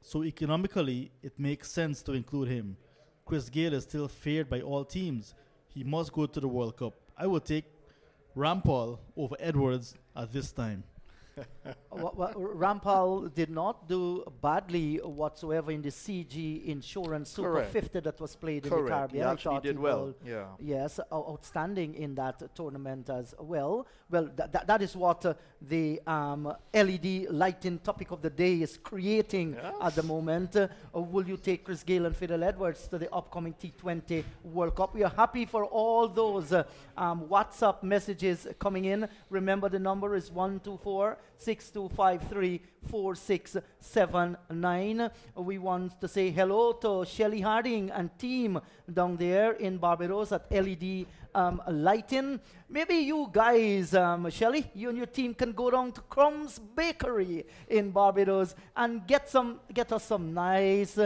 So economically, it makes sense to include him. Chris Gale is still feared by all teams. He must go to the World Cup. I will take Rampal over Edwards at this time. Rampal did not do badly whatsoever in the CG Insurance Super 50 that was played in the Caribbean. He actually did well. Yeah. Yes, outstanding in that tournament as well. Well, that is what the LED lighting topic of the day is creating at the moment. Will you take Chris Gale and Fidel Edwards to the upcoming T20 World Cup? We are happy for all those WhatsApp messages coming in. Remember, the number is 124-6253-4679. We want to say hello to Shelley Harding and team down there in Barbados at LED Lighting. Maybe you guys, Shelley, you and your team can go down to Crumb's Bakery in Barbados and get us some nice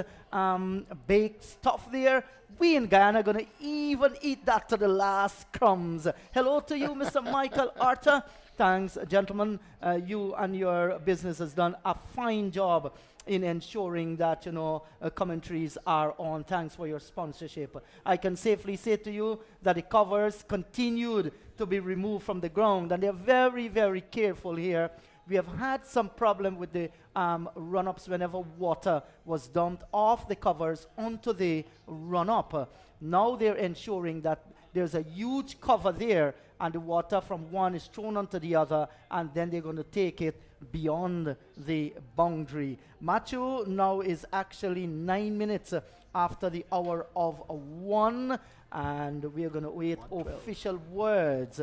baked stuff there. We in Guyana are going to even eat that to the last crumbs. Hello to you, Mr. Michael Arthur. Thanks, gentlemen. You and your business has done a fine job in ensuring that, commentaries are on. Thanks for your sponsorship. I can safely say to you that the covers continued to be removed from the ground, and they're very, very careful here. We have had some problem with the run-ups whenever water was dumped off the covers onto the run-up. Now they're ensuring that there's a huge cover there, and the water from one is thrown onto the other, and then they're going to take it beyond the boundary. Matthew now is actually 9 minutes after the hour of 1, and we're going to wait official words.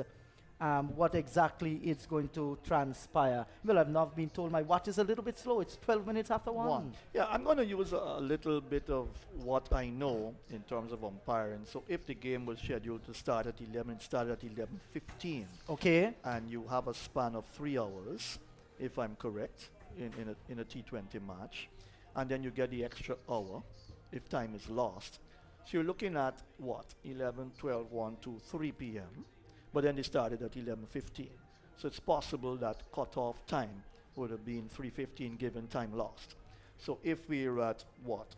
What exactly is going to transpire. Well, I've not been told my watch is a little bit slow. It's 12 minutes after 1. Yeah, I'm going to use a little bit of what I know in terms of umpiring. So if the game was scheduled to start at 11, it started at 11:15. Okay. And you have a span of 3 hours, if I'm correct, in a T20 match. And then you get the extra hour if time is lost. So you're looking at what? 11, 12, 1, 2, 3 p.m. But then they started at 11:15. So it's possible that cut-off time would have been 3:15 given time lost. So if we're at what,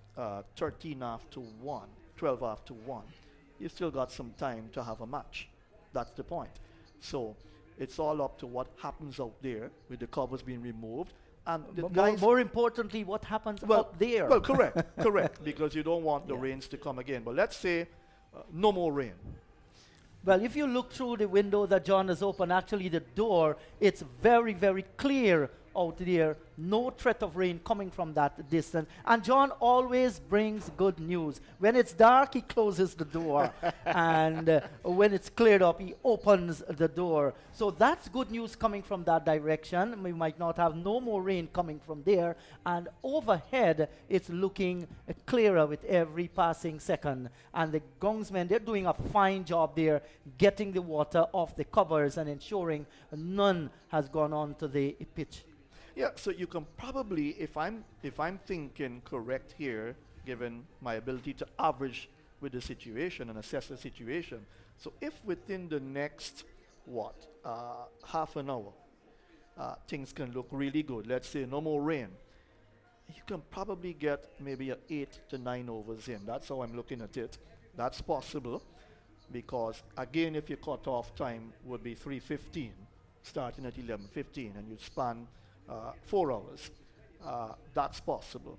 13 after 1, 12 after 1, you still got some time to have a match. That's the point. So it's all up to what happens out there with the covers being removed. And the guys, more importantly, what happens up there? Well, correct, because you don't want the rains to come again. But let's say no more rain. Well, if you look through the window that John has opened, actually the door, it's very, very clear out there. No threat of rain coming from that distance. And John always brings good news. When it's dark, he closes the door. And when it's cleared up, he opens the door. So that's good news coming from that direction. We might not have no more rain coming from there. And overhead, it's looking clearer with every passing second. And the groundsmen, they're doing a fine job there, getting the water off the covers and ensuring none has gone onto the pitch. Yeah, so you can probably, if I'm thinking correct here, given my ability to average with the situation and assess the situation. So if within the next, half an hour, things can look really good. Let's say no more rain. You can probably get maybe 8 to 9 overs in. That's how I'm looking at it. That's possible because, again, if your cutoff time would be 3:15, starting at 11:15, and you span 4 hours. That's possible.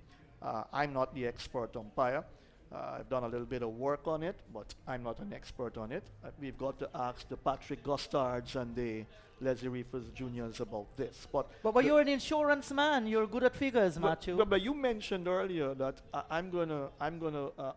I'm not the expert umpire. I've done a little bit of work on it, but I'm not an expert on it. We've got to ask the Patrick Gostards and the Leslie Reefers Juniors about this. But you're an insurance man. You're good at figures, Matthew. But you mentioned earlier that I'm gonna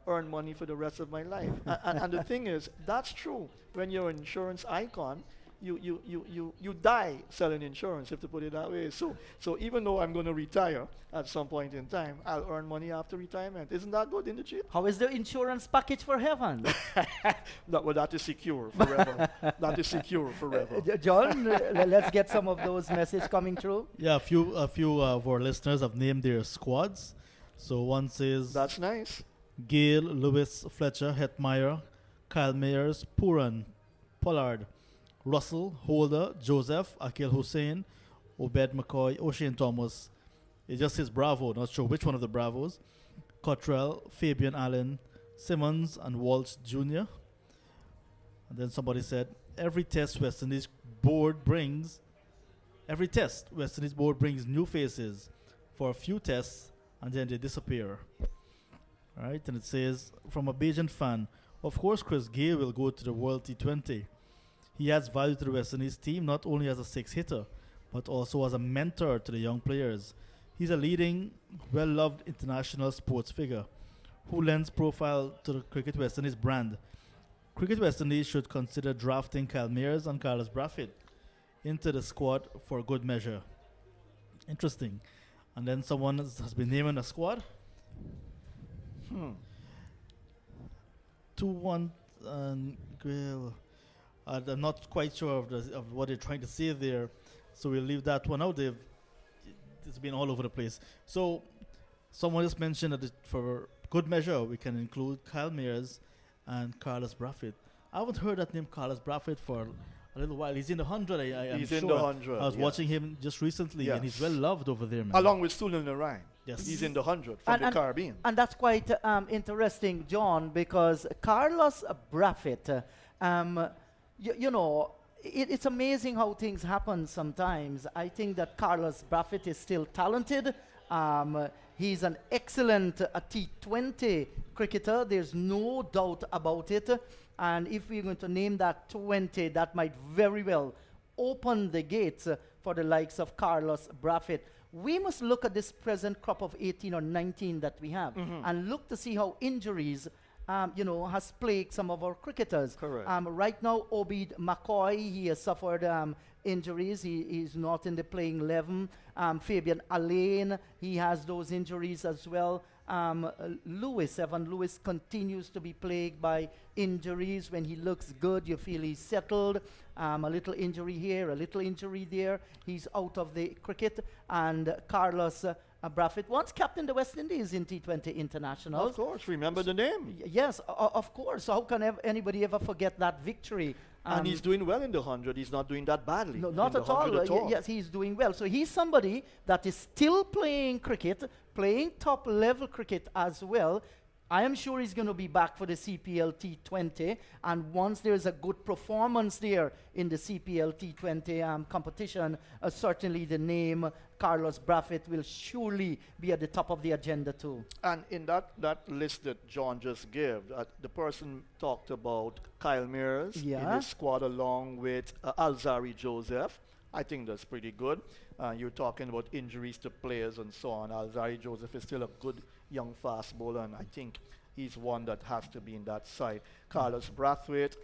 earn money for the rest of my life. And the thing is, that's true. When you're an insurance icon, you die selling insurance, if to put it that way. So even though I'm going to retire at some point in time, I'll earn money after retirement. Isn't that good in the chip? How is the insurance package for heaven? That is secure forever. That is secure forever. John, let's get some of those messages coming through. Yeah, a few of our listeners have named their squads. So one says, that's nice. Gail, Lewis, Fletcher, Hetmeyer, Kyle Mayers, Puran, Pollard, Russell, Holder, Joseph, Akil Hussein, Obed McCoy, O'Shane Thomas. It just says Bravo, not sure which one of the Bravos. Cottrell, Fabian Allen, Simmons, and Walsh Jr. And then somebody said, every test West Indies board brings new faces for a few tests, and then they disappear. All right, and it says, from a Bajan fan, of course Chris Gayle will go to the World T20. He adds value to the West Indies team not only as a six-hitter, but also as a mentor to the young players. He's a leading, well-loved international sports figure who lends profile to the Cricket West Indies brand. Cricket West Indies should consider drafting Kyle Mayers and Carlos Brathwaite into the squad for good measure. Interesting. And then someone has been naming a squad. 2-1 and Gayle. I'm not quite sure of what they're trying to say there, so we'll leave that one out. It's been all over the place. So someone just mentioned that for good measure, we can include Kyle Mayers and Carlos Brathwaite. I haven't heard that name, Carlos Brathwaite, for a little while. He's in the 100. He's in the 100. I was watching him just recently, and he's well loved over there, man. Along with Sunil Narayan. Yes. He's in the 100 from the Caribbean. And that's quite interesting, John, because Carlos Brathwaite, it's amazing how things happen sometimes. I think that Carlos Brathwaite is still talented. He's an excellent T20 cricketer. There's no doubt about it. And if we're going to name that 20, that might very well open the gates for the likes of Carlos Brathwaite. We must look at this present crop of 18 or 19 that we have and look to see how injuries has plagued some of our cricketers. Correct. Right now, Obed McCoy, he has suffered injuries. He's not in the playing 11. Fabian Allen, he has those injuries as well. Evan Lewis continues to be plagued by injuries. When he looks good, you feel he's settled. A little injury here, a little injury there. He's out of the cricket. And Carlos Brathwaite once captained the West Indies in T20 internationals. Of course, remember the name. Yes, of course. So how can anybody ever forget that victory? And he's doing well in the 100. He's not doing that badly. No, not at all. Yes, he's doing well. So he's somebody that is still playing cricket, playing top level cricket as well. I am sure he's going to be back for the CPL T20, and once there's a good performance there in the CPL T20 competition, certainly the name Carlos Brathwaite will surely be at the top of the agenda too. And in that list that John just gave, the person talked about Kyle Mears in his squad along with Alzari Joseph. I think that's pretty good. You're talking about injuries to players and so on. Alzari Joseph is still a good young fast bowler, and I think he's one that has to be in that side. Carlos Brathwaite,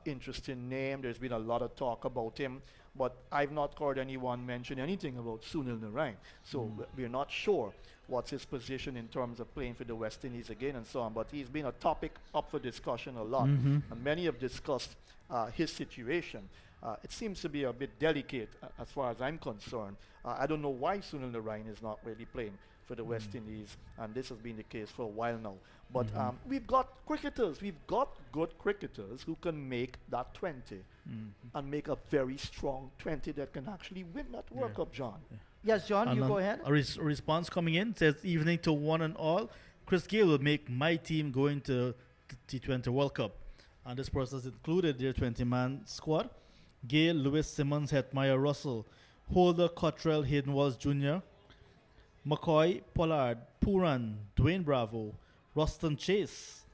interesting name. There's been a lot of talk about him, but I've not heard anyone mention anything about Sunil Narine. So we're not sure what's his position in terms of playing for the West Indies again and so on, but he's been a topic up for discussion a lot, and many have discussed his situation. It seems to be a bit delicate as far as I'm concerned. I don't know why Sunil Narine is not really playing for the West Indies, and this has been the case for a while now. But we've got good cricketers who can make that 20 and make a very strong 20 that can actually win that World Cup, John. Yes, John, And you go ahead. A response coming in says, evening to one and all. Chris Gayle will make my team going to T20 World Cup. And this person has included their 20-man squad. Gayle, Lewis, Simmons, Hetmeyer, Russell, Holder, Cottrell, Hayden Walls Jr., McCoy, Pollard, Puran, Dwayne Bravo, Ruston Chase,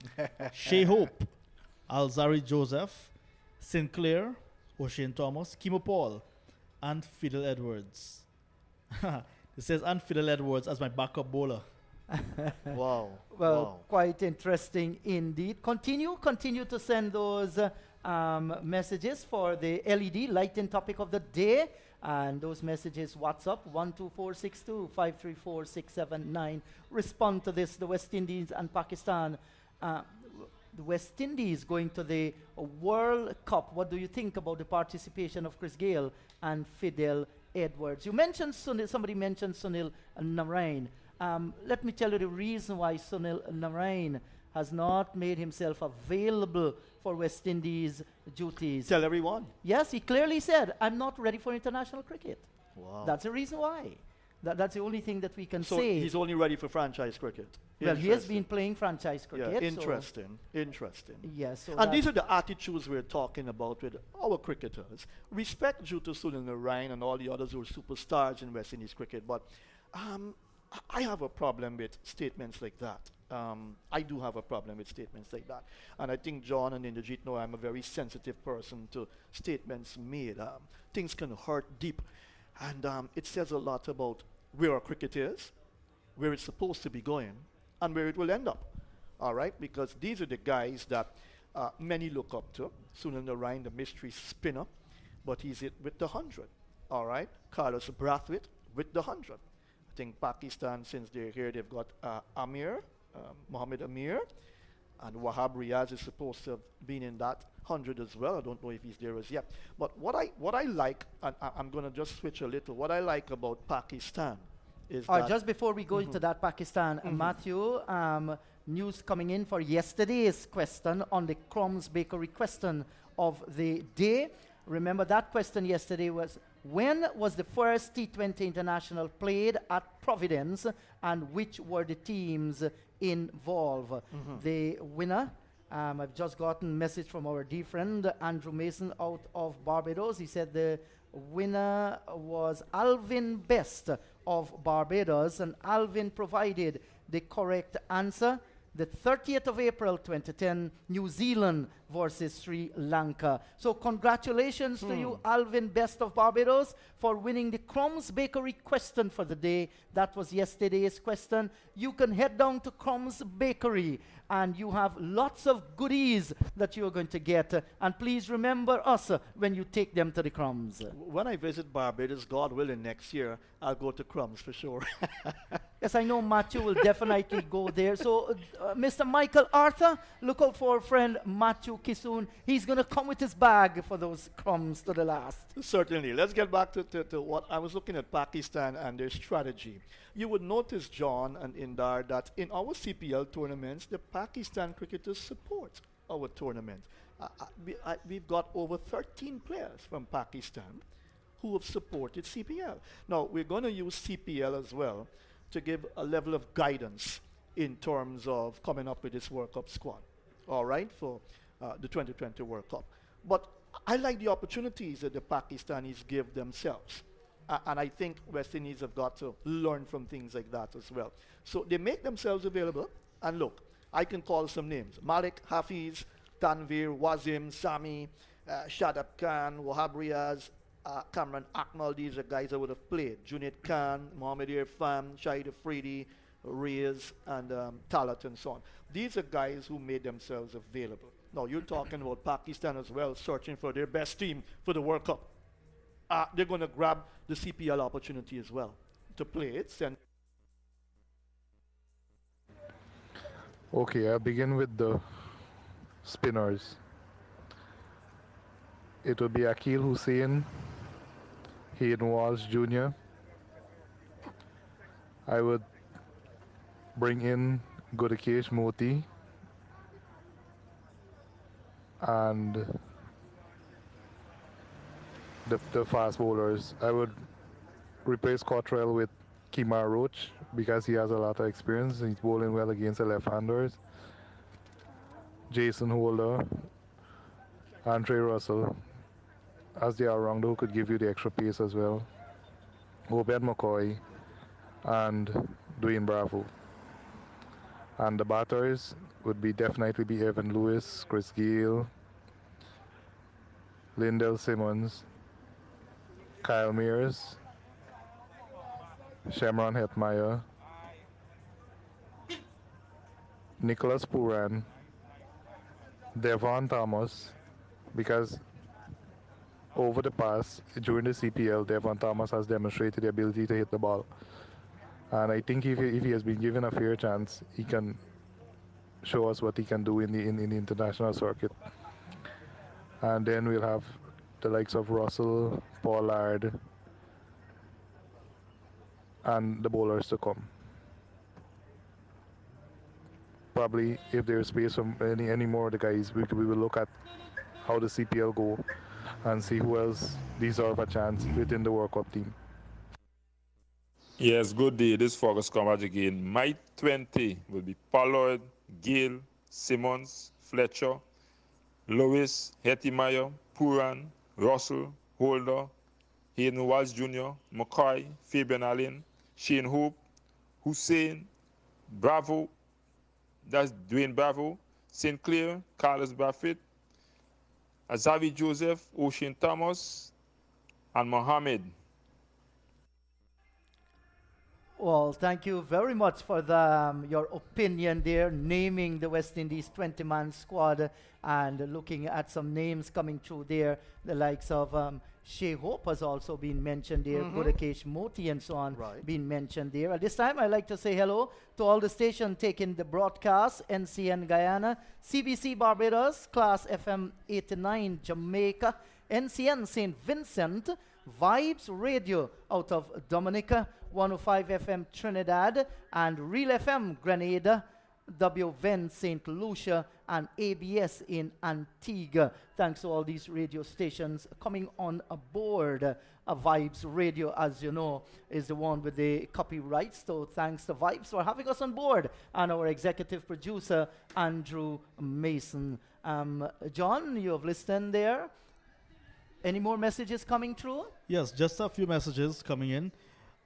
Shea Hope, Alzari Joseph, Sinclair, O'Shane Thomas, Kimo Paul, and Fidel Edwards. It says, and Fidel Edwards as my backup bowler. Wow. Well, quite interesting indeed. Continue to send those messages for the LED lighting topic of the day. And those messages, WhatsApp 12462534679. Respond to this. The West Indies and Pakistan. The West Indies going to the World Cup. What do you think about the participation of Chris Gayle and Fidel Edwards? You mentioned Sunil. Somebody mentioned Sunil Narine. Let me tell you the reason why Sunil Narine has not made himself available for West Indies duties. Tell everyone. Yes, he clearly said, I'm not ready for international cricket. Wow. That's the reason why. That's the only thing that we can so say. He's only ready for franchise cricket. Well, he has been playing franchise cricket. Yeah, interesting. Yes. So and these are the attitudes we're talking about with our cricketers. Respect due to Sunil Narine and all the others who are superstars in West Indies cricket, but I have a problem with statements like that. I do have a problem with statements like that. And I think John and Indrajit know I'm a very sensitive person to statements made. Things can hurt deep. And it says a lot about where our cricket is, where it's supposed to be going, and where it will end up. All right? Because these are the guys that many look up to. Sunil Narine, the mystery spinner, but he's it with the 100. All right? Carlos Brathwaite with the 100. I think Pakistan, since they're here, they've got Mohammed Amir, and Wahab Riaz is supposed to have been in that 100 as well. I don't know if he's there as yet. But what I like, and I'm going to just switch a little, what I like about Pakistan is that... Just before we go into that Pakistan, Matthew, news coming in for yesterday's question on the Crumbs Bakery question of the day. Remember that question yesterday was, when was the first T20 international played at Providence, and which were the teams involved? The winner, I've just gotten a message from our dear friend Andrew Mason out of Barbados. He said the winner was Alvin Best of Barbados, and Alvin provided the correct answer. The 30th of April 2010, New Zealand versus Sri Lanka. So congratulations to you, Alvin Best of Barbados, for winning the Crumbs Bakery question for the day. That was yesterday's question. You can head down to Crumbs Bakery and you have lots of goodies that you are going to get. And please remember us when you take them to the Crumbs. When I visit Barbados, God willing, next year, I'll go to Crumbs for sure. Yes, I know Matthew will definitely go there. So, Mr. Michael Arthur, look out for friend Matthew Kisoon. He's going to come with his bag for those crumbs to the last. Certainly. Let's get back to what I was looking at Pakistan and their strategy. You would notice, John and Indar, that in our CPL tournaments, the Pakistan cricketers support our tournament. We've got over 13 players from Pakistan who have supported CPL. Now, we're going to use CPL as well to give a level of guidance in terms of coming up with this World Cup squad, all right, for the 2020 World Cup. But I like the opportunities that the Pakistanis give themselves. And I think West Indies have got to learn from things like that as well. So they make themselves available. And look, I can call some names. Malik, Hafiz, Tanvir, Wazim, Sami, Shadab Khan, Wahab Riaz, Cameron Akmal. These are guys I would have played. Junaid Khan, Mohammad Irfan, Shahid Afridi, Riaz, and Talat and so on. These are guys who made themselves available. Now, you're talking about Pakistan as well, searching for their best team for the World Cup. They're going to grab the CPL opportunity as well to play it. Okay, I'll begin with the spinners. It will be Akil Hussain, Hayden Walsh Jr. I would bring in Gudakesh Moti and the fast bowlers. I would replace Cottrell with Kimar Roach because he has a lot of experience. He's bowling well against the left-handers. Jason Holder, Andre Russell, as the all-rounder who could give you the extra pace as well. Obed McCoy and Dwayne Bravo. And the batters would definitely be Evan Lewis, Chris Gale, Lindell Simmons, Kyle Mears, Shamron Hetmeyer, Nicholas Puran, Devon Thomas, because over the past, during the CPL, Devon Thomas has demonstrated the ability to hit the ball. And I think if he has been given a fair chance, he can show us what he can do in the international circuit. And then we'll have the likes of Russell, Pollard, and the bowlers to come. Probably, if there's space from any more of the guys, we will look at how the CPL go and see who else deserve a chance within the World Cup team. Yes, good day. This is Fergus Comrade again. My 20 will be Pollard, Gill, Simmons, Fletcher, Lewis, Hetmeyer, Puran, Russell, Holder, Hayden Walsh Jr., McCoy, Fabian Allen, Shane Hope, Hussein, Bravo, that's Dwayne Bravo, St. Clair, Carlos Baffett, Azavi Joseph, Ocean Thomas, and Mohammed. Well, thank you very much for your opinion there, naming the West Indies 20-man squad and looking at some names coming through there. The likes of Shea Hope has also been mentioned there, Gudakesh Moti and so on been mentioned there. At this time, I'd like to say hello to all the stations taking the broadcast: NCN Guyana, CBC Barbados, Class FM 89 Jamaica, NCN St. Vincent, Vibes Radio out of Dominica, 105 FM Trinidad, and Real FM Grenada, WVN St. Lucia, and ABS in Antigua. Thanks to all these radio stations coming on aboard. Vibes Radio, as you know, is the one with the copyrights. So thanks to Vibes for having us on board, and our executive producer, Andrew Mason. John, you have listened there. Any more messages coming through? Yes, just a few messages coming in.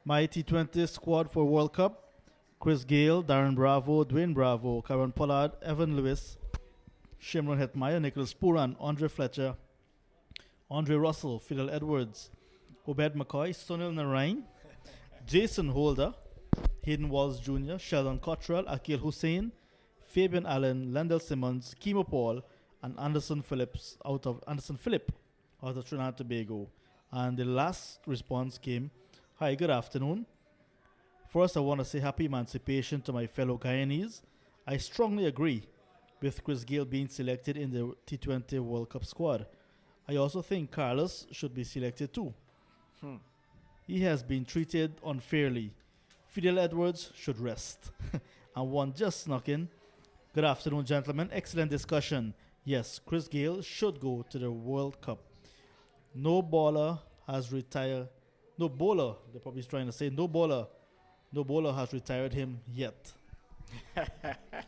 My T20 squad for World Cup: Chris Gale, Darren Bravo, Dwayne Bravo, Karen Pollard, Evan Lewis, Shimron Hetmeyer, Nicholas Puran, Andre Fletcher, Andre Russell, Fidel Edwards, Obed McCoy, Sunil Narain, Jason Holder, Hayden Walsh Jr., Sheldon Cottrell, Akil Hussain, Fabian Allen, Lendell Simmons, Kimo Paul, and Anderson Phillip out of Trinidad and Tobago. And the last response came: "Hi, good afternoon. First, I want to say happy emancipation to my fellow Guyanese. I strongly agree with Chris Gayle being selected in the T20 World Cup squad. I also think Carlos should be selected too. He has been treated unfairly. Fidel Edwards should rest. And one just snuck in. Good afternoon, gentlemen. Excellent discussion. Yes, Chris Gayle should go to the World Cup. No bowler has retired. No bowler, they're probably trying to say, no bowler has retired him yet.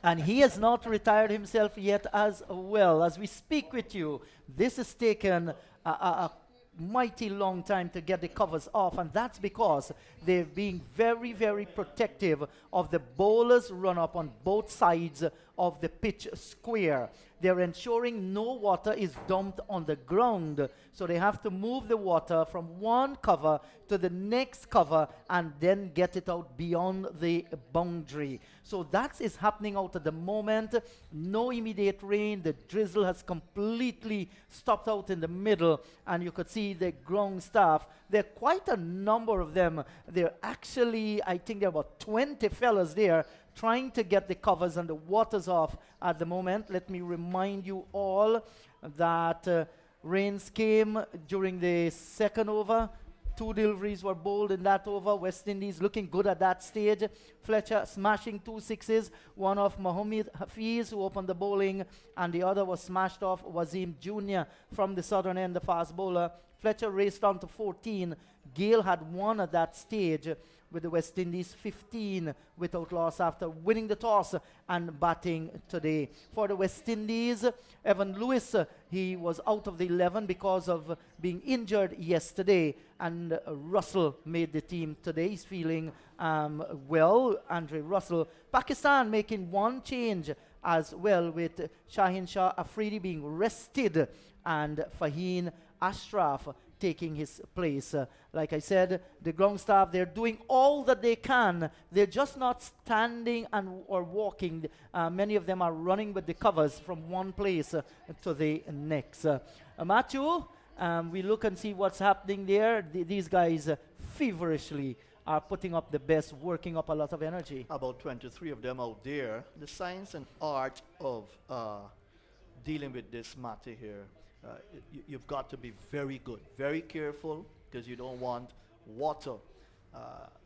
And he has not retired himself yet as well. As we speak with you, this has taken a mighty long time to get the covers off, and that's because they're being very, very protective of the bowlers' run-up on both sides of the pitch square. They're ensuring no water is dumped on the ground, so they have to move the water from one cover to the next cover and then get it out beyond the boundary. So that is happening out at the moment. No immediate rain. The drizzle has completely stopped out in the middle, and you could see the ground staff. There are quite a number of them. They're actually, I think there are about 20 fellas there trying to get the covers and the waters off at the moment. Let me remind you all that rains came during the second over. 2 deliveries were bowled in that over. West Indies looking good at that stage. Fletcher smashing 2 sixes. One off Mohammed Hafiz, who opened the bowling, and the other was smashed off Wasim Jr. from the southern end, the fast bowler. Fletcher raced down to 14. Gayle had 1 at that stage, with the West Indies 15 without loss after winning the toss and batting today. For the West Indies, Evan Lewis, he was out of the 11 because of being injured yesterday, and Russell made the team today. He's feeling well, Andre Russell. Pakistan making 1 change as well, with Shaheen Shah Afridi being rested and Faheen Ashraf taking his place. Like I said, the ground staff, they're doing all that they can. They're just not standing or walking. Many of them are running with the covers from one place to the next. Matthew, we look and see what's happening there. These guys feverishly are putting up the best, working up a lot of energy. About 23 of them out there. The science and art of dealing with this matter here. You've got to be very good, very careful, because you don't want water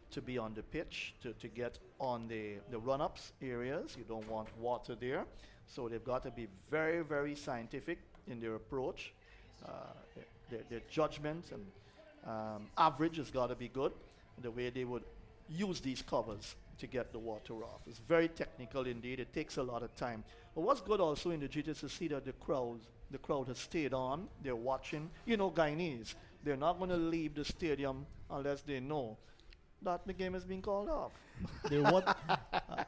to be on the pitch, to get on the run-ups areas. You don't want water there. So they've got to be very, very scientific in their approach. Their judgment and average has got to be good, the way they would use these covers to get the water off. It's very technical indeed. It takes a lot of time. But what's good also in the GT to see that the crowd has stayed on. They're watching. You know, Guyanese, they're not going to leave the stadium unless they know that the game has been called off.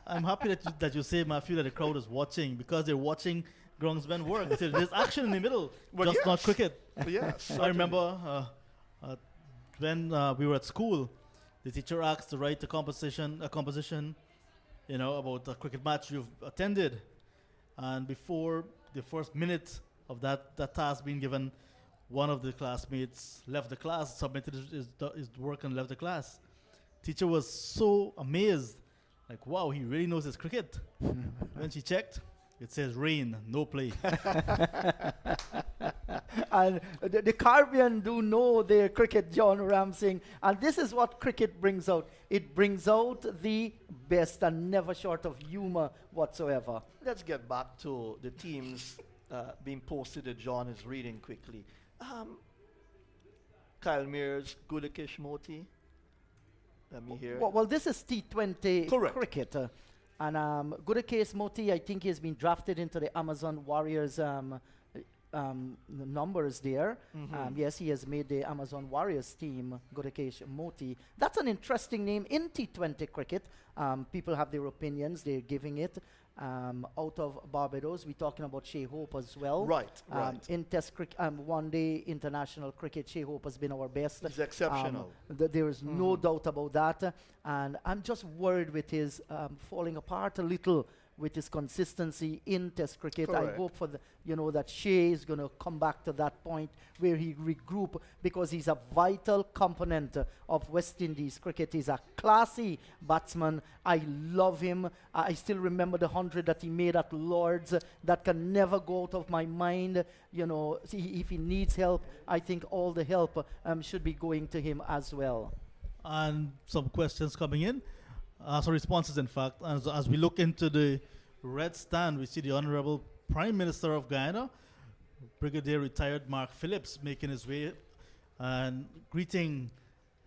I'm happy that you say, Matthew, that the crowd is watching, because they're watching groundsmen work. So there's action in the middle, just not cricket. Yes. I remember when we were at school, the teacher asked to write a composition, about a cricket match you've attended, and before the first minute of that task being given, one of the classmates left the class, submitted his work and left the class. Teacher was so amazed, like, wow, he really knows his cricket. When she checked, it says rain, no play. And the Caribbean do know their cricket, John Ramsing, and this is what cricket brings out. It brings out the best, and never short of humor whatsoever. Let's get back to the teams being posted that John is reading quickly. Kyle Mears, Gudakesh Moti. Let me hear. Well, this is T20 cricket. And Gudakesh Moti, I think he has been drafted into the Amazon Warriors numbers there. Yes, he has made the Amazon Warriors team, Gudakesh Moti. That's an interesting name in T20 cricket. People have their opinions. They're giving it. Out of Barbados, we're talking about Shea Hope as well. Right. In Test cricket, one-day international cricket, Shea Hope has been our best. He's exceptional. There is no doubt about that. And I'm just worried with his falling apart a little with his consistency in Test cricket. I Correct. hope for the, that Shea is going to come back to that point where he regroup, because he's a vital component of West Indies cricket. He's a classy batsman. I love him. I still remember the 100 that he made at Lords. That can never go out of my mind. If he needs help, I think all the help should be going to him as well. And some questions coming in. So responses, in fact. As we look into the red stand, we see the Honorable Prime Minister of Guyana, Brigadier retired Mark Phillips, making his way and greeting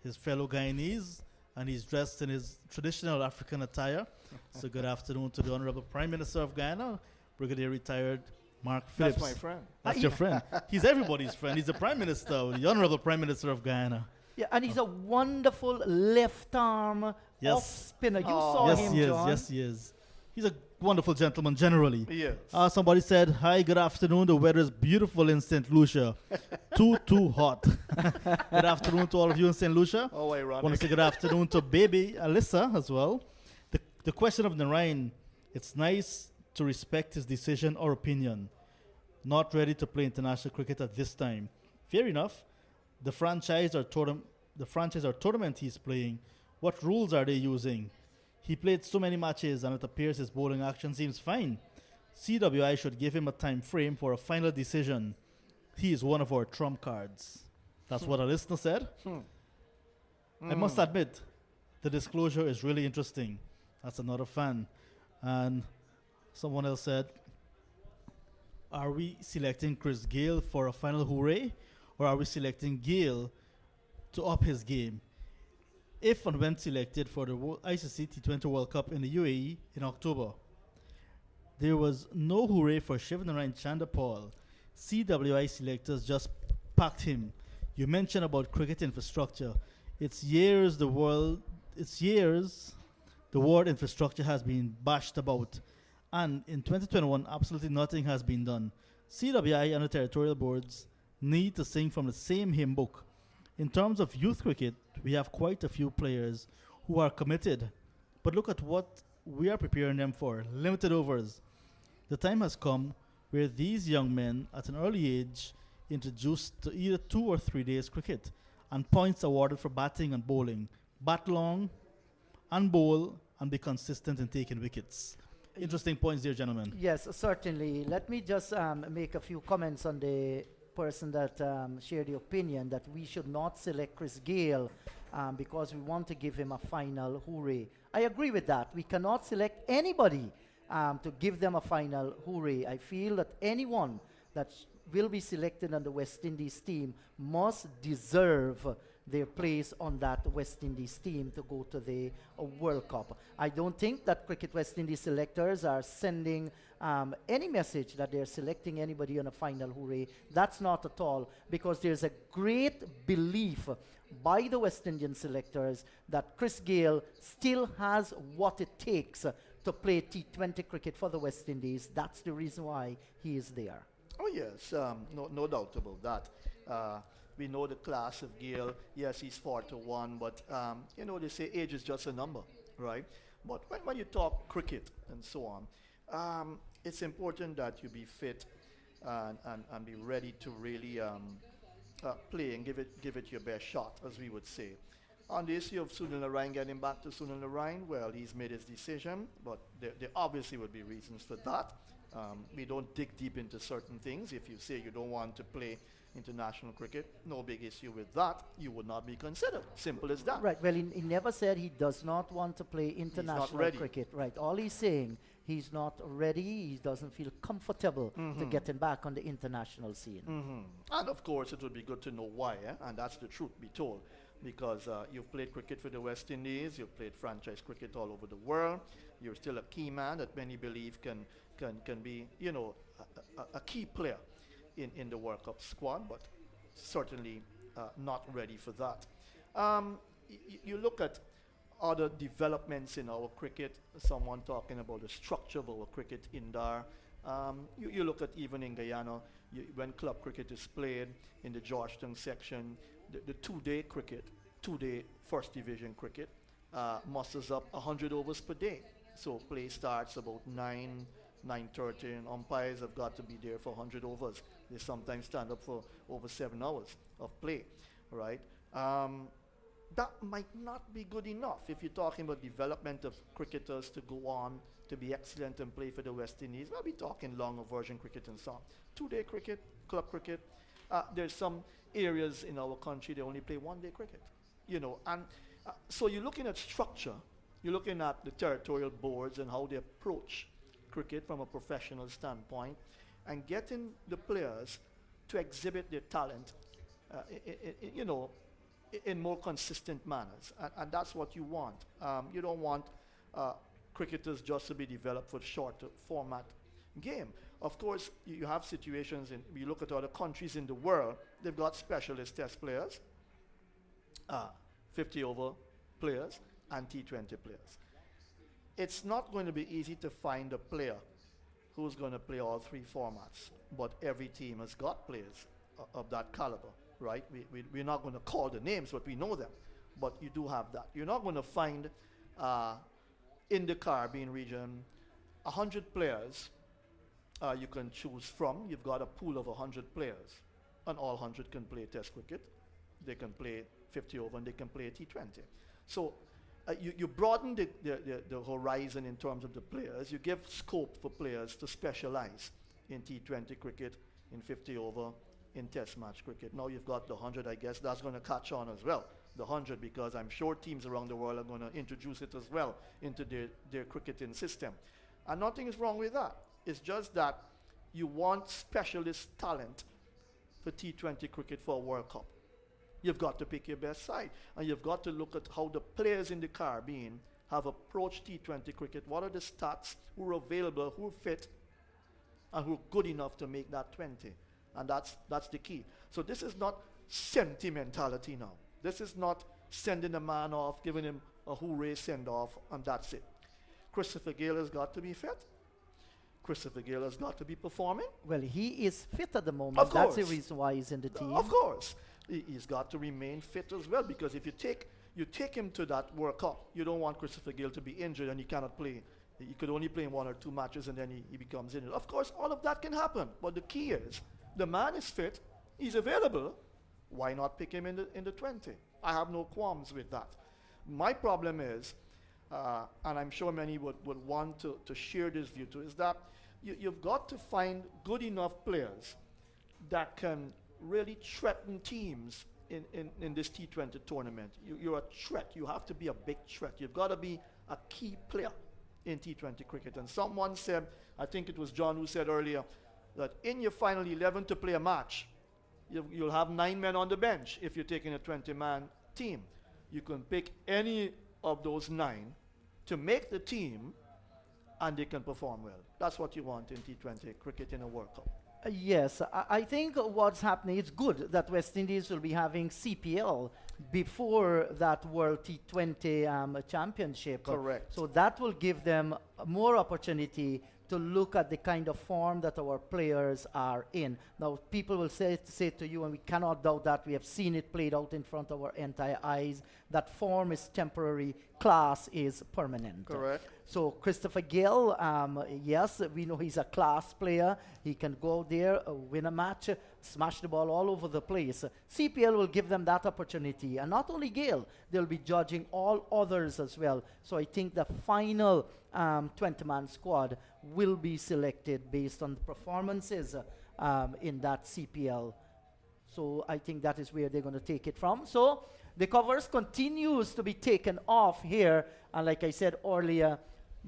his fellow Guyanese, and he's dressed in his traditional African attire. So good afternoon to the Honorable Prime Minister of Guyana, Brigadier retired Mark Phillips. That's my friend. That's your friend. He's everybody's friend. He's the Prime Minister, the Honorable Prime Minister of Guyana. Yeah, and he's a wonderful left arm off spinner. You saw him, John. Yes, he is. He's a wonderful gentleman generally. Yes. Somebody said, "Hi, good afternoon. The weather is beautiful in St. Lucia. too hot." Good afternoon to all of you in St. Lucia. Oh, ironic. Want to say good afternoon to baby Alyssa as well. The question of Narayan, it's nice to respect his decision or opinion. Not ready to play international cricket at this time. Fair enough. The franchise or tournament he's playing, what rules are they using? He played so many matches and it appears his bowling action seems fine. CWI should give him a time frame for a final decision. He is one of our trump cards. That's what a listener said. I must admit, the disclosure is really interesting. That's another fan. And someone else said, are we selecting Chris Gayle for a final hooray? Or are we selecting Gayle to up his game? If and when selected for the ICC T20 World Cup in the UAE in October, there was no hooray for Shivnarine Chandapal. CWI selectors just packed him. You mentioned about cricket infrastructure. It's years the world infrastructure has been bashed about. And in 2021, absolutely nothing has been done. CWI and the territorial boards need to sing from the same hymn book. In terms of youth cricket, we have quite a few players who are committed. But look at what we are preparing them for. Limited overs. The time has come where these young men at an early age introduced to either 2 or 3 days cricket and points awarded for batting and bowling. Bat long and bowl and be consistent in taking wickets. Interesting points there, gentlemen. Yes, certainly. Let me just make a few comments on the person that shared the opinion that we should not select Chris Gayle because we want to give him a final hooray. I agree with that. We cannot select anybody to give them a final hooray. I feel that anyone that will be selected on the West Indies team must deserve their place on that West Indies team to go to the World Cup. I don't think that Cricket West Indies selectors are sending any message that they're selecting anybody on a final hooray. That's not at all, because there's a great belief by the West Indian selectors that Chris Gayle still has what it takes to play T20 cricket for the West Indies. That's the reason why he is there. Oh yes, no doubt about that. We know the class of Gayle. Yes, he's 4-1, but they say age is just a number, right? But when you talk cricket and so on, it's important that you be fit and be ready to really play and give it your best shot, as we would say. On the issue of Sunil Narine, getting back to Sunil Narine, well, he's made his decision, but there obviously would be reasons for that. We don't dig deep into certain things. If you say you don't want to play international cricket, no big issue with that. You would not be considered. Simple as that. Right. Well, he never said he does not want to play international cricket. Right. All he's saying, he's not ready. He doesn't feel comfortable to getting back on the international scene. And of course, it would be good to know why. And that's the truth be told. Because you've played cricket for the West Indies, you've played franchise cricket all over the world. You're still a key man that many believe can be, a key player in the World Cup squad, but certainly not ready for that. You look at other developments in our cricket, someone talking about the structure of our cricket in there. You look at even in Guyana, when club cricket is played in the Georgetown section, the two-day cricket, two-day first division cricket, musters up 100 overs per day. So play starts about 9:30, and umpires have got to be there for 100 overs. They sometimes stand up for over 7 hours of play, right? That might not be good enough if you're talking about development of cricketers to go on to be excellent and play for the West Indies. We'll be talking longer version cricket and so on. Two-day cricket, club cricket. There's some areas in our country they only play one-day cricket, you know. And so you're looking at structure. You're looking at the territorial boards and how they approach cricket from a professional standpoint, and getting the players to exhibit their talent, you know, in more consistent manners, and that's what you want. You don't want cricketers just to be developed for short format game. Of course, you have situations in, we look at other countries in the world, they've got specialist test players, 50 over players, and T20 players. It's not going to be easy to find a player who's going to play all three formats, but every team has got players of that caliber, right? We're not going to call the names, but we know them. But you do have that. You're not going to find in the Caribbean region 100 players you can choose from. You've got a pool of 100 players, and all 100 can play Test cricket. They can play 50 over, and they can play T20. So you broaden the horizon in terms of the players. You give scope for players to specialize in T20 cricket, in 50 over, in Test match cricket. Now you've got the 100, I guess that's going to catch on as well. The 100, because I'm sure teams around the world are going to introduce it as well into their cricketing system. And nothing is wrong with that. It's just that you want specialist talent for T20 cricket for a World Cup. You've got to pick your best side. And you've got to look at how the players in the Caribbean have approached T20 cricket. What are the stats, who are available, who are fit, and who are good enough to make that 20. And that's the key. So this is not sentimentality now. This is not sending a man off, giving him a hooray send-off, and that's it. Christopher Gale has got to be fit. Christopher Gale has got to be performing. Well, he is fit at the moment. Of course. That's the reason why he's in the team. Of course. He's got to remain fit as well, because if you take him to that World Cup, you don't want Christopher Gale to be injured and he cannot play. He could only play in 1 or 2 matches and then he becomes injured. Of course, all of that can happen. But the key is, the man is fit, he's available, why not pick him in the 20? I have no qualms with that. My problem is, and I'm sure many would want to share this view too, is that you've got to find good enough players that can really threaten teams in this T20 tournament. You're a threat. You have to be a big threat. You've got to be a key player in T20 cricket. And someone said, I think it was John who said earlier, that in your final 11 to play a match, you'll have 9 men on the bench if you're taking a 20-man team. You can pick any of those 9 to make the team, and they can perform well. That's what you want in T20 cricket in a World Cup. Yes, I think what's happening, it's good that West Indies will be having CPL before that World T20 Championship. Correct. So that will give them more opportunity to look at the kind of form that our players are in. Now, people will say to you, and we cannot doubt that, we have seen it played out in front of our entire eyes, that form is temporary, class is permanent. Correct. So Christopher Gale, yes, we know he's a class player. He can go out there, win a match, smash the ball all over the place. CPL will give them that opportunity. And not only Gale, they'll be judging all others as well. So I think the final 20-man squad will be selected based on the performances in that CPL. So I think that is where they're going to take it from. So the covers continues to be taken off here. And like I said earlier,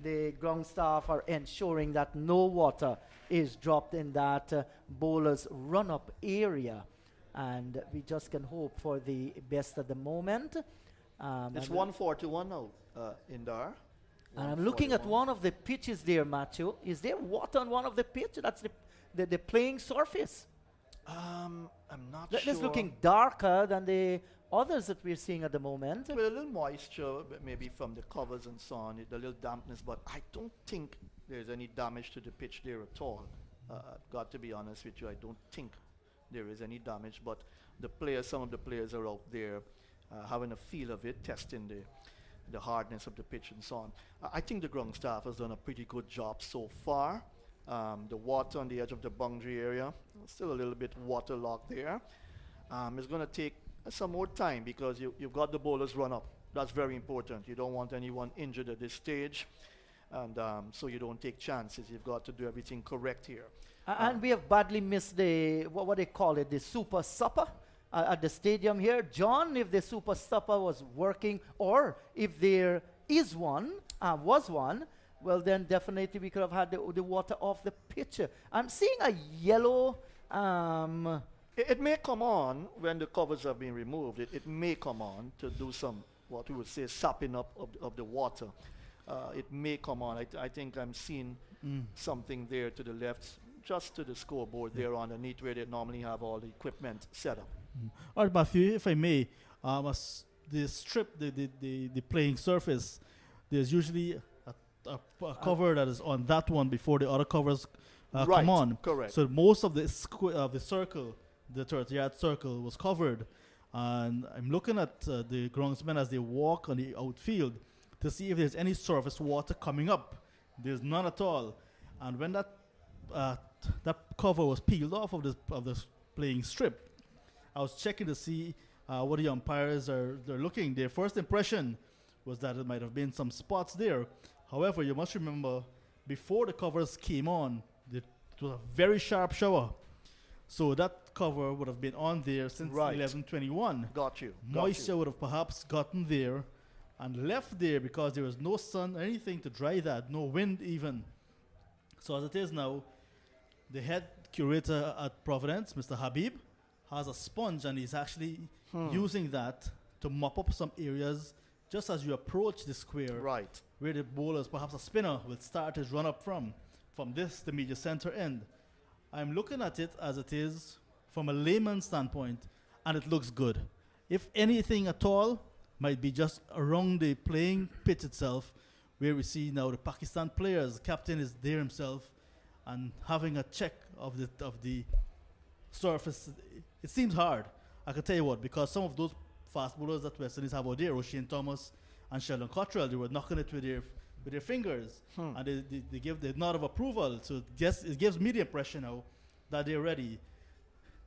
the ground staff are ensuring that no water is dropped in that bowler's run-up area. And we just can hope for the best at the moment. It's 141 now in there. And I'm looking at one of the pitches there, Matthew. Is there water on one of the pitch? That's the playing surface. I'm not That sure. is looking darker than the others that we're seeing at the moment. With a little moisture, maybe from the covers and so on, a little dampness, but I don't think there's any damage to the pitch there at all. I've got to be honest with you, I don't think there is any damage, but some of the players are out there having a feel of it, testing the hardness of the pitch and so on. I think the ground staff has done a pretty good job so far. The water on the edge of the boundary area, still a little bit waterlogged there. It's going to take some more time because you've got the bowlers run up. That's very important. You don't want anyone injured at this stage, and so you don't take chances. You've got to do everything correct here. And we have badly missed the, what they call it, the super supper at the stadium here. John, if the super supper was working, or if there is one, was one, well then definitely we could have had the water off the pitch. I'm seeing a yellow... It may come on when the covers have been removed. It may come on to do some, what we would say, sapping up of the water. It may come on. I think I'm seeing something there to the left, just to the scoreboard there underneath where they normally have all the equipment set up. All right, Matthew, if I may, the strip, the playing surface, there's usually a cover that is on that one before the other covers come on. Correct. So most of the circle, the 30-yard circle, was covered. And I'm looking at the groundsmen as they walk on the outfield to see if there's any surface water coming up. There's none at all. And when that cover was peeled off of the playing strip, I was checking to see what the umpires they're looking. Their first impression was that it might have been some spots there. However, you must remember, before the covers came on, it was a very sharp shower. So that cover would have been on there since 11:21. Got you. Moisture would have perhaps gotten there and left there because there was no sun or anything to dry that, no wind even. So as it is now, the head curator at Providence, Mr. Habib, has a sponge and he's actually using that to mop up some areas just as you approach the square, where the bowlers, perhaps a spinner, will start his run up from this, the media center end. I'm looking at it as it is from a layman's standpoint, and it looks good. If anything at all, might be just around the playing pitch itself, where we see now the Pakistan players, the captain is there himself, and having a check of the surface. It seems hard. I can tell you what, because some of those fast bowlers that West Indies have out there, O'Shane Thomas and Sheldon Cottrell, they were knocking it with their fingers, and they give the nod of approval. So it gives me the impression now that they're ready.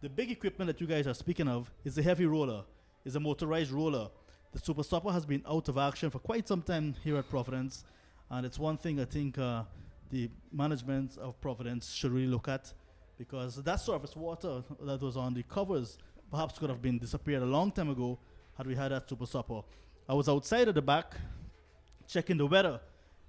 The big equipment that you guys are speaking of is the heavy roller, is a motorized roller. The Super Stopper has been out of action for quite some time here at Providence, and it's one thing I think the management of Providence should really look at, because that surface water that was on the covers perhaps could have been disappeared a long time ago had we had that Super Stopper. I was outside at the back checking the weather,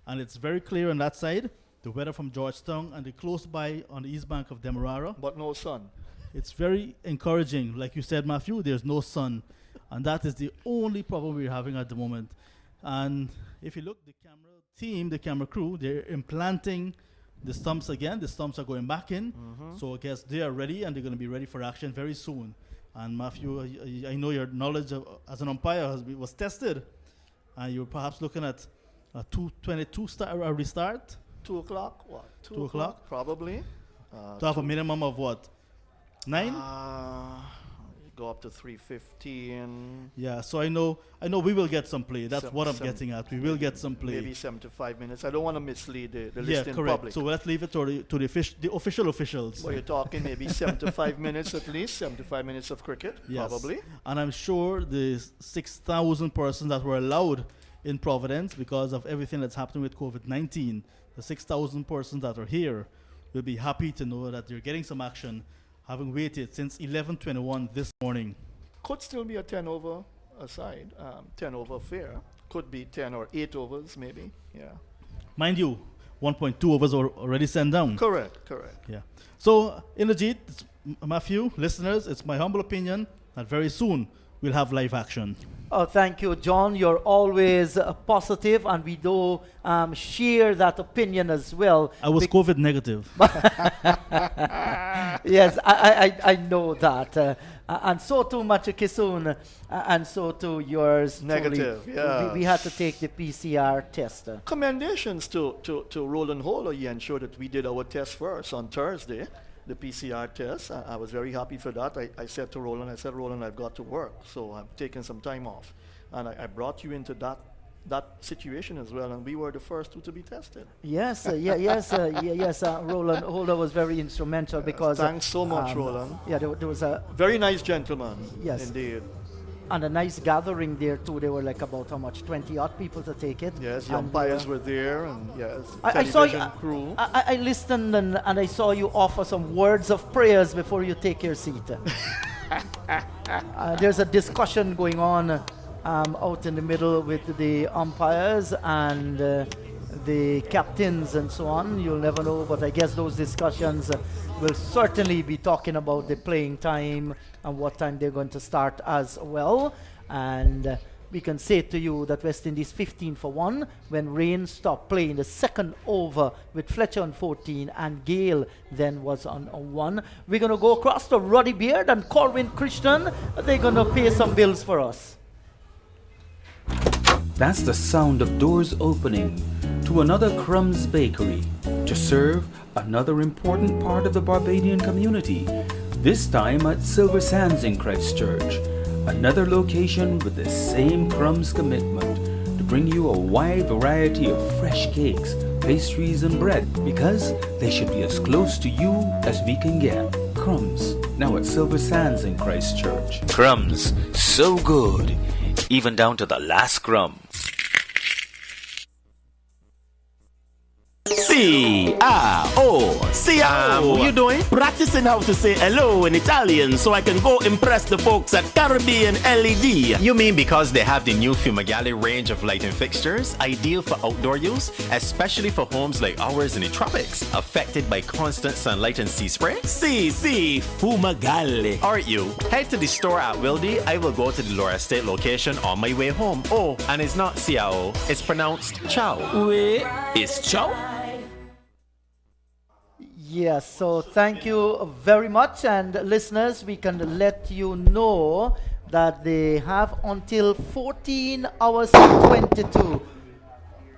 and it's very clear on that side, the weather from Georgetown and the close by on the east bank of Demerara. But no sun. It's very encouraging. Like you said, Matthew, there's no sun. And that is the only problem we're having at the moment. And if you look, the camera team, the camera crew, they're implanting the stumps again. The stumps are going back in. So I guess they are ready, and they're going to be ready for action very soon. And Matthew, I know your knowledge as an umpire was tested. And you're perhaps looking at a 2:22 restart. 2 o'clock? What? 2 o'clock? Probably. To have a minimum of what? 9? Go up to 3:15. Yeah, so I know we will get some play. That's what I'm getting at. We will get some play. Maybe 75 minutes. I don't want to mislead the yeah, listening correct. public. So let's leave it to the official officials. Well, you're talking maybe 75 minutes at least, 75 minutes of cricket, yes. probably. And I'm sure the 6,000 persons that were allowed in Providence because of everything that's happening with COVID-19, the 6,000 persons that are here will be happy to know that they're getting some action, having waited since 11:21 this morning. Could still be a 10 over aside, 10 over fair. Could be 10 or 8 overs maybe, yeah. Mind you, 1.2 overs are already sent down. Correct. Yeah. So, Inderjeet, Matthew, listeners, it's my humble opinion that very soon we'll have live action. Oh, thank you, John. You're always positive, and we do share that opinion as well. I was COVID negative. Yes, I know that. And so too, Matthew Kisoon, and so too yours. Negative, truly. yeah. We had to take the PCR test. Commendations to Roland Holo. He ensured that we did our test first on Thursday, the PCR test. I was very happy for that. I said to Roland, Roland, I've got to work, so I'm taking some time off. And I brought you into that that situation as well, and we were the first two to be tested. Yes, Roland Holder was very instrumental because. Thanks so much, Roland. Yeah, there was a very nice gentleman. Yes, indeed. And a nice gathering there too. There were like about how much 20 odd people to take it. Yes, the umpires were there, and yes, I saw television crew. I listened and I saw you offer some words of prayers before you take your seat. There's a discussion going on out in the middle with the umpires and the captains and so on. You'll never know, but I guess those discussions will certainly be talking about the playing time and what time they're going to start as well. And we can say to you that West Indies 15 for 1 when Rain stopped playing the second over with Fletcher on 14 and Gale then was on 1. We're going to go across to Roddy Beard and Corwin Christian. They're going to pay some bills for us. That's the sound of doors opening to another Crumbs Bakery to serve another important part of the Barbadian community, this time at Silver Sands in Christchurch, another location with the same Crumbs commitment to bring you a wide variety of fresh cakes, pastries and bread, because they should be as close to you as we can get. Crumbs, now at Silver Sands in Christchurch. Crumbs, so good, even down to the last crumb. C-R-O-C-O. What you doing? Practicing how to say hello in Italian so I can go impress the folks at Caribbean LED. You mean because they have the new Fumagale range of lighting fixtures, ideal for outdoor use, especially for homes like ours in the tropics, affected by constant sunlight and sea spray? Fumagale. Aren't you? Head to the store at Wildy. I will go to the Laura Estate location on my way home. Oh, and it's not Ciao, it's pronounced Chow. Wait, it's Chow? Yes, so thank you very much. And listeners, we can let you know that they have until 14 hours and 22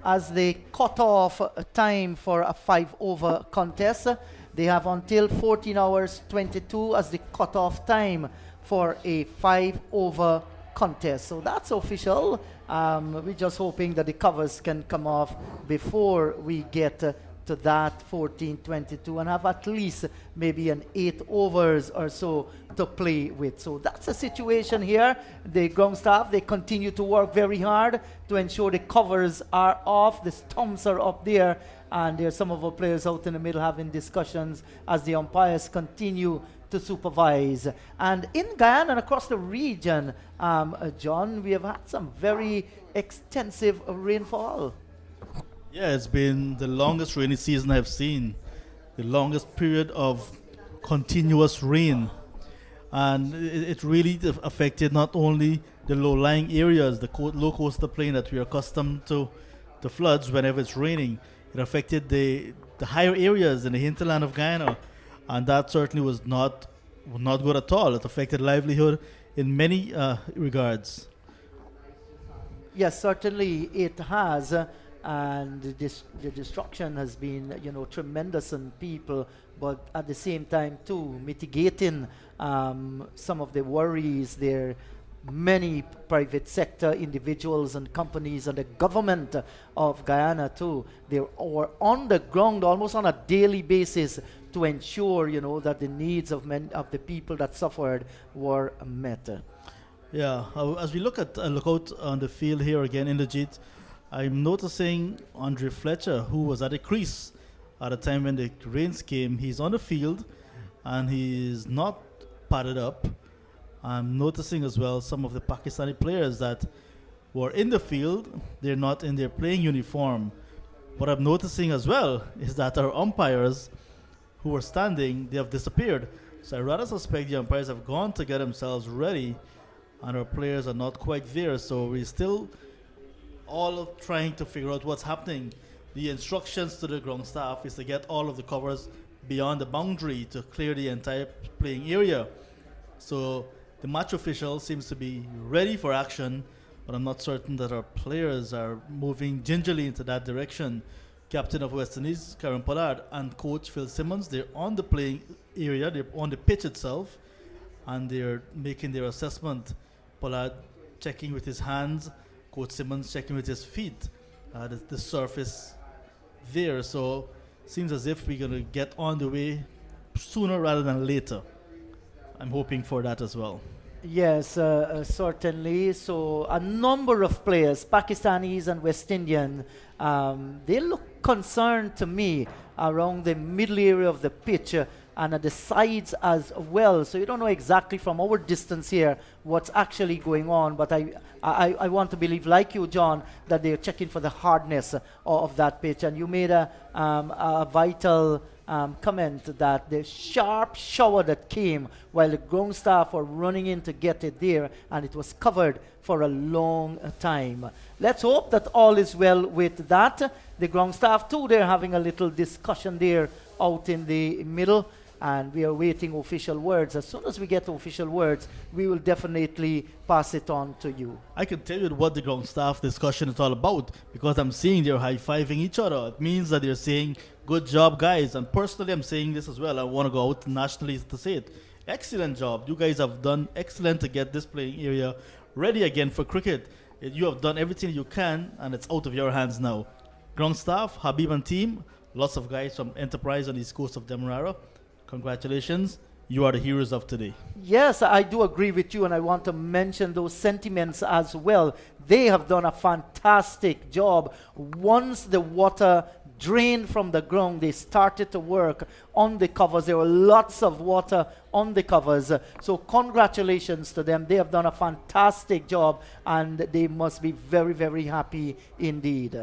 as the cutoff time for a 5-over contest. They have until 14 hours 22 as the cutoff time for a 5-over contest. So that's official. We're just hoping that the covers can come off before we get to that 14-22 and have at least maybe an 8 overs or so to play with. So that's the situation here. The ground staff, they continue to work very hard to ensure the covers are off, the stumps are up there, and there's some of our players out in the middle having discussions as the umpires continue to supervise. And in Guyana and across the region, John, we have had some very extensive rainfall. Yeah, it's been the longest rainy season I've seen, the longest period of continuous rain. And it really affected not only the low-lying areas, the low coastal plain that we are accustomed to floods whenever it's raining. It affected the higher areas in the hinterland of Guyana, and that certainly was not good at all. It affected livelihood in many regards. Yes, certainly it has. And the destruction has been, tremendous on people, but at the same time too, mitigating some of the worries there. Many private sector individuals and companies and the government of Guyana too, they are on the ground almost on a daily basis to ensure, that the needs of the people that suffered were met. Yeah, as we look out on the field here again in Legit, I'm noticing Andre Fletcher, who was at the crease at the time when the rains came. He's on the field and he's not padded up. I'm noticing as well some of the Pakistani players that were in the field, they're not in their playing uniform. What I'm noticing as well is that our umpires who were standing, they have disappeared. So I rather suspect the umpires have gone to get themselves ready and our players are not quite there. So we're still all trying to figure out what's happening. The instructions to the ground staff is to get all of the covers beyond the boundary to clear the entire playing area. So the match official seems to be ready for action, but I'm not certain that our players are moving gingerly into that direction. Captain of West Indies, Karen Pollard, and coach Phil Simmons, they're on the playing area, they're on the pitch itself, and they're making their assessment. Pollard checking with his hands, Coach Simmons checking with his feet the surface there. So seems as if we're going to get on the way sooner rather than later. I'm hoping for that as well. Yes, certainly. So a number of players, Pakistanis and West Indian, they look concerned to me around the middle area of the pitch and at the sides as well. So you don't know exactly from our distance here what's actually going on, but I want to believe, like you, John, that they're checking for the hardness of that pitch. And you made a vital comment that the sharp shower that came while the ground staff were running in to get it there, and it was covered for a long time. Let's hope that all is well with that. The ground staff too, they're having a little discussion there out in the middle, and we are waiting official words. As soon as we get official words, we will definitely pass it on to you. I can tell you what the ground staff discussion is all about, because I'm seeing they're high-fiving each other. It means that they're saying, good job, guys. And personally, I'm saying this as well. I want to go out nationally to say it. Excellent job. You guys have done excellent to get this playing area ready again for cricket. You have done everything you can, and it's out of your hands now. Ground staff, Habib and team, lots of guys from Enterprise on the east coast of Demerara. Congratulations. You are the heroes of today. Yes, I do agree with you, and I want to mention those sentiments as well. They have done a fantastic job. Once the water drained from the ground, they started to work on the covers. There were lots of water on the covers. So congratulations to them. They have done a fantastic job, and they must be very, very happy indeed.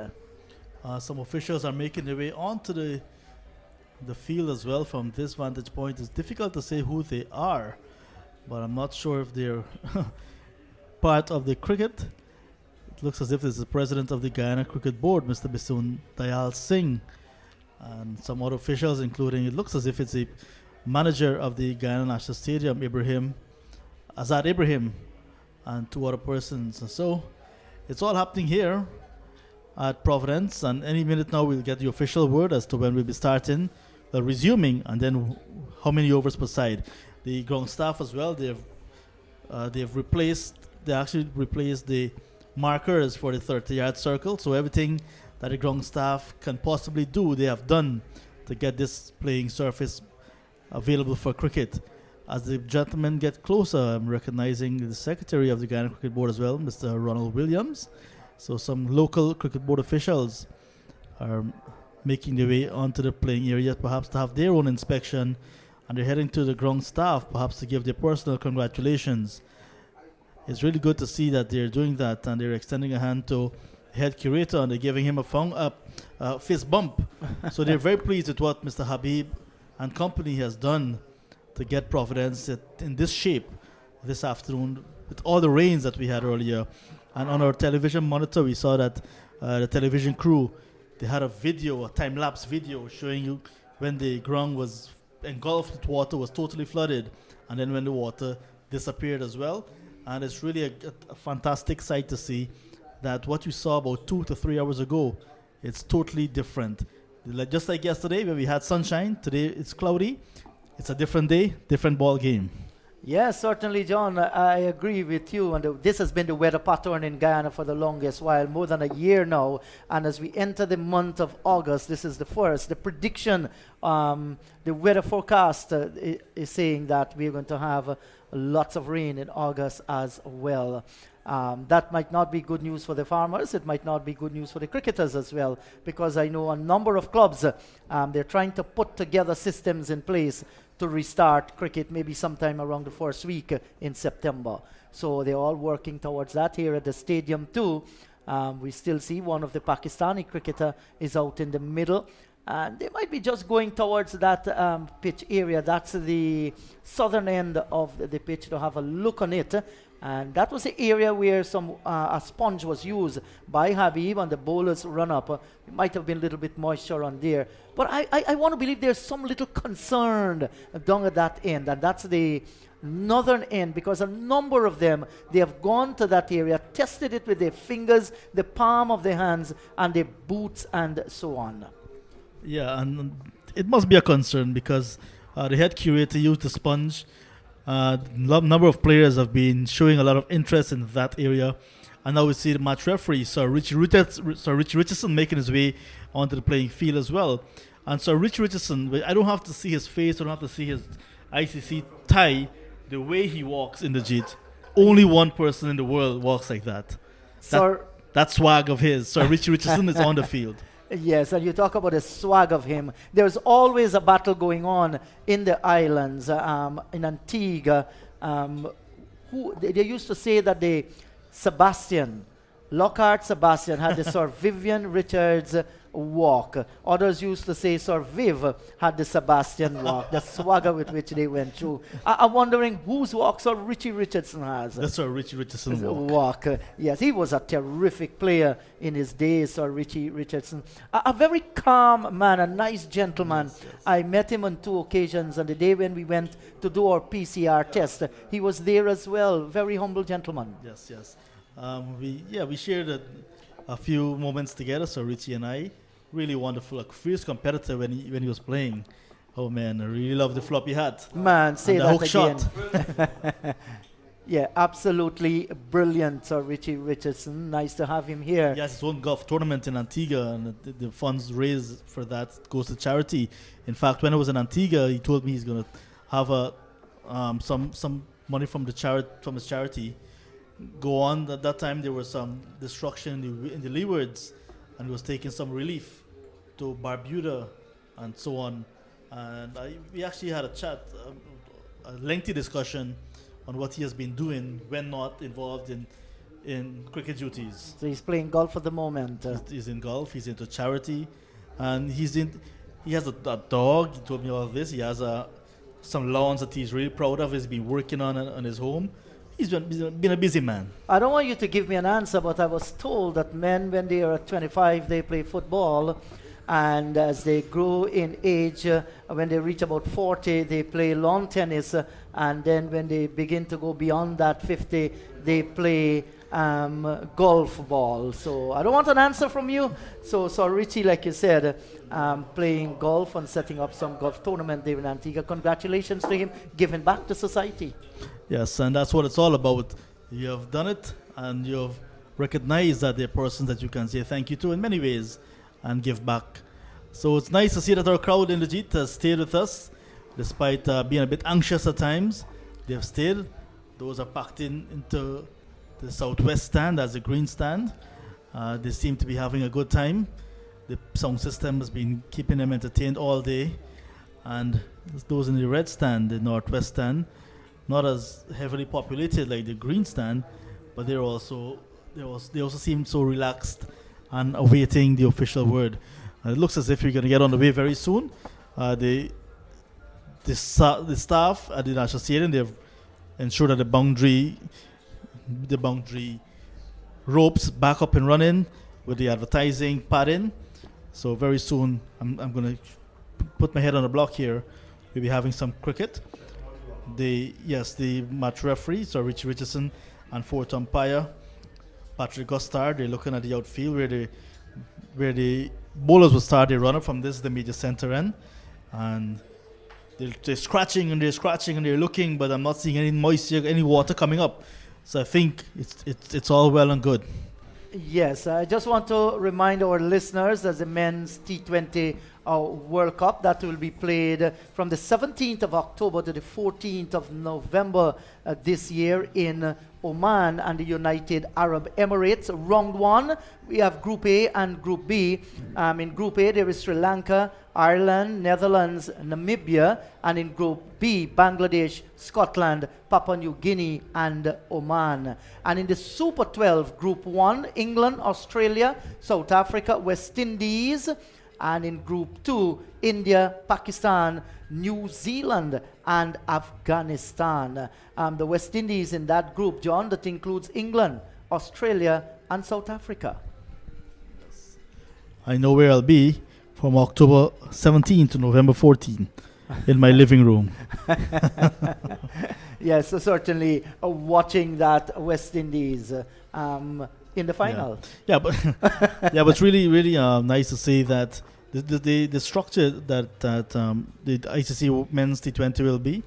Some officials are making their way onto the field as well from this vantage point. It's difficult to say who they are, but I'm not sure if they're part of the cricket. It looks as if this is the president of the Guyana Cricket Board, Mr. Bisun Dayal Singh, and some other officials, including, it looks as if it's a manager of the Guyana National Stadium, Azad Ibrahim, and two other persons. And so it's all happening here at Providence, and any minute now we'll get the official word as to when we'll be starting, resuming, and then how many overs per side. The ground staff as well, they actually replaced the markers for the 30-yard circle, so everything that the ground staff can possibly do, they have done to get this playing surface available for cricket. As the gentlemen get closer, I'm recognizing the secretary of the Guyana Cricket Board as well, Mr. Ronald Williams. So some local cricket board officials are making their way onto the playing area, perhaps to have their own inspection, and they're heading to the ground staff, perhaps to give their personal congratulations. It's really good to see that they're doing that, and they're extending a hand to the head curator, and they're giving him a fist bump. So they're very pleased with what Mr. Habib and company has done to get Providence in this shape this afternoon, with all the rains that we had earlier. And on our television monitor, we saw that the television crew, they had a time-lapse video showing you when the ground was engulfed with water, was totally flooded, and then when the water disappeared as well. And it's really a fantastic sight to see that what you saw about 2 to 3 hours ago, it's totally different. Just like yesterday when we had sunshine, today it's cloudy. It's a different day, different ball game. Yes, certainly, John. I agree with you. And this has been the weather pattern in Guyana for the longest while, more than a year now. And as we enter the month of August, this is the first. The prediction, the weather forecast is saying that we're going to have lots of rain in August as well. That might not be good news for the farmers. It might not be good news for the cricketers as well, because I know a number of clubs, they're trying to put together systems in place to restart cricket maybe sometime around the first week in September. So they're all working towards that here at the stadium too. We still see one of the Pakistani cricketer is out in the middle, and they might be just going towards that pitch area. That's the southern end of the pitch, to have a look on it. And that was the area where a sponge was used by Habib on the bowler's run-up. It might have been a little bit moisture on there. But I want to believe there's some little concern down at that end, and that's the northern end, because a number of them, they have gone to that area, tested it with their fingers, the palm of their hands, and their boots, and so on. Yeah, and it must be a concern, because the head curator used the sponge. Number of players have been showing a lot of interest in that area, And now we see the match referee, Sir Richie Richardson, making his way onto the playing field as well. And Sir Richie Richardson, I don't have to see his face, I don't have to see his ICC tie. The way he walks in the JIT, only one person in the world walks like that. That swag of his, Sir Richie Richardson, is on the field. Yes, and you talk about the swag of him. There's always a battle going on in the islands, in Antigua. They used to say that Lockhart Sebastian had the Sir Vivian Richards walk. Others used to say Sir Viv had the Sebastian walk, the swagger with which they went through. I'm wondering whose walk Sir Richie Richardson has. That's Sir Richie Richardson walk. Yes, he was a terrific player in his days, Sir Richie Richardson. A very calm man, a nice gentleman. Yes. I met him on 2 occasions. On the day when we went to do our PCR test, he was there as well. Very humble gentleman. Yes. We shared a few moments together, Sir Richie and I. Really wonderful, a fierce competitor when he was playing. Oh man, I really love the floppy hat. Man, say that hook again. Shot. Yeah, absolutely brilliant, Sir Richie Richardson. Nice to have him here. He has his own golf tournament in Antigua, and the funds raised for that goes to charity. In fact, when I was in Antigua, he told me he's going to have some money from his charity go on. At that time, there was some destruction in the leewards, and he was taking some relief to Barbuda and so on. And we actually had a chat, a lengthy discussion on what he has been doing when not involved in cricket duties. So he's playing golf at the moment. He's in golf, he's into charity, and he has a dog. He told me all this. He has some lawns that he's really proud of. He's been working on his home. He's been a busy man. I don't want you to give me an answer, but I was told that men, when they are 25, they play football. And as they grow in age, when they reach about 40, they play lawn tennis. And then when they begin to go beyond that 50, they play golf ball. So I don't want an answer from you. So Richie, like you said, playing golf and setting up some golf tournament there in Antigua. Congratulations to him, giving back to society. Yes, and that's what it's all about. You have done it, and you have recognized that there are persons that you can say thank you to in many ways and give back. So it's nice to see that our crowd in the JIT has stayed with us, despite being a bit anxious at times. They have stayed. Those are packed into the southwest stand as the green stand. They seem to be having a good time. The sound system has been keeping them entertained all day. And those in the red stand, the northwest stand, not as heavily populated like the green stand, but they also seem so relaxed and awaiting the official word. It looks as if we're going to get on the way very soon. The staff at the National Stadium, they've ensured that the boundary ropes back up and running with the advertising padding. So very soon, I'm going to put my head on the block here. We'll be having some cricket. The match referee, Sir Richie Richardson, and fourth umpire, Patrick Gustard, they're looking at the outfield where the bowlers will start their run-up from this, the media center end. And they're scratching and they're looking, but I'm not seeing any moisture, any water coming up. So I think it's all well and good. Yes, I just want to remind our listeners that the men's T20 World Cup that will be played from the 17th of October to the 14th of November this year in Oman and the United Arab Emirates. Round 1, we have Group A and Group B. In Group A, there is Sri Lanka, Ireland, Netherlands, Namibia, and in Group B, Bangladesh, Scotland, Papua New Guinea, and Oman. And in the Super 12, Group 1, England, Australia, South Africa, West Indies, and in Group 2, India, Pakistan, New Zealand, and Afghanistan. The West Indies in that group, John, that includes England, Australia, and South Africa. I know where I'll be from October 17 to November 14 in my living room. Yes, so certainly watching that West Indies in the final. Yeah, but it's really, really nice to see that the structure that the ICC Men's T20 will be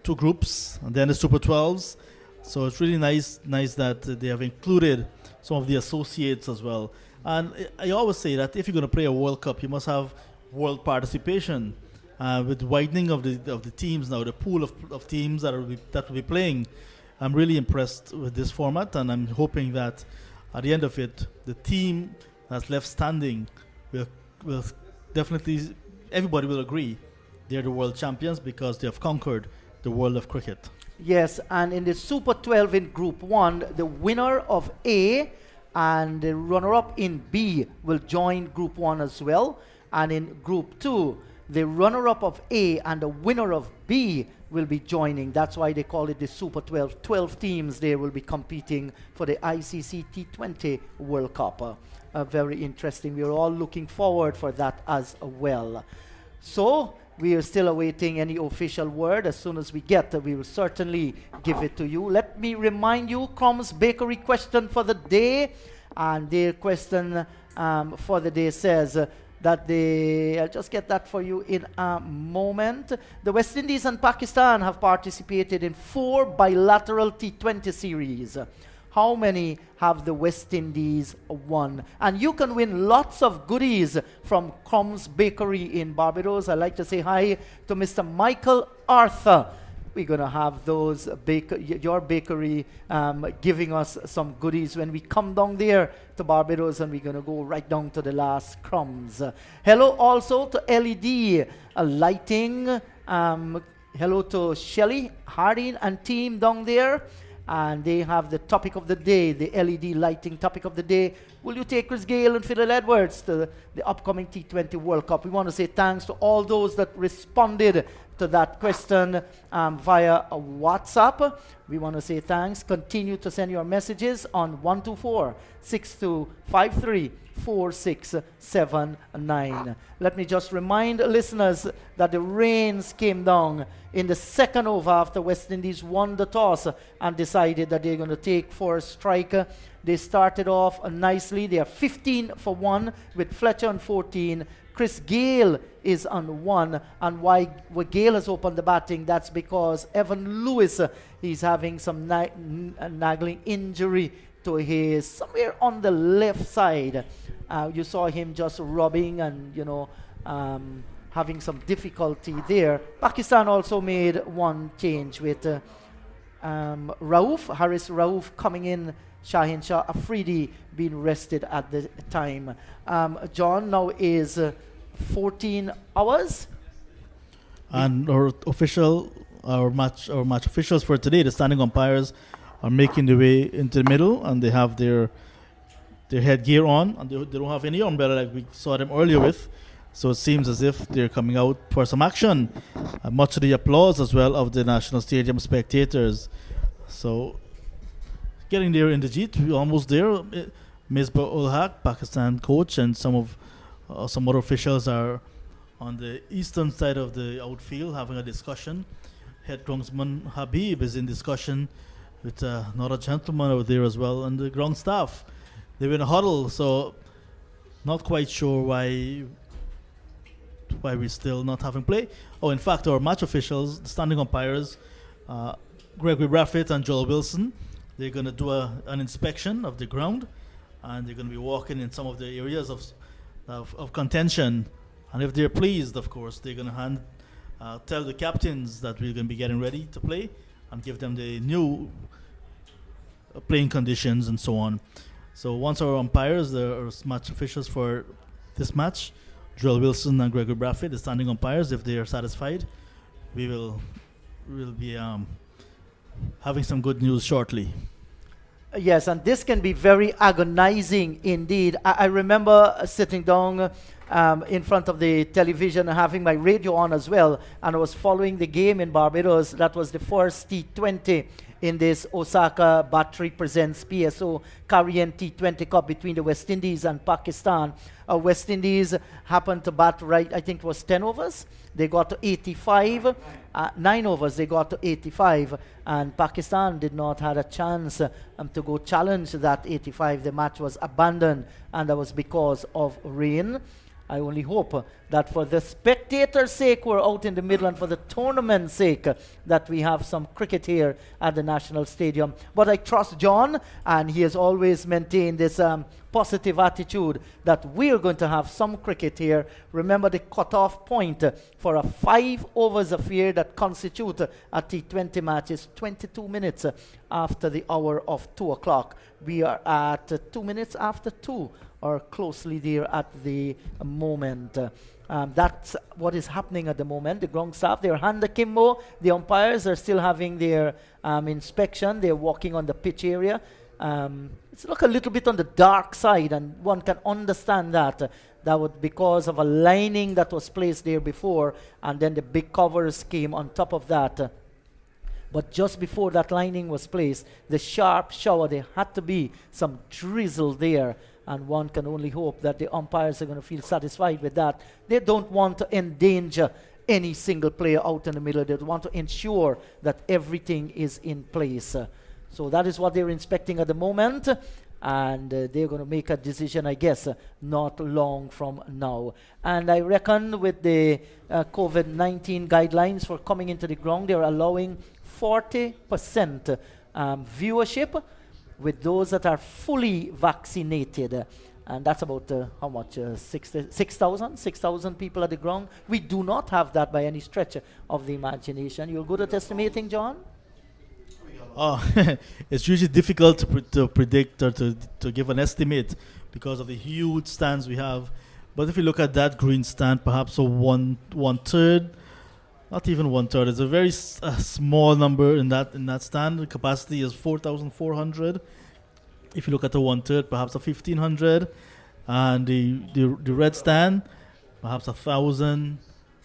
2 groups, and then the Super 12s, So it's really nice that they have included some of the associates as well. And I always say that if you're going to play a World Cup, you must have world participation. With widening of the teams now, the pool of teams that will be playing, I'm really impressed with this format, and I'm hoping that at the end of it, the team that's left standing will definitely, everybody will agree they're the world champions because they have conquered the world of cricket. Yes, and in the Super 12 in Group 1, the winner of A and the runner-up in B will join Group 1 as well. And in Group 2, the runner-up of A and the winner of B will be joining. That's why they call it the Super 12. 12 teams there will be competing for the ICC T20 World Cup. Very interesting. We're all looking forward for that as well. So we are still awaiting any official word. As soon as we get it, we will certainly give it to you. Let me remind you, Crom's Bakery question for the day. And their question for the day says that I'll just get that for you in a moment. The West Indies and Pakistan have participated in 4 bilateral T20 series. How many have the West Indies won? And you can win lots of goodies from Crom's Bakery in Barbados. I'd like to say hi to Mr. Michael Arthur. We're going to have those your bakery giving us some goodies when we come down there to Barbados, and we're going to go right down to the last crumbs. Hello also to LED Lighting. Hello to Shelley Harding and team down there. And they have the topic of the day, the LED lighting topic of the day. Will you take Chris Gayle and Fiddle Edwards to the upcoming T20 World Cup? We want to say thanks to all those that responded to that question via WhatsApp. We want to say thanks. Continue to send your messages on 124-6253-4679. Let me just remind listeners that the rains came down in the second over after West Indies won the toss and decided that they're going to take for a strike. They started off nicely. They are 15 for 1 with Fletcher on 14. Chris Gayle is on 1, and why Gayle has opened the batting, that's because Evan Lewis, he's having some nagging injury to his, somewhere on the left side. You saw him just rubbing and, having some difficulty there. Pakistan also made one change with Harris Rauf coming in, Shaheen Shah Afridi being rested at the time. John, now is 14 hours. And our match officials for today, the standing umpires, are making their way into the middle, and they have their headgear on, and they don't have any umbrella like we saw them earlier with. So it seems as if they're coming out for some action. Much to the applause as well of the National Stadium spectators. So getting there in the jeet, we're almost there. Misbah ul Haq, Pakistan coach, and some other officials are on the eastern side of the outfield having a discussion. Head groundsman Habib is in discussion with another gentleman over there as well, and the ground staff. They're in a huddle, so not quite sure why we're still not having play. Oh, in fact, our match officials, the standing umpires, Gregory Braffett and Joel Wilson, they're going to do an inspection of the ground, and they're going to be walking in some of the areas of contention. And if they're pleased, of course, they're going to tell the captains that we're going to be getting ready to play and give them the new playing conditions and so on. So once our umpires, the match officials for this match, Joel Wilson and Gregory Braffett, the standing umpires, if they are satisfied, we'll be having some good news shortly. Yes, and this can be very agonizing indeed. I remember sitting down in front of the television and having my radio on as well, and I was following the game in Barbados. That was the first T20 in this Osaka Battery Presents PSO Carient T20 Cup between the West Indies and Pakistan. West Indies happened to bat right, I think it was 10 overs. They got to 85. 9 overs, they got to 85. And Pakistan did not have a chance to go challenge that 85. The match was abandoned, and that was because of rain. I only hope that for the spectators' sake we're out in the middle, and for the tournament's sake that we have some cricket here at the National Stadium. But I trust John, and he has always maintained this positive attitude that we're going to have some cricket here. Remember, the cut-off point for a 5 overs affair that constitute a T20 match is 22 minutes after the hour of 2 o'clock. We are at 2 minutes after 2, or closely there at the moment. That's what is happening at the moment. The ground staff, they're hand akimbo. The umpires are still having their inspection. They're walking on the pitch area. It's look a little bit on the dark side, and one can understand that. That was because of a lining that was placed there before, and then the big covers came on top of that. But just before that lining was placed, the sharp shower, there had to be some drizzle there, and one can only hope that the umpires are going to feel satisfied with that. They don't want to endanger any single player out in the middle. They want to ensure that everything is in place. So that is what they're inspecting at the moment, and they're going to make a decision, I guess, not long from now. And I reckon with the COVID-19 guidelines for coming into the ground, they're allowing 40% viewership with those that are fully vaccinated. And that's about, how much, 6,000 people at the ground. We do not have that by any stretch of the imagination. You're good at estimating, John? It's usually difficult to predict or to give an estimate because of the huge stands we have. But if you look at that green stand, perhaps one third, not even 1/3. It's a very small number in that stand. The capacity is 4,400. If you look at the 1/3, perhaps a 1,500, and the red stand, perhaps 1,000,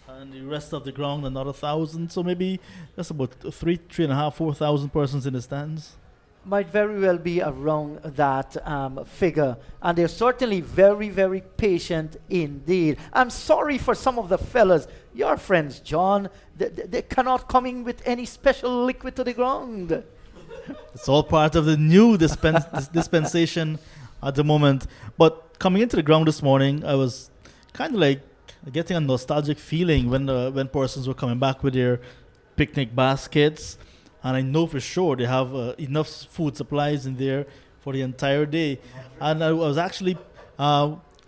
and the rest of the ground another 1,000. So maybe that's about 3,500, 4,000 persons in the stands. Might very well be around that figure, and they're certainly very, very patient indeed. I'm sorry for some of the fellas, your friends, John. They cannot come in with any special liquid to the ground. It's all part of the new dispensation at the moment. But coming into the ground this morning, I was kind of like getting a nostalgic feeling when persons were coming back with their picnic baskets. And I know for sure they have enough food supplies in there for the entire day. And I was actually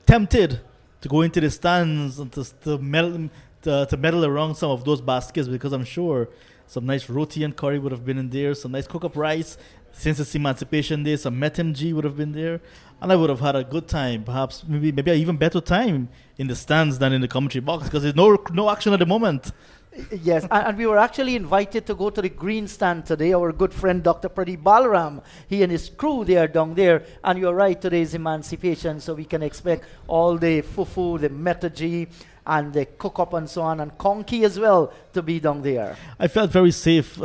tempted to go into the stands and to meddle around some of those baskets, because I'm sure some nice roti and curry would have been in there, some nice cook-up rice. Since it's Emancipation Day, some metemji would have been there. And I would have had a good time, perhaps maybe an even better time in the stands than in the commentary box, because there's no action at the moment. Yes, and we were actually invited to go to the green stand today. Our good friend Dr. Pradeep Balaram, he and his crew, they are down there. And you're right, today is Emancipation, so we can expect all the fufu, the metaji, and the cook-up and so on, and conky as well, to be down there. I felt very safe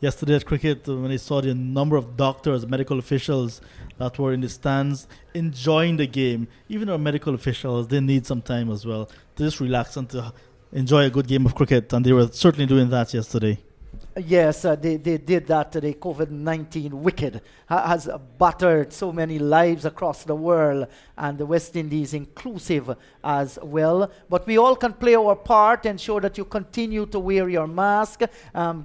yesterday at cricket when I saw the number of doctors, medical officials that were in the stands enjoying the game. Even our medical officials, they need some time as well to just relax and to enjoy a good game of cricket, and they were certainly doing that yesterday. Yes, they did that today. COVID-19 wicked has battered so many lives across the world, and the West Indies inclusive as well. But we all can play our part, ensure that you continue to wear your mask,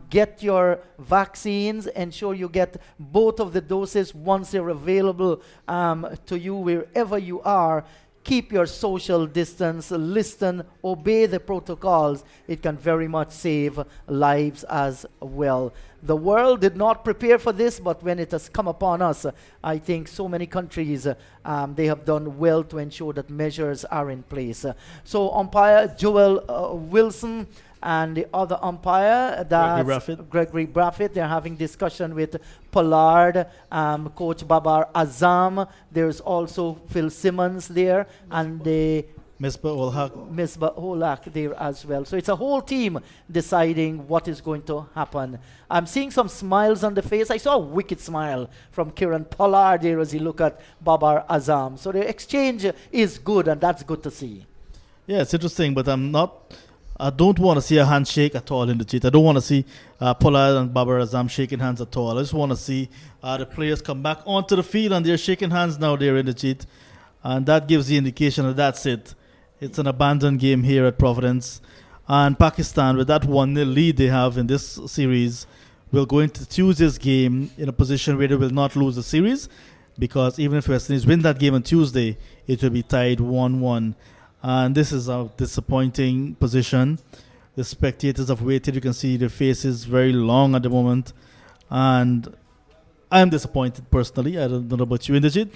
get your vaccines, ensure you get both of the doses once they're available to you wherever you are. Keep your social distance, listen, obey the protocols. It can very much save lives as well. The world did not prepare for this, but when it has come upon us, I think so many countries, they have done well to ensure that measures are in place. So umpire Joel Wilson and the other umpire, that's Gregory Braffett, they're having discussion with Pollard, Coach Babar Azam. There's also Phil Simmons there, and the Misbah Olak there as well. So it's a whole team deciding what is going to happen. I'm seeing some smiles on the face. I saw a wicked smile from Kieran Pollard there as he looked at Babar Azam. So the exchange is good, and that's good to see. Yeah, it's interesting, but I don't want to see a handshake at all in the cheat. I don't want to see Pollard and Babar Azam shaking hands at all. I just want to see the players come back onto the field, and they're shaking hands now. They're in the cheat, and that gives the indication that that's it. It's an abandoned game here at Providence. And Pakistan, with that 1-0 lead they have in this series, will go into Tuesday's game in a position where they will not lose the series, because even if West Indies win that game on Tuesday, it will be tied 1-1. And this is a disappointing position. The spectators have waited. You can see their faces very long at the moment. And I'm disappointed personally. I don't know about you, Indrajit.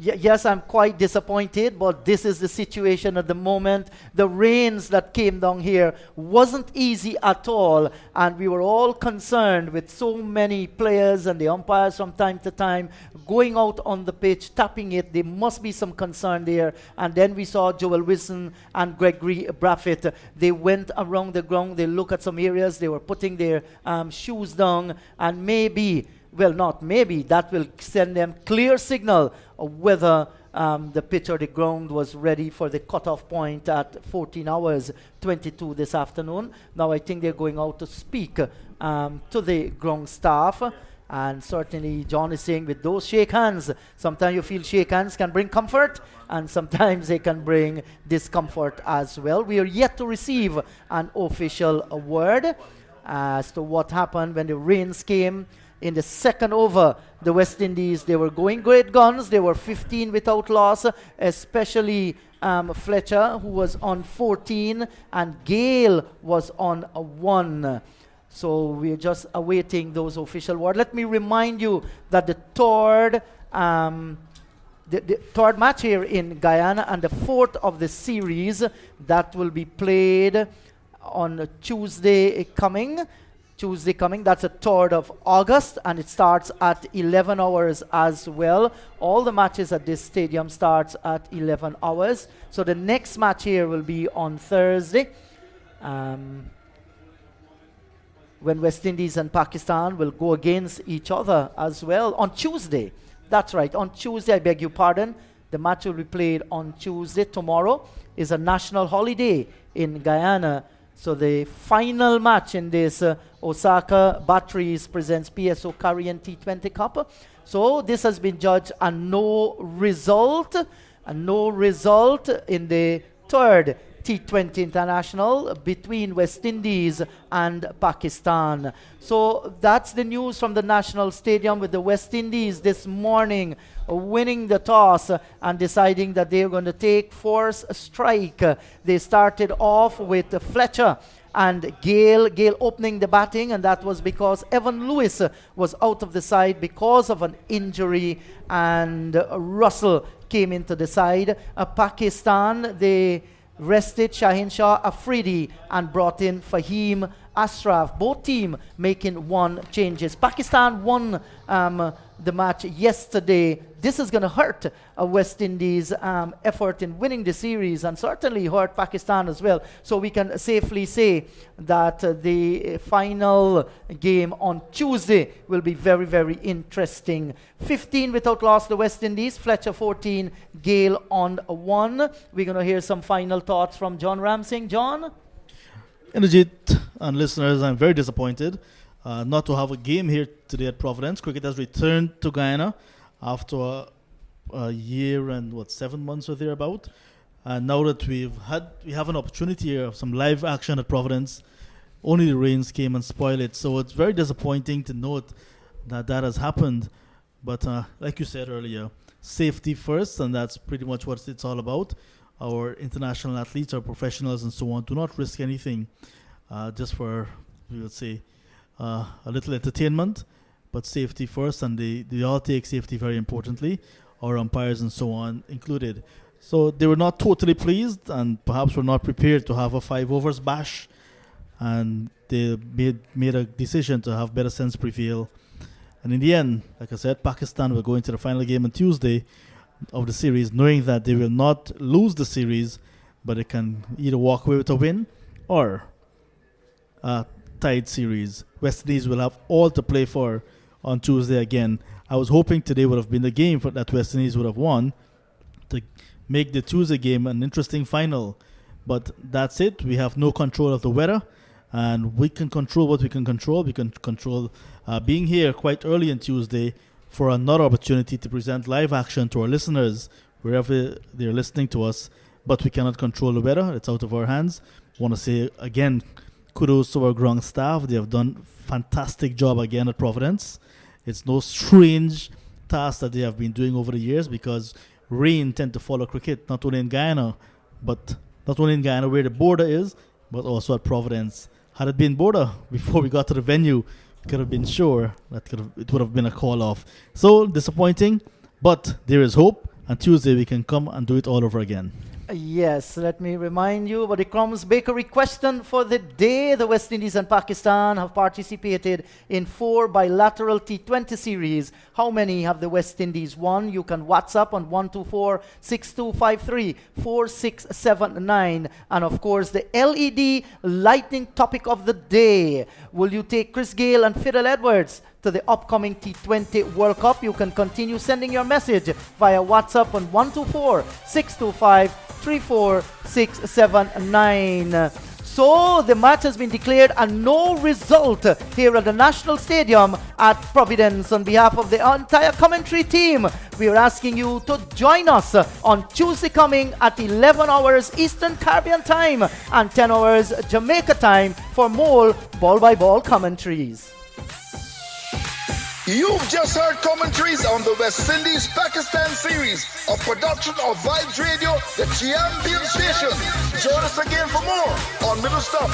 Yes, I'm quite disappointed, but this is the situation at the moment. The rains that came down here wasn't easy at all, and we were all concerned with so many players and the umpires from time to time going out on the pitch, tapping it. There must be some concern there. And then we saw Joel Wilson and Gregory Braffett. They went around the ground. They looked at some areas. They were putting their shoes down, and maybe, well, not maybe, that will send them clear signal of whether the pitch or the ground was ready for the cutoff point at 14 hours 22 this afternoon. Now I think they're going out to speak to the ground staff, and certainly John is saying with those shake hands, sometimes you feel shake hands can bring comfort and sometimes they can bring discomfort as well. We are yet to receive an official word as to what happened when the rains came. In the second over, the West Indies, they were going great guns. They were 15 without loss, especially Fletcher, who was on 14, and Gale was on 1. So we're just awaiting those official words. Let me remind you that the third match here in Guyana and the fourth of the series, that will be played on Tuesday coming, that's the 3rd of August, and it starts at 11 hours as well. All the matches at this stadium starts at 11 hours. So the next match here will be on Thursday, when West Indies and Pakistan will go against each other as well on Tuesday. That's right, on Tuesday, I beg your pardon. The match will be played on Tuesday. Tomorrow is a national holiday in Guyana. So the final match in this Osaka Batteries presents PSO Carient T20 Cup. So this has been judged a no result in the third T20 International between West Indies and Pakistan. So that's the news from the National Stadium, with the West Indies this morning winning the toss and deciding that they're going to take first strike. They started off with Fletcher and Gale opening the batting, and that was because Evan Lewis was out of the side because of an injury, and Russell came into the side. Pakistan, they rested Shaheen Shah Afridi and brought in Fahim Ashraf. Both teams making 1 changes. Pakistan won the match yesterday. This is going to hurt West Indies' effort in winning the series, and certainly hurt Pakistan as well. So we can safely say that the final game on Tuesday will be very, very interesting. 15 without loss, the West Indies. Fletcher 14, Gale on 1. We're going to hear some final thoughts from John Ramsing. John? Indrajit and listeners, I'm very disappointed not to have a game here today at Providence. Cricket has returned to Guyana after a year and 7 months or thereabout. And now that we have an opportunity here of some live action at Providence, only the rains came and spoiled it. So it's very disappointing to note that has happened. But like you said earlier, safety first, and that's pretty much what it's all about. Our international athletes, our professionals and so on, do not risk anything just for, we would say, a little entertainment, but safety first, and they all take safety very importantly, our umpires and so on included. So they were not totally pleased, and perhaps were not prepared to have a 5 overs bash, and they made a decision to have better sense prevail. And in the end, like I said, Pakistan will go into the final game on Tuesday of the series, knowing that they will not lose the series, but they can either walk away with a win or a tied series. West Indies will have all to play for on Tuesday again. I was hoping today would have been the game that West Indies would have won to make the Tuesday game an interesting final. But that's it. We have no control of the weather, and we can control what we can control. We can control being here quite early on Tuesday for another opportunity to present live action to our listeners wherever they're listening to us. but we cannot control the weather. It's out of our hands. Want to say again, kudos to our ground staff. They have done fantastic job again at Providence. It's no strange task that they have been doing over the years because rain tend to follow cricket, not only in Guyana where the border is, but also at Providence. Had it been border before we got to the venue, we could have been sure that it would have been a call off. So disappointing, but there is hope, and Tuesday we can come and do it all over again. Yes, let me remind you about the Crumbs Bakery question for the day. The West Indies and Pakistan have participated in 4 bilateral T20 series. How many have the West Indies won? You can WhatsApp on 124-6253-4679. And of course, the LED lightning topic of the day. Will you take Chris Gayle and Fidel Edwards to the upcoming T20 World Cup? You can continue sending your message via WhatsApp on 124-625-34679. So the match has been declared and no result here at the National Stadium at Providence. On behalf of the entire commentary team, we are asking you to join us on Tuesday coming at 11 hours Eastern Caribbean time and 10 hours Jamaica time for more ball-by-ball commentaries. You've just heard commentaries on the West Indies Pakistan series, a production of Vibes Radio, the champion station. Join us again for more on Middle Stop.